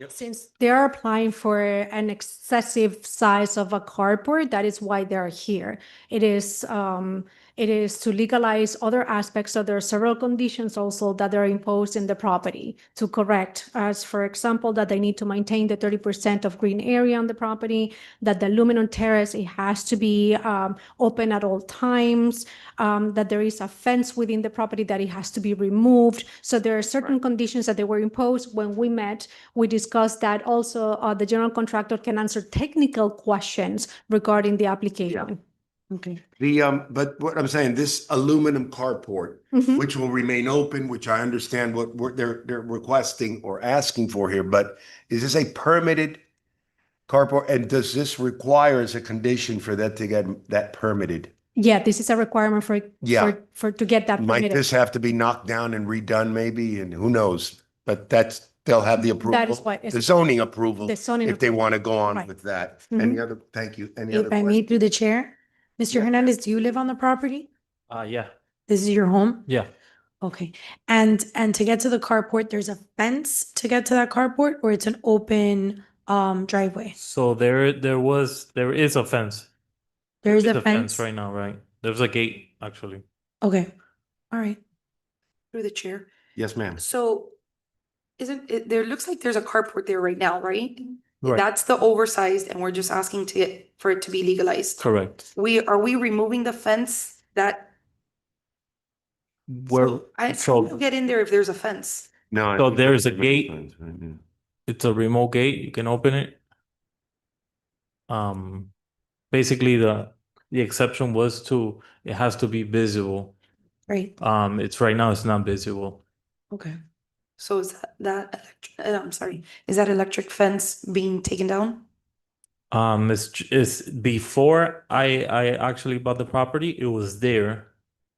Since they are applying for an excessive size of a carport, that is why they're here. It is to legalize other aspects. So there are several conditions also that are imposed in the property to correct, as for example, that they need to maintain the 30% of green area on the property, that the aluminum terrace, it has to be open at all times, that there is a fence within the property, that it has to be removed. So there are certain conditions that they were imposed. When we met, we discussed that also the general contractor can answer technical questions regarding the application. Okay. But what I'm saying, this aluminum carport, Mhm. which will remain open, which I understand what they're requesting or asking for here, but is this a permitted carport? And does this require as a condition for that to get that permitted? Yeah, this is a requirement Yeah. for to get that Might permitted. this have to be knocked down and redone maybe? And who knows? But they'll have the approval. That is why it's- The zoning approval, The zoning if they want to go on Right. with that. Mhm. Any other, thank you. Any other If I may, questions? through the chair, Mr. Hernandez, do you live on the property? Yeah, This is your home? yeah. Okay. And to get to the carport, there's a fence to get to that carport, or it's an open driveway? So there is a fence. There's There's a fence? right now, right? There's a gate, actually. Okay, all right. Through the chair. Yes, ma'am. So isn't it, there looks like there's a carport there right now, right? Right. That's the oversized and we're just asking for it to be legalized. Correct. Are we removing the fence that, Well, I so don't get in there if there's a fence. No. So there's a gate. It's a remote gate. You can open it. Basically the exception was it has to be visible. Right, It's right now it's not visible. okay. So is I'm sorry, is that electric fence being taken down? It's before I actually bought the property, it was there.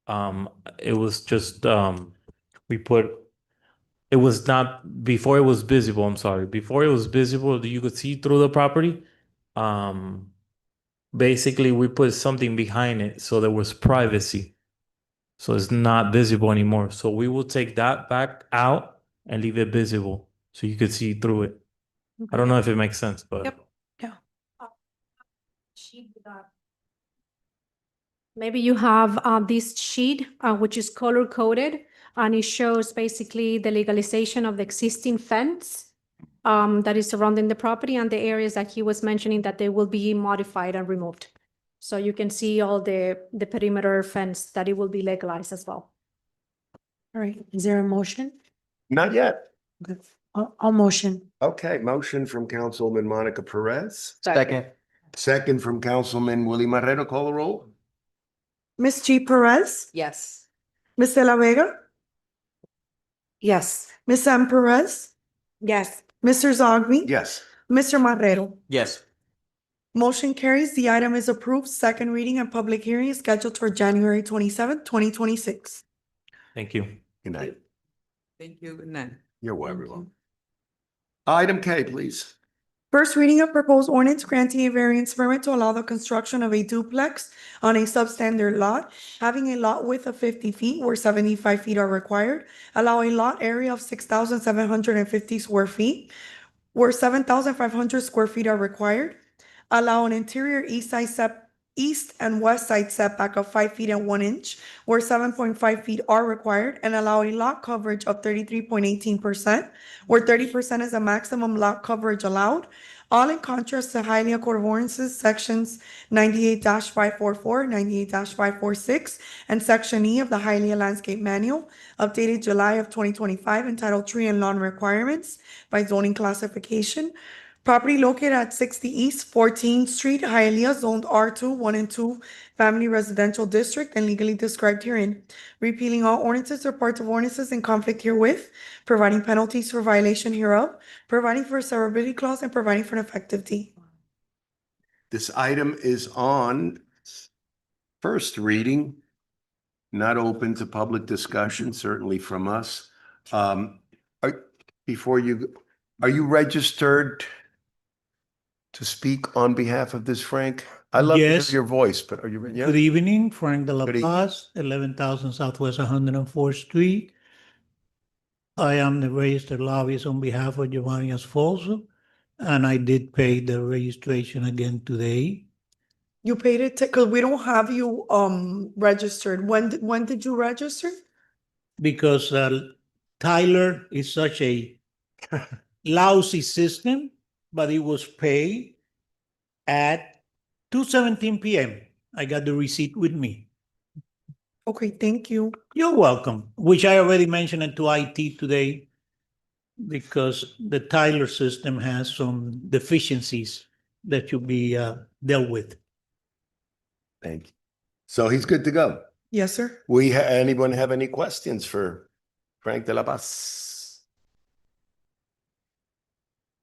It was just it was not before it was visible, I'm sorry. Before it was visible, you could see through the property. Basically we put something behind it so there was privacy. So it's not visible anymore. So we will take that back out and leave it visible so you could see through it. I don't know if it makes sense, but Yep. Maybe you have this sheet, which is color coded, and it shows basically the legalization of the existing fence that is surrounding the property and the areas that he was mentioning that they will be modified and removed. So you can see all the perimeter fence that it will be legalized as well. All right, is there a motion? Not yet. Okay. I'll motion. Okay, motion from Councilwoman Monica Perez. Second. Second from Councilman Willie Marrero. Call the roll. Ms. G. Perez, Yes. Ms. De La Vega, Yes. Ms. M. Perez, Yes. Mr. Zogby. Yes. Mr. Marrero. Yes. Motion carries. The item is approved. Second reading and public hearing is scheduled for January 27th, 2026. thank you. Good night. Thank you, good night. You're welcome. Item K, please. First reading of proposed ordinance granting a variance permit to allow the construction of a duplex on a substandard lot, having a lot width of 50 feet where 75 feet are required, allow a lot area of 6,750 square feet where 7,500 square feet are required, allow an interior east side east and west side setback of 5 feet and 1 inch, where 7.5 feet are required, and allow a lot coverage of 33.18%, where 30% is the maximum lot coverage allowed, all in contrast to Hialeah Court of Ordinances, sections 98-544, 98-546, and section E of the Hialeah Landscape Manual, updated July of 2025, entitled Tree and Lawn Requirements by Zoning Classification. Property located at 60 East 14th Street, Hialeah, zoned R2, 1 and 2 Family Residential District, and legally described herein. Repealing all ordinances or parts of ordinances in conflict herewith, providing penalties for violation hereof, providing for a severability clause, and providing for an effective date. This item is on first reading, not open to public discussion, certainly from us. Before you, are you registered to speak on behalf of this, Frank? I love to hear Yes. your voice, but are you, yeah? Good evening, Frank de la Good evening. Paz, 11,000 Southwest 104th Street. I am the registered lobbyist on behalf of Giovanni Asfolso, and I did pay the registration again today. You paid it, because we don't have you registered. When did you register? Because Tyler is such a lousy system, but it was paid at 2:17 p.m. I got the receipt with me. Okay, thank you. You're welcome, which I already mentioned it to IT today because the Tyler system has some deficiencies that should be dealt with. Thank you. So he's good to go. Yes, sir. Anyone have any questions for Frank de la Paz?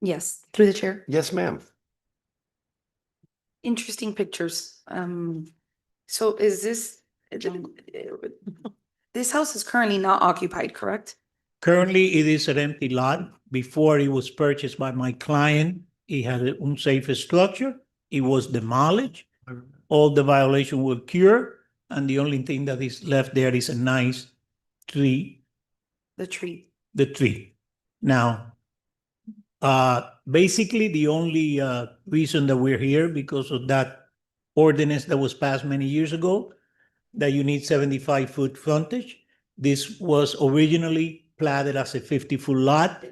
Yes, through the chair. Yes, ma'am. Interesting pictures. So is this house is currently not occupied, correct? Currently, it is an empty lot. Before it was purchased by my client, it had an unsafe structure. It was demolished. All the violations were cured, and the only thing that is left there is a nice tree. The tree. The tree. Now, basically, the only reason that we're here because of that ordinance that was passed many years ago, that you need 75-foot frontage. This was originally platted as a 50-foot lot.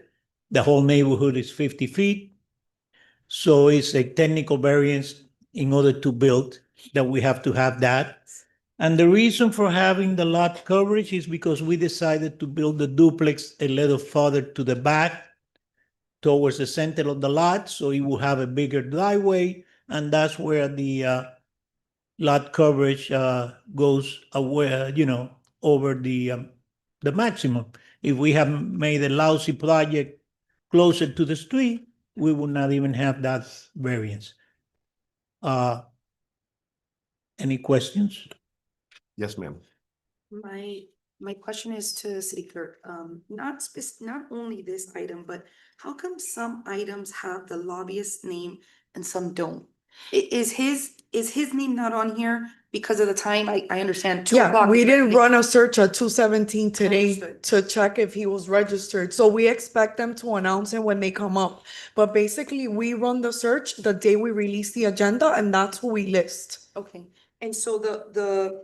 The whole neighborhood is 50 feet. So it's a technical variance in order to build that we have to have that. And the reason for having the lot coverage is because we decided to build the duplex a little further to the back towards the center of the lot, so it will have a bigger driveway, and that's where the lot coverage goes away, over the maximum. If we have made a lousy project closer to the street, we would not even have that variance. Any questions? Yes, ma'am. My question is to the city clerk, not only this item, but how come some items have the lobbyist name and some don't? Is his name not on here because of the time? I understand 2 Yeah, o'clock. we didn't run a search at 2:17 today Understood. to check if he was registered. So we expect them to announce it when they come up. But basically, we run the search the day we release the agenda, and that's who we list. Okay, and so the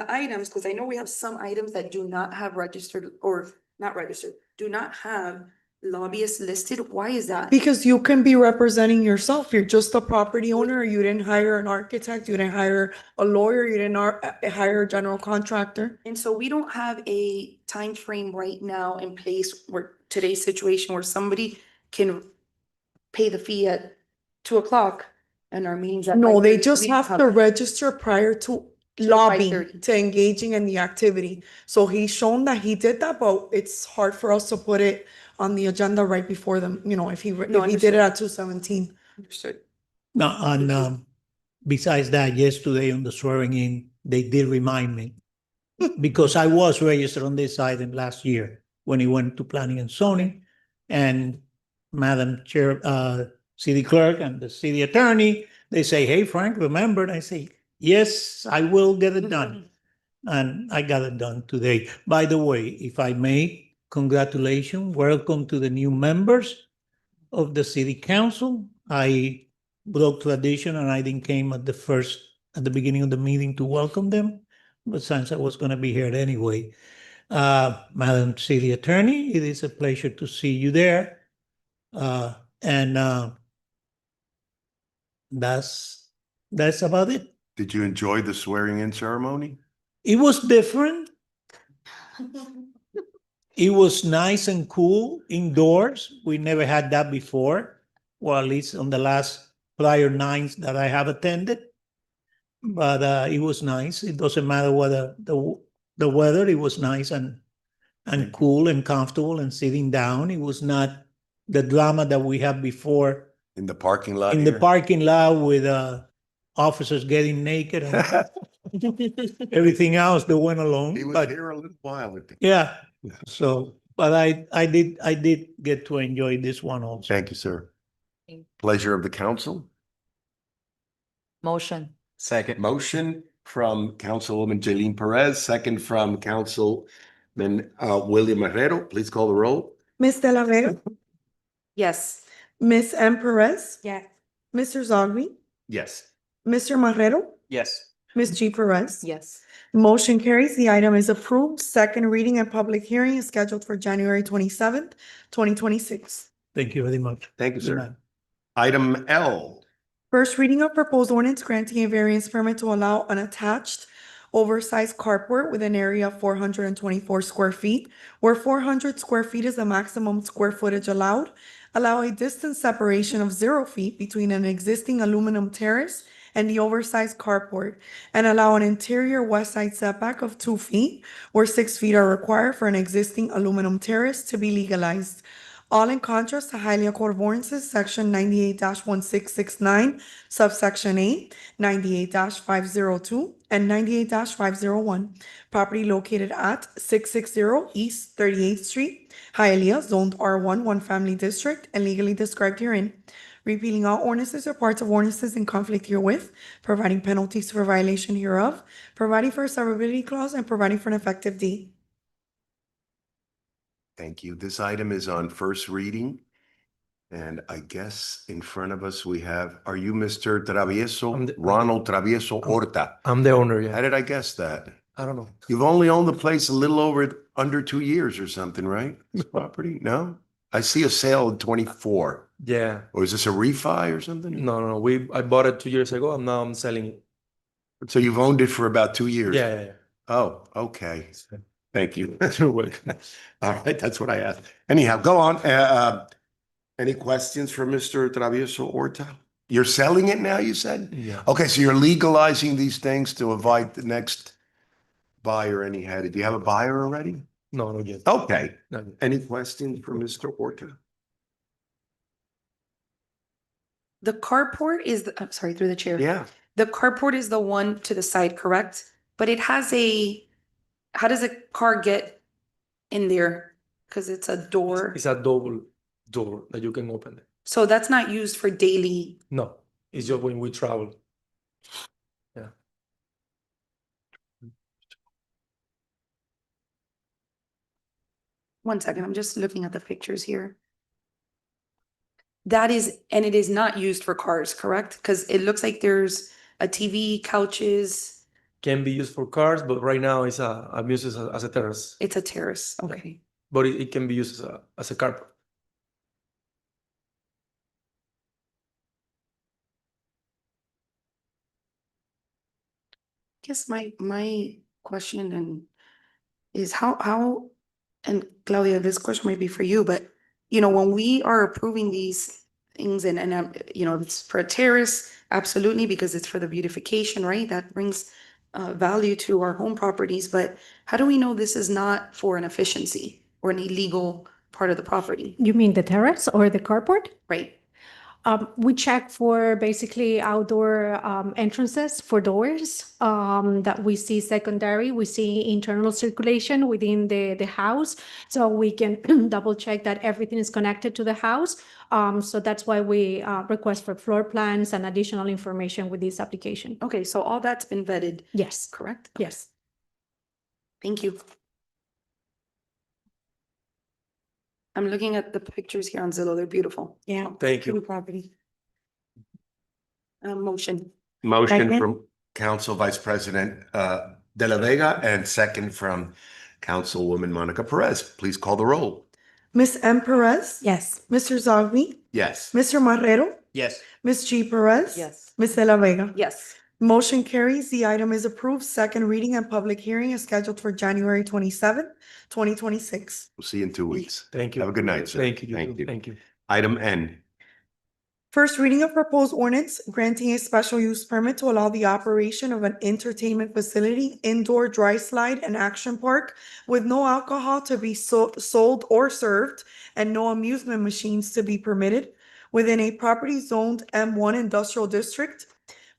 items, because I know we have some items that do not have registered or not registered, do not have lobbyists listed. Why is that? Because you can be representing yourself. You're just a property owner. You didn't hire an architect. You didn't hire a lawyer. You didn't hire a general contractor. And so we don't have a time frame right now in place where today's situation where somebody can pay the fee at 2 o'clock and our meetings at No, they 5:30. just We have to register prior to lobbying, 5:30. to engaging in the activity. So he's shown that he did that, but it's hard for us to put it on the agenda right before them, if he did it at 2:17. Understood. Now, and besides that, yesterday on the swearing in, they did remind me because I was registered on this item last year when it went to planning and zoning, and Madam Chair, City Clerk and the City Attorney, they say, "Hey, Frank, remember?" And I say, "Yes, I will get it done." And I got it done today. By the way, if I may, congratulations, welcome to the new members of the City Council. I broke tradition and I didn't came at the first at the beginning of the meeting to welcome them, but since I was gonna be here anyway. Madam City Attorney, it is a pleasure to see you there. And that's about it. Did you enjoy the swearing in ceremony? It was different. It was nice and cool indoors. We never had that before, or at least on the last prior nines that I have attended. But it was nice. It doesn't matter whether the weather, it was nice and cool and comfortable and sitting down. It was not the drama that we had before In the parking lot in the here? parking lot with officers getting naked and everything else that went along. He was But here a little while. I think. yeah, so, but I did get to enjoy this one also. Thank you, sir. Pleasure of the council. Motion. Second. Motion from Councilwoman Jailene Perez, second from Councilman William Herrero. Please call the roll. Ms. De La Vega, Yes. Ms. M. Perez, Yeah. Mr. Zogby, Yes. Mr. Marrero, Yes. Ms. G. Perez. Yes. Motion carries. The item is approved. Second reading and public hearing is scheduled for January 27th, 2026. Thank you very much. Thank you, Good sir. night. Item L. First reading of proposed ordinance granting a variance permit to allow an attached oversized carport with an area of 424 square feet, where 400 square feet is the maximum square footage allowed. Allow a distance separation of 0 feet between an existing aluminum terrace and the oversized carport, and allow an interior west side setback of 2 feet, where 6 feet are required for an existing aluminum terrace to be legalized. All in contrast to Hialeah Code of Ordinances, section 98-1669, subsection A, 98-502, and 98-501. Property located at 660 East 38th Street, Hialeah, zoned R1, one family district, and legally described herein. Repealing all ordinances or parts of ordinances in conflict herewith, providing penalties for violation hereof, providing for a severability clause, and providing for an effective date. Thank you. This item is on first reading. And I guess in front of us, we have, are you Mr. Travieso? Ronald Travieso Horta? I'm the owner, How yeah. did I guess that? I don't know. You've only owned the place a little over, under 2 years or something, right? This property? No? I see a sale in 24. Yeah. Or is this a refi or something? No. I bought it 2 years ago and now I'm selling it. So you've owned it for about 2 years? Yeah. Oh, okay. Thank you. You're welcome. All right, that's what I asked. Anyhow, go on. Any questions for Mr. Travieso Horta? You're selling it now, you said? Yeah. Okay, so you're legalizing these things to invite the next buyer anyhow. Did you have a buyer already? No, not yet. Okay. Not yet. Any questions for Mr. Horta? The carport is, I'm sorry, through the chair. Yeah. The carport is the one to the side, correct? But it has how does a car get in there? Because it's a door. It's a double door that you can open it. So that's not used for daily. No, it's just when we travel. Yeah. One second, I'm just looking at the pictures here. That is, and it is not used for cars, correct? Because it looks like there's a TV, couches. Can be used for cars, but right now I'm used as a terrace. It's a terrace, okay. But it can be used as a carpet. Guess my question is how, and Claudia, this question might be for you, but when we are approving these things and it's for a terrace, absolutely, because it's for the beautification, right? That brings value to our home properties, but how do we know this is not for an efficiency or an illegal part of the property? You mean the terrace or the carport? Right. We check for basically outdoor entrances for doors that we see secondary. We see internal circulation within the house. So we can double check that everything is connected to the house. So that's why we request for floor plans and additional information with this application. Okay, so all that's been vetted. Yes. Correct? Yes. Thank you. I'm looking at the pictures here on Zillow. They're beautiful. Yeah. Thank you. Pretty property. Motion. Motion Second. from Council Vice President De La Vega, and second from Councilwoman Monica Perez. Please call the roll. Ms. M. Perez? Yes. Mr. Zogby? Yes. Mr. Marrero? Yes. Ms. G. Perez? Yes. Ms. De La Vega? Yes. Motion carries. The item is approved. Second reading and public hearing is scheduled for January 27th, 2026. We'll see you in 2 weeks. Thank you. Have a good night, sir. Thank you. Thank you. Thank you. Item N. First reading of proposed ordinance granting a special use permit to allow the operation of an entertainment facility, indoor dry slide and action park with no alcohol to be sold or served and no amusement machines to be permitted within a property zoned M1 Industrial District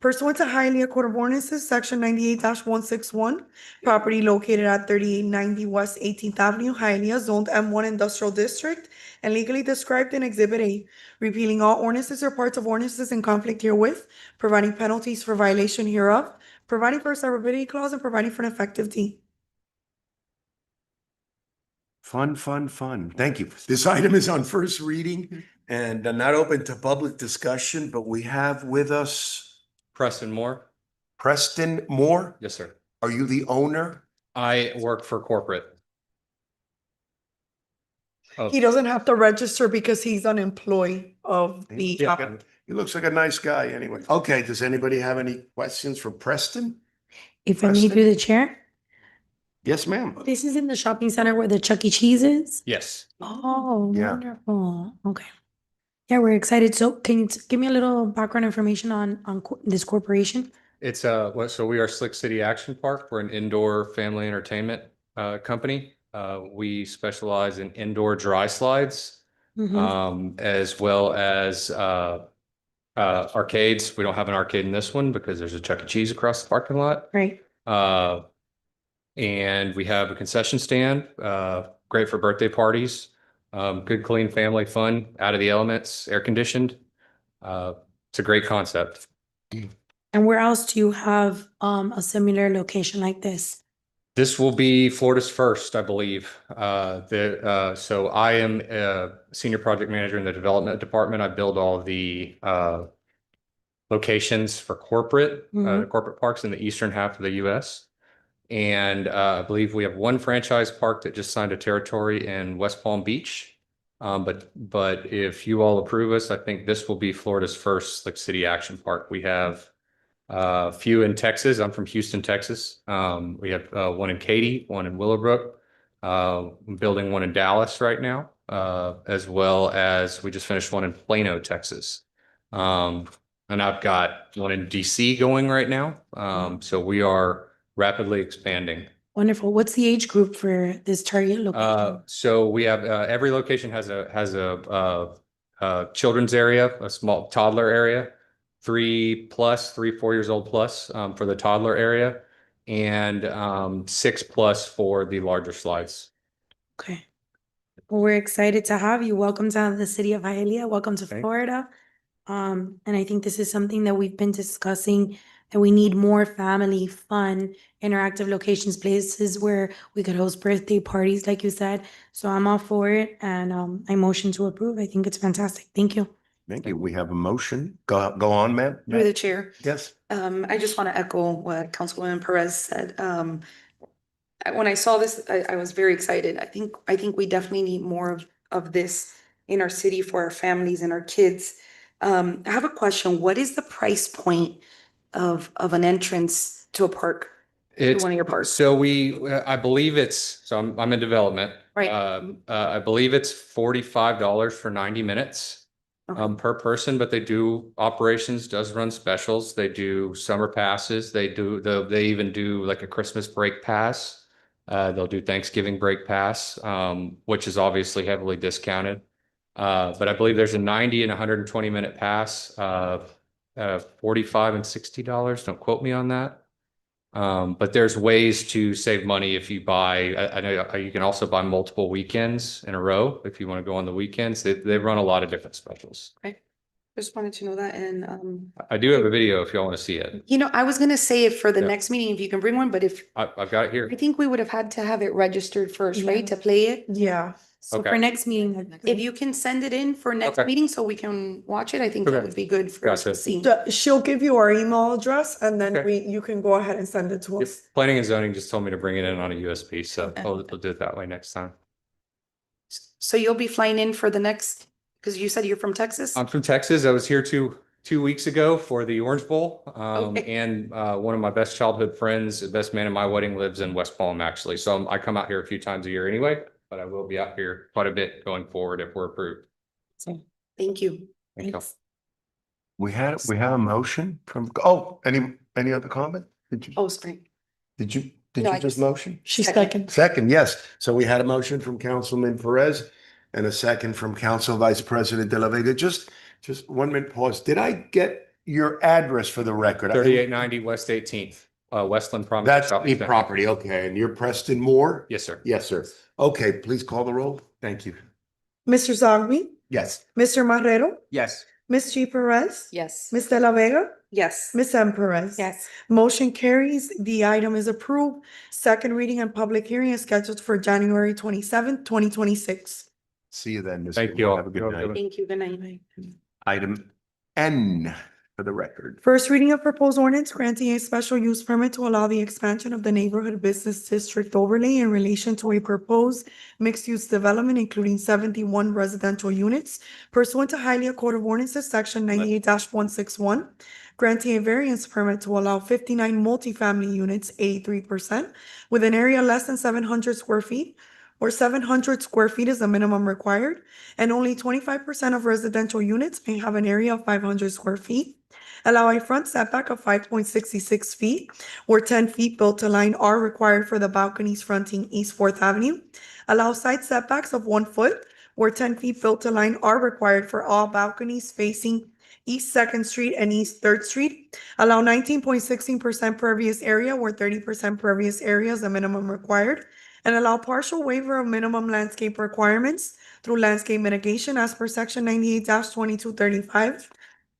pursuant to Hialeah Code of Ordinances, Section 98-161, property located at 3890 West 18th Avenue, Hialeah, zoned M1 Industrial District, and legally described in Exhibit A, repealing all ordinances or parts of ordinances in conflict herewith, providing penalties for violation hereof, providing for a severability clause, and providing for an effective date. Fun. Thank you. This item is on first reading and not open to public discussion, but we have with us Preston Moore. Preston Moore. Yes, sir. Are you the owner? I work for corporate. He doesn't have to register because he's an employee of the. He looks like a nice guy anyway. Okay, does anybody have any questions for Preston? If I may through the chair, Yes, ma'am. this is in the shopping center where the Chuck E. Cheese is. Yes. Oh, Yeah. wonderful. Okay. Yeah, we're excited. So can you give me a little background information on this corporation? It's so we are Slick City Action Park. We're an indoor family entertainment company. We specialize in indoor dry slides, as well as arcades. We don't have an arcade in this one because there's a Chuck E. Cheese across the parking lot. Right. And we have a concession stand, great for birthday parties. Good, clean family fun, out of the elements, air conditioned. It's a great concept. And where else do you have a similar location like this? This will be Florida's first, I believe. So I am a senior project manager in the development department. I build all of the locations for corporate parks in the eastern half of the US. And I believe we have one franchise park that just signed a territory in West Palm Beach. But if you all approve us, I think this will be Florida's first Slick City Action Park. We have a few in Texas. I'm from Houston, Texas. We have one in Katy, one in Willowbrook. I'm building one in Dallas right now, as well as we just finished one in Plano, Texas. And I've got one in DC going right now. So we are rapidly expanding. Wonderful. What's the age group for this target location? So we have every location has a children's area, a small toddler area, 3, 4 years old plus for the toddler area, and 6+ for the larger slides. Okay. Well, we're excited to have you. Welcome to the city of Hialeah. Welcome to Florida. And I think this is something that we've been discussing, that we need more family, fun, interactive locations, places where we could host birthday parties, like you said. So I'm all for it, and I motion to approve. I think it's fantastic. Thank you. Thank you. We have a motion. Go on, ma'am. Through the chair. Yes. I just want to echo what Councilwoman Perez said. When I saw this, I was very excited. I think we definitely need more of this in our city for our families and our kids. I have a question. What is the price point of an entrance to a park? To one of your parks? So I believe I'm in development. Right. I believe it's $45 for 90 minutes. Per person, but they do operations, does run specials. They do summer passes. They even do like a Christmas break pass. They'll do Thanksgiving break pass, which is obviously heavily discounted. But I believe there's a 90 and 120 minute pass, $45 and $60. Don't quote me on that. But there's ways to save money if you buy. I know you can also buy multiple weekends in a row if you want to go on the weekends. They run a lot of different specials. Okay. Just wanted to know that. And I do have a video if y'all want to see it. I was gonna say it for the Yeah. next meeting, if you can bring one, but if I've got it here. I think we would have had to have it registered first, right, to play it? Yeah. So Okay. for next meeting, if you can send it in for next Okay. meeting so we can watch it, I think that Okay. would be good for us to Gotcha. see. She'll give you our email address and then Okay. you can go ahead and send it to Yep. us. Planning and zoning just told me to bring it in on a USB, so I'll do it that way next time. So you'll be flying in for the next, because you said you're from Texas? I'm from Texas. I was here two weeks ago for the Orange Bowl. Okay. And one of my best childhood friends, the best man in my wedding, lives in West Palm, actually. So I come out here a few times a year anyway, but I will be out here quite a bit going forward if we're approved. Thank you. Thank you. We had a motion from, oh, any other comment? Oh, sorry. Did you No, I just just- motion? She's second. Second, yes. So we had a motion from Councilman Perez and a second from Council Vice President De La Vega. Just 1 minute pause. Did I get your address for the record? 3890 West 18th, Westland Promenade. That's the Southeast. property, okay. And you're Preston Moore? Yes, sir. Yes, sir. Okay, please call the roll. Thank you. Mr. Zogby, Yes. Mr. Marrero, Yes. Ms. G. Perez, Yes. Ms. De La Vega, Yes. Ms. M. Perez. Yes. Motion carries. The item is approved. Second reading and public hearing is scheduled for January 27th, 2026. See you then, Mr. Thank you Moore. all. Have a good You have a night. good Thank you. Good night. Item N for the record. First reading of proposed ordinance granting a special use permit to allow the expansion of the neighborhood business district overlay in relation to a proposed mixed-use development, including 71 residential units pursuant to Hialeah Code of Ordinances, section 98-161, granting a variance permit to allow 59 multifamily units, 83%, with an area less than 700 square feet, or 700 square feet is the minimum required, and only 25% of residential units may have an area of 500 square feet. Allow a front setback of 5.66 feet, where 10 feet built to line are required for the balconies fronting East Fourth Avenue. Allow side setbacks of 1 foot, where 10 feet built to line are required for all balconies facing East Second Street and East Third Street. Allow 19.16% pervious area, where 30% pervious area is the minimum required. And allow partial waiver of minimum landscape requirements through landscape mitigation as per section 98-2235.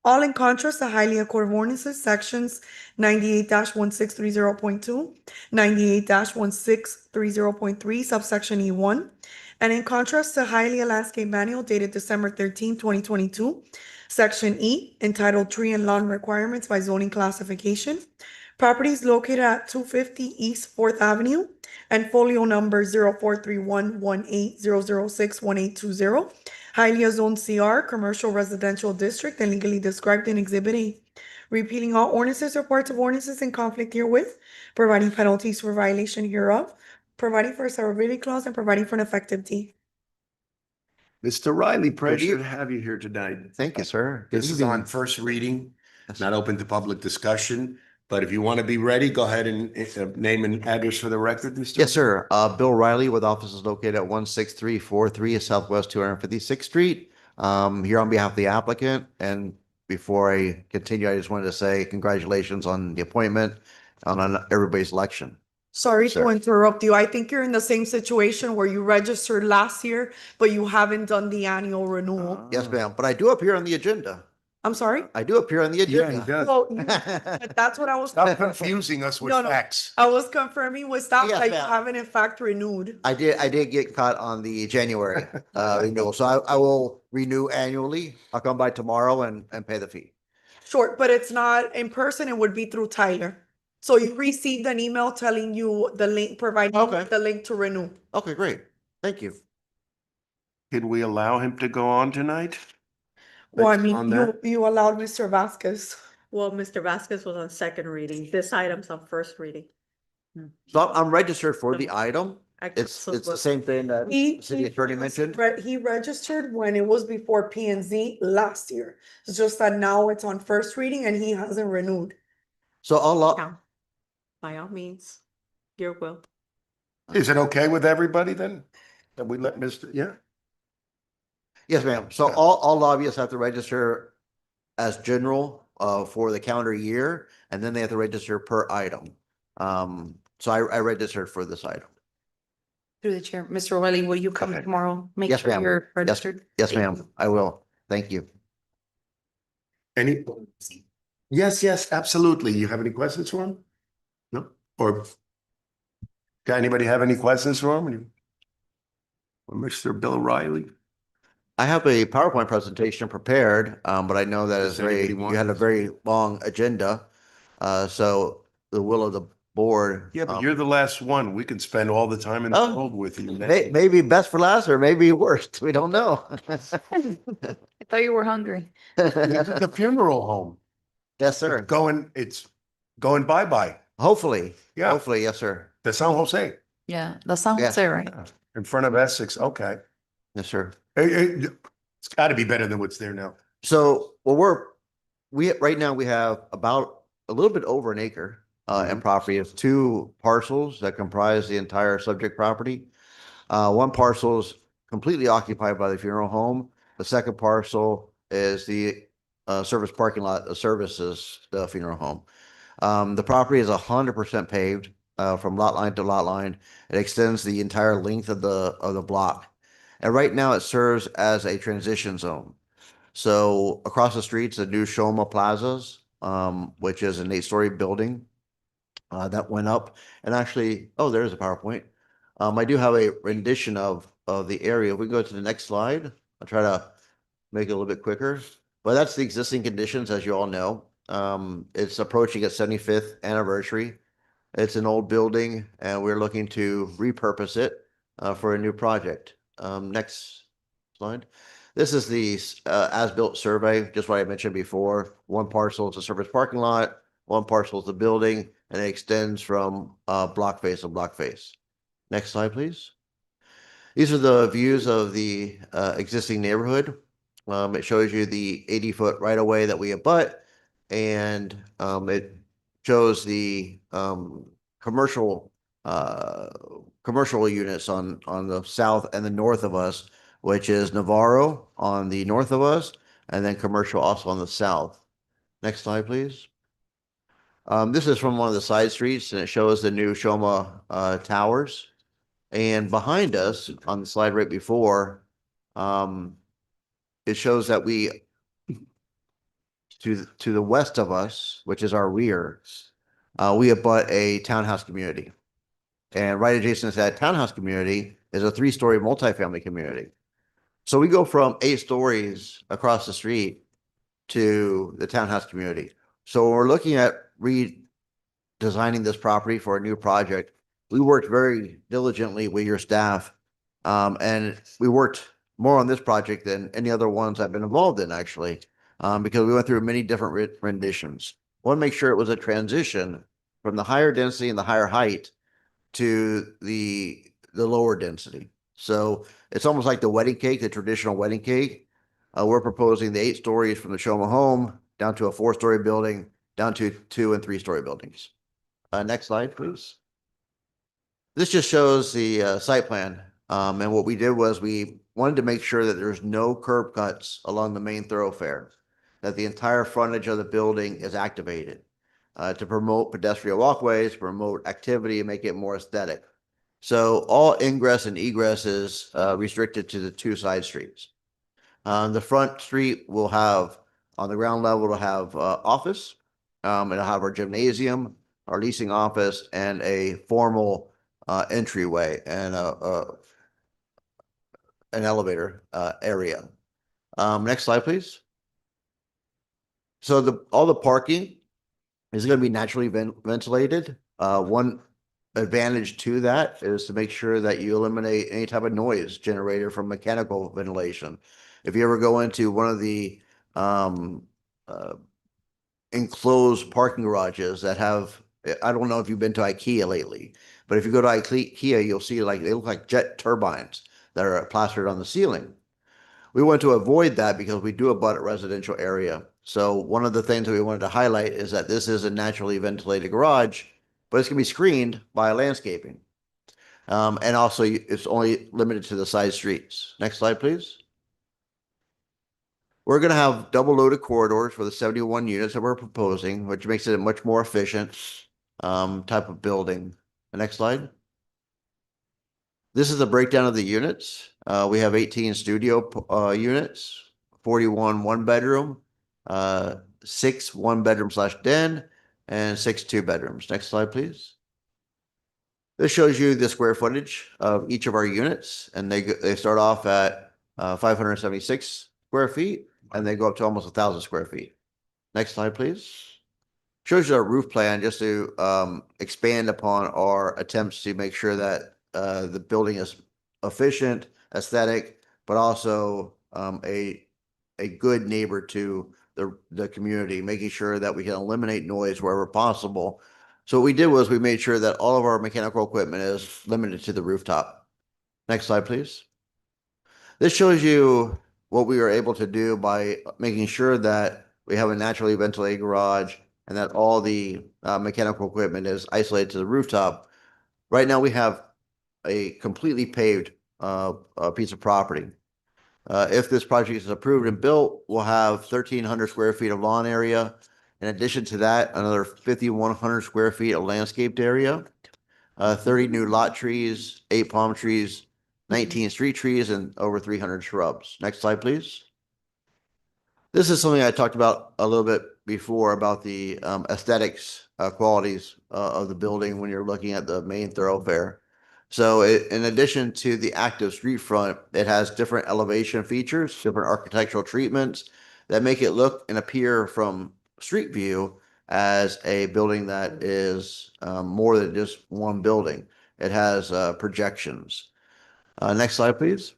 All in contrast to Hialeah Code of Ordinances, sections 98-1630.2, 98-1630.3, subsection E1. And in contrast to Hialeah Landscape Manual dated December 13, 2022, section E, entitled Tree and Lawn Requirements by Zoning Classification. Properties located at 250 East Fourth Avenue and folio number 04311800061820. Hialeah Zone CR, Commercial Residential District, and legally described in Exhibit A. Repealing all ordinances or parts of ordinances in conflict herewith, providing penalties for violation hereof, providing for a severability clause, and providing for an effective date. Mr. Riley, pleasure to have you here tonight. Thank you, sir. This is on first reading, not open to public discussion, but if you want to be ready, go ahead and name and address for the record, Mr. Yes, sir. Bill Riley with offices located at 16343 Southwest 256th Street. Here on behalf of the applicant. And before I continue, I just wanted to say congratulations on the appointment on everybody's election. Sorry to Sir. interrupt you. I think you're in the same situation where you registered last year, but you haven't done the annual renewal. Yes, ma'am. But I do appear on the agenda. I'm sorry? I do appear on the Yeah, he agenda. does. Well, that's what I was. Stop confusing us with No, no. facts. I was confirming with staff Yes, that you ma'am. haven't in fact renewed. I did get caught on the January renewal. So I will renew annually. I'll come by tomorrow and pay the fee. Short, but it's not in person. It would be through Tyler. So you received an email telling you the link, providing Okay. the link to renew. Okay, great. Thank you. Can we allow him to go on tonight? Well, I Like, mean, on that? you allowed Mr. Vasquez. Well, Mr. Vasquez was on second reading. This item's on first reading. So I'm registered for the item. It's So the what- same thing that He- the city attorney mentioned. He registered when it was before P and Z last year. It's just that now it's on first reading and he hasn't renewed. So I'll, Yeah. By all means, your will. Is it okay with everybody then? That we let Mr., yeah? yes, ma'am. So all lobbyists have to register as general for the calendar year, and then they have to register per item. So I registered for this item. Through the chair, Mr. O'Reilly, will you come tomorrow? Make Yes, sure ma'am. you're Yes, registered. yes, Thank ma'am. you. I will. Thank you. Any? Yes, absolutely. You have any questions for him? No? Or got anybody have any questions for him? Mr. Bill Riley. I have a PowerPoint presentation prepared, but I know that Does is very, anybody want you had a this? very long agenda. So the will of the board. Yeah, but you're the last one. We can spend all the time in the Oh, world with you. maybe best for last or maybe worst. We don't know. I thought you were hungry. The funeral home. Yes, sir. It's going bye-bye. Hopefully. Yeah. Hopefully, yes, sir. The San Jose Yeah, that sounds Yes. right. in front of Essex. Okay. Yes, sir. It's got to be better than what's there now. So, right now we have about a little bit over an acre in property. It's 2 parcels that comprise the entire subject property. One parcel is completely occupied by the funeral home. The second parcel is the service parking lot that services the funeral home. The property is 100% paved from lot line to lot line. It extends the entire length of the block. And right now it serves as a transition zone. So across the streets, the new Shoma Plazas, which is an 8-story building that went up. And actually, oh, there's a PowerPoint. I do have a rendition of the area. If we go to the next slide, I'll try to make it a little bit quicker. But that's the existing conditions, as you all know. It's approaching its 75th anniversary. It's an old building, and we're looking to repurpose it for a new project. Next slide. This is the as-built survey, just what I mentioned before. One parcel is a service parking lot, one parcel is the building, and it extends from block face to block face. Next slide, please. These are the views of the existing neighborhood. It shows you the 80-foot right-of-way that we abut, and it shows the commercial units on the south and the north of us, which is Navarro on the north of us, and then commercial also on the south. Next slide, please. This is from one of the side streets, and it shows the new Shoma Towers. And behind us, on the slide right before, it shows that to the west of us, which is our rear, we abut a townhouse community. And right adjacent to that townhouse community is a 3-story multifamily community. So we go from 8 stories across the street to the townhouse community. So when we're looking at redesigning this property for a new project, we worked very diligently with your staff. And we worked more on this project than any other ones I've been involved in, actually, because we went through many different renditions. I want to make sure it was a transition from the higher density and the higher height to the lower density. So it's almost like the wedding cake, the traditional wedding cake. We're proposing the 8 stories from the Shoma home down to a 4-story building, down to 2- and 3-story buildings. Next slide, please. This just shows the site plan. And what we did was we wanted to make sure that there's no curb cuts along the main thoroughfare, that the entire frontage of the building is activated to promote pedestrian walkways, promote activity, and make it more aesthetic. So all ingress and egress is restricted to the 2 side streets. The front street will have, on the ground level, it'll have office. It'll have our gymnasium, our leasing office, and a formal entryway and an elevator area. Next slide, please. So all the parking is going to be naturally ventilated. One advantage to that is to make sure that you eliminate any type of noise generated from mechanical ventilation. If you ever go into one of the enclosed parking garages that have, I don't know if you've been to IKEA lately, but if you go to IKEA, you'll see they look like jet turbines that are plastered on the ceiling. We want to avoid that because we do abut a residential area. So one of the things that we wanted to highlight is that this is a naturally ventilated garage, but it's going to be screened by landscaping. And also it's only limited to the side streets. Next slide, please. We're going to have double loaded corridors for the 71 units that we're proposing, which makes it a much more efficient type of building. The next slide. This is a breakdown of the units. We have 18 studio units, 41 1-bedroom, 6 1-bedroom/den, and 6 2-bedrooms. Next slide, please. This shows you the square footage of each of our units, and they start off at 576 square feet, and they go up to almost 1,000 square feet. Next slide, please. Shows you our roof plan just to expand upon our attempts to make sure that the building is efficient, aesthetic, but also a good neighbor to the community, making sure that we can eliminate noise wherever possible. So what we did was we made sure that all of our mechanical equipment is limited to the rooftop. Next slide, please. This shows you what we were able to do by making sure that we have a naturally ventilated garage and that all the mechanical equipment is isolated to the rooftop. Right now, we have a completely paved piece of property. If this project is approved and built, we'll have 1,300 square feet of lawn area. In addition to that, another 5,100 square feet of landscaped area, 30 new lot trees, 8 palm trees, 19 street trees, and over 300 shrubs. Next slide, please. This is something I talked about a little bit before about the aesthetics qualities of the building when you're looking at the main thoroughfare. So in addition to the active street front, it has different elevation features, different architectural treatments that make it look and appear from street view as a building that is more than just one building. It has projections. Next slide, please.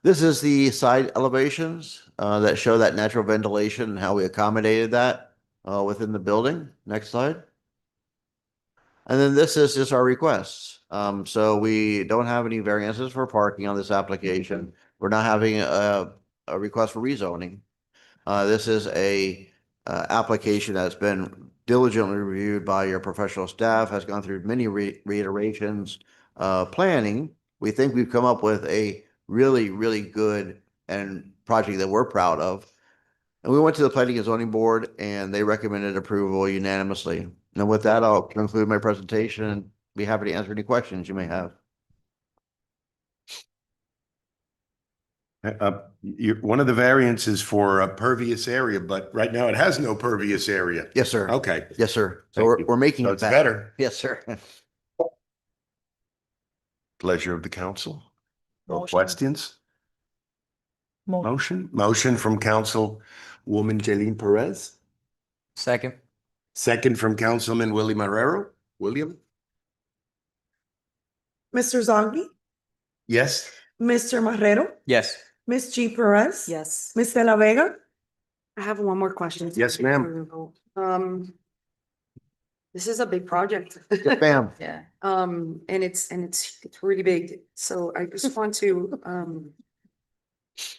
This is the side elevations that show that natural ventilation and how we accommodated that within the building. Next slide. And then this is just our requests. So we don't have any variances for parking on this application. We're not having a request for rezoning. This is a application that's been diligently reviewed by your professional staff, has gone through many reiterations, planning. We think we've come up with a really, really good and project that we're proud of. And we went to the Planning and Zoning Board and they recommended approval unanimously. And with that, I'll conclude my presentation and be happy to answer any questions you may have. One of the variances for a pervious area, but right now it has no pervious area. Yes, sir. Okay. Yes, sir. So Thank you. we're making So it it's better. better. Yes, sir. Pleasure of the council. No Motion. questions? Motion from Councilwoman Jaylene Perez. Second. Second from Councilman Willie Marrero. William? Mr. Zogby, Yes. Mr. Marrero, Yes. Ms. G. Perez. Yes. Ms. De La Vega. I have one more question. Yes, ma'am. This is a big project. Yes, ma'am. Yeah. And it's really big. So I just want to,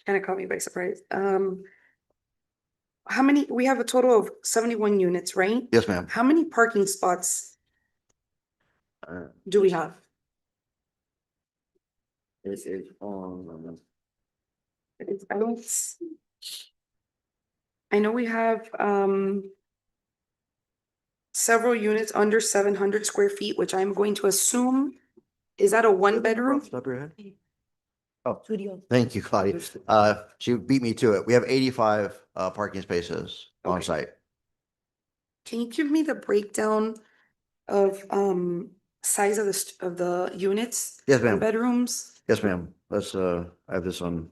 kind of caught me by surprise. How many, we have a total of 71 units, right? Yes, ma'am. How many parking spots do we have? It is on. I know we have, several units under 700 square feet, which I'm going to assume, is that a one bedroom? Top of your head? Oh, Studio. thank you, Claudia. She beat me to it. We have 85 parking spaces on Okay. site. Can you give me the breakdown of, size of the units? Yes, ma'am. Bedrooms? Yes, ma'am. Let's, I have this on.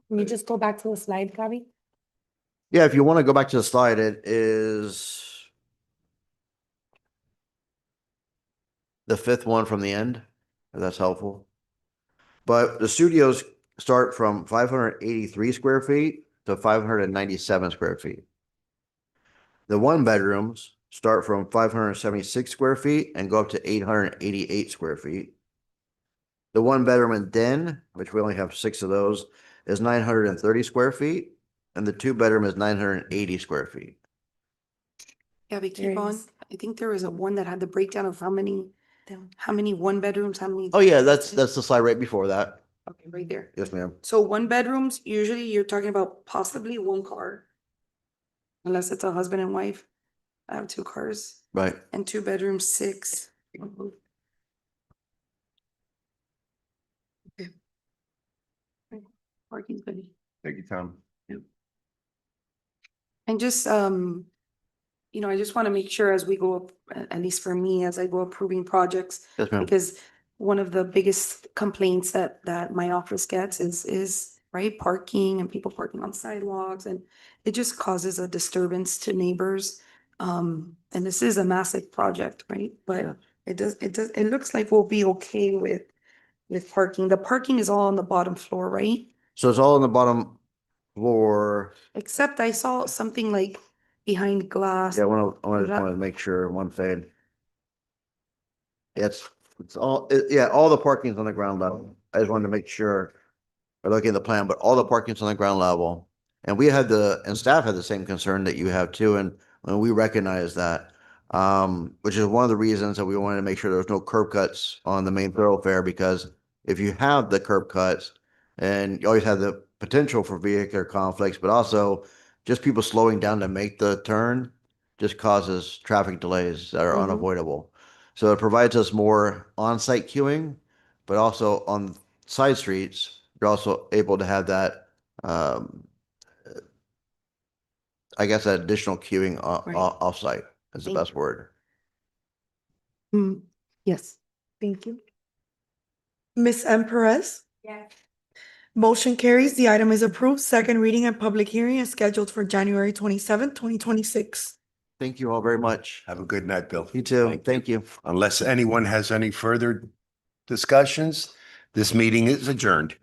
Can you just go back to the slide, Gabby? Yeah, if you want to go back to the slide, it is the fifth one from the end, if that's helpful. But the studios start from 583 square feet to 597 square feet. The one bedrooms start from 576 square feet and go up to 888 square feet. The one bedroom and den, which we only have 6 of those, is 930 square feet. And the 2 bedroom is 980 square feet. Yeah, we keep on. I think there was a one that had the breakdown of how many one bedrooms, how many. Oh yeah, that's the slide right before that. Okay, right there. Yes, ma'am. So one bedrooms, usually you're talking about possibly one car. Unless it's a husband and wife. I have 2 cars. Right. And 2 bedrooms, 6. Okay. Parking's good. Thank you, Tom. And just, you know, I just want to make sure as we go up, at least for me, as I go approving projects, Yes, ma'am. because one of the biggest complaints that my office gets is right, parking and people parking on sidewalks, and it just causes a disturbance to neighbors. And this is a massive project, right? But it looks like we'll be okay with parking. The parking is all on the bottom floor, right? So it's all on the bottom floor. Except I saw something like behind glass. Yeah, I want That- to make sure one thing. It's all, yeah, all the parking's on the ground level. I just wanted to make sure. We're looking at the plan, but all the parking's on the ground level. And we had and staff had the same concern that you have too, and we recognize that. Which is one of the reasons that we wanted to make sure there was no curb cuts on the main thoroughfare, because if you have the curb cuts, and you always have the potential for vehicular conflicts, but also just people slowing down to make the turn just causes traffic delays that are unavoidable. So it provides us more on-site queuing, but also on side streets, you're also able to have that, I guess, that additional queuing off-site is the Thank best word. Yes. Thank you. Ms. M. Perez? Yeah. Motion carries. The item is approved. Second reading and public hearing is scheduled for January 27th, 2026. Thank you all very much. Have a good night, Bill. You too. Thank you. Unless anyone has any further discussions, this meeting is adjourned.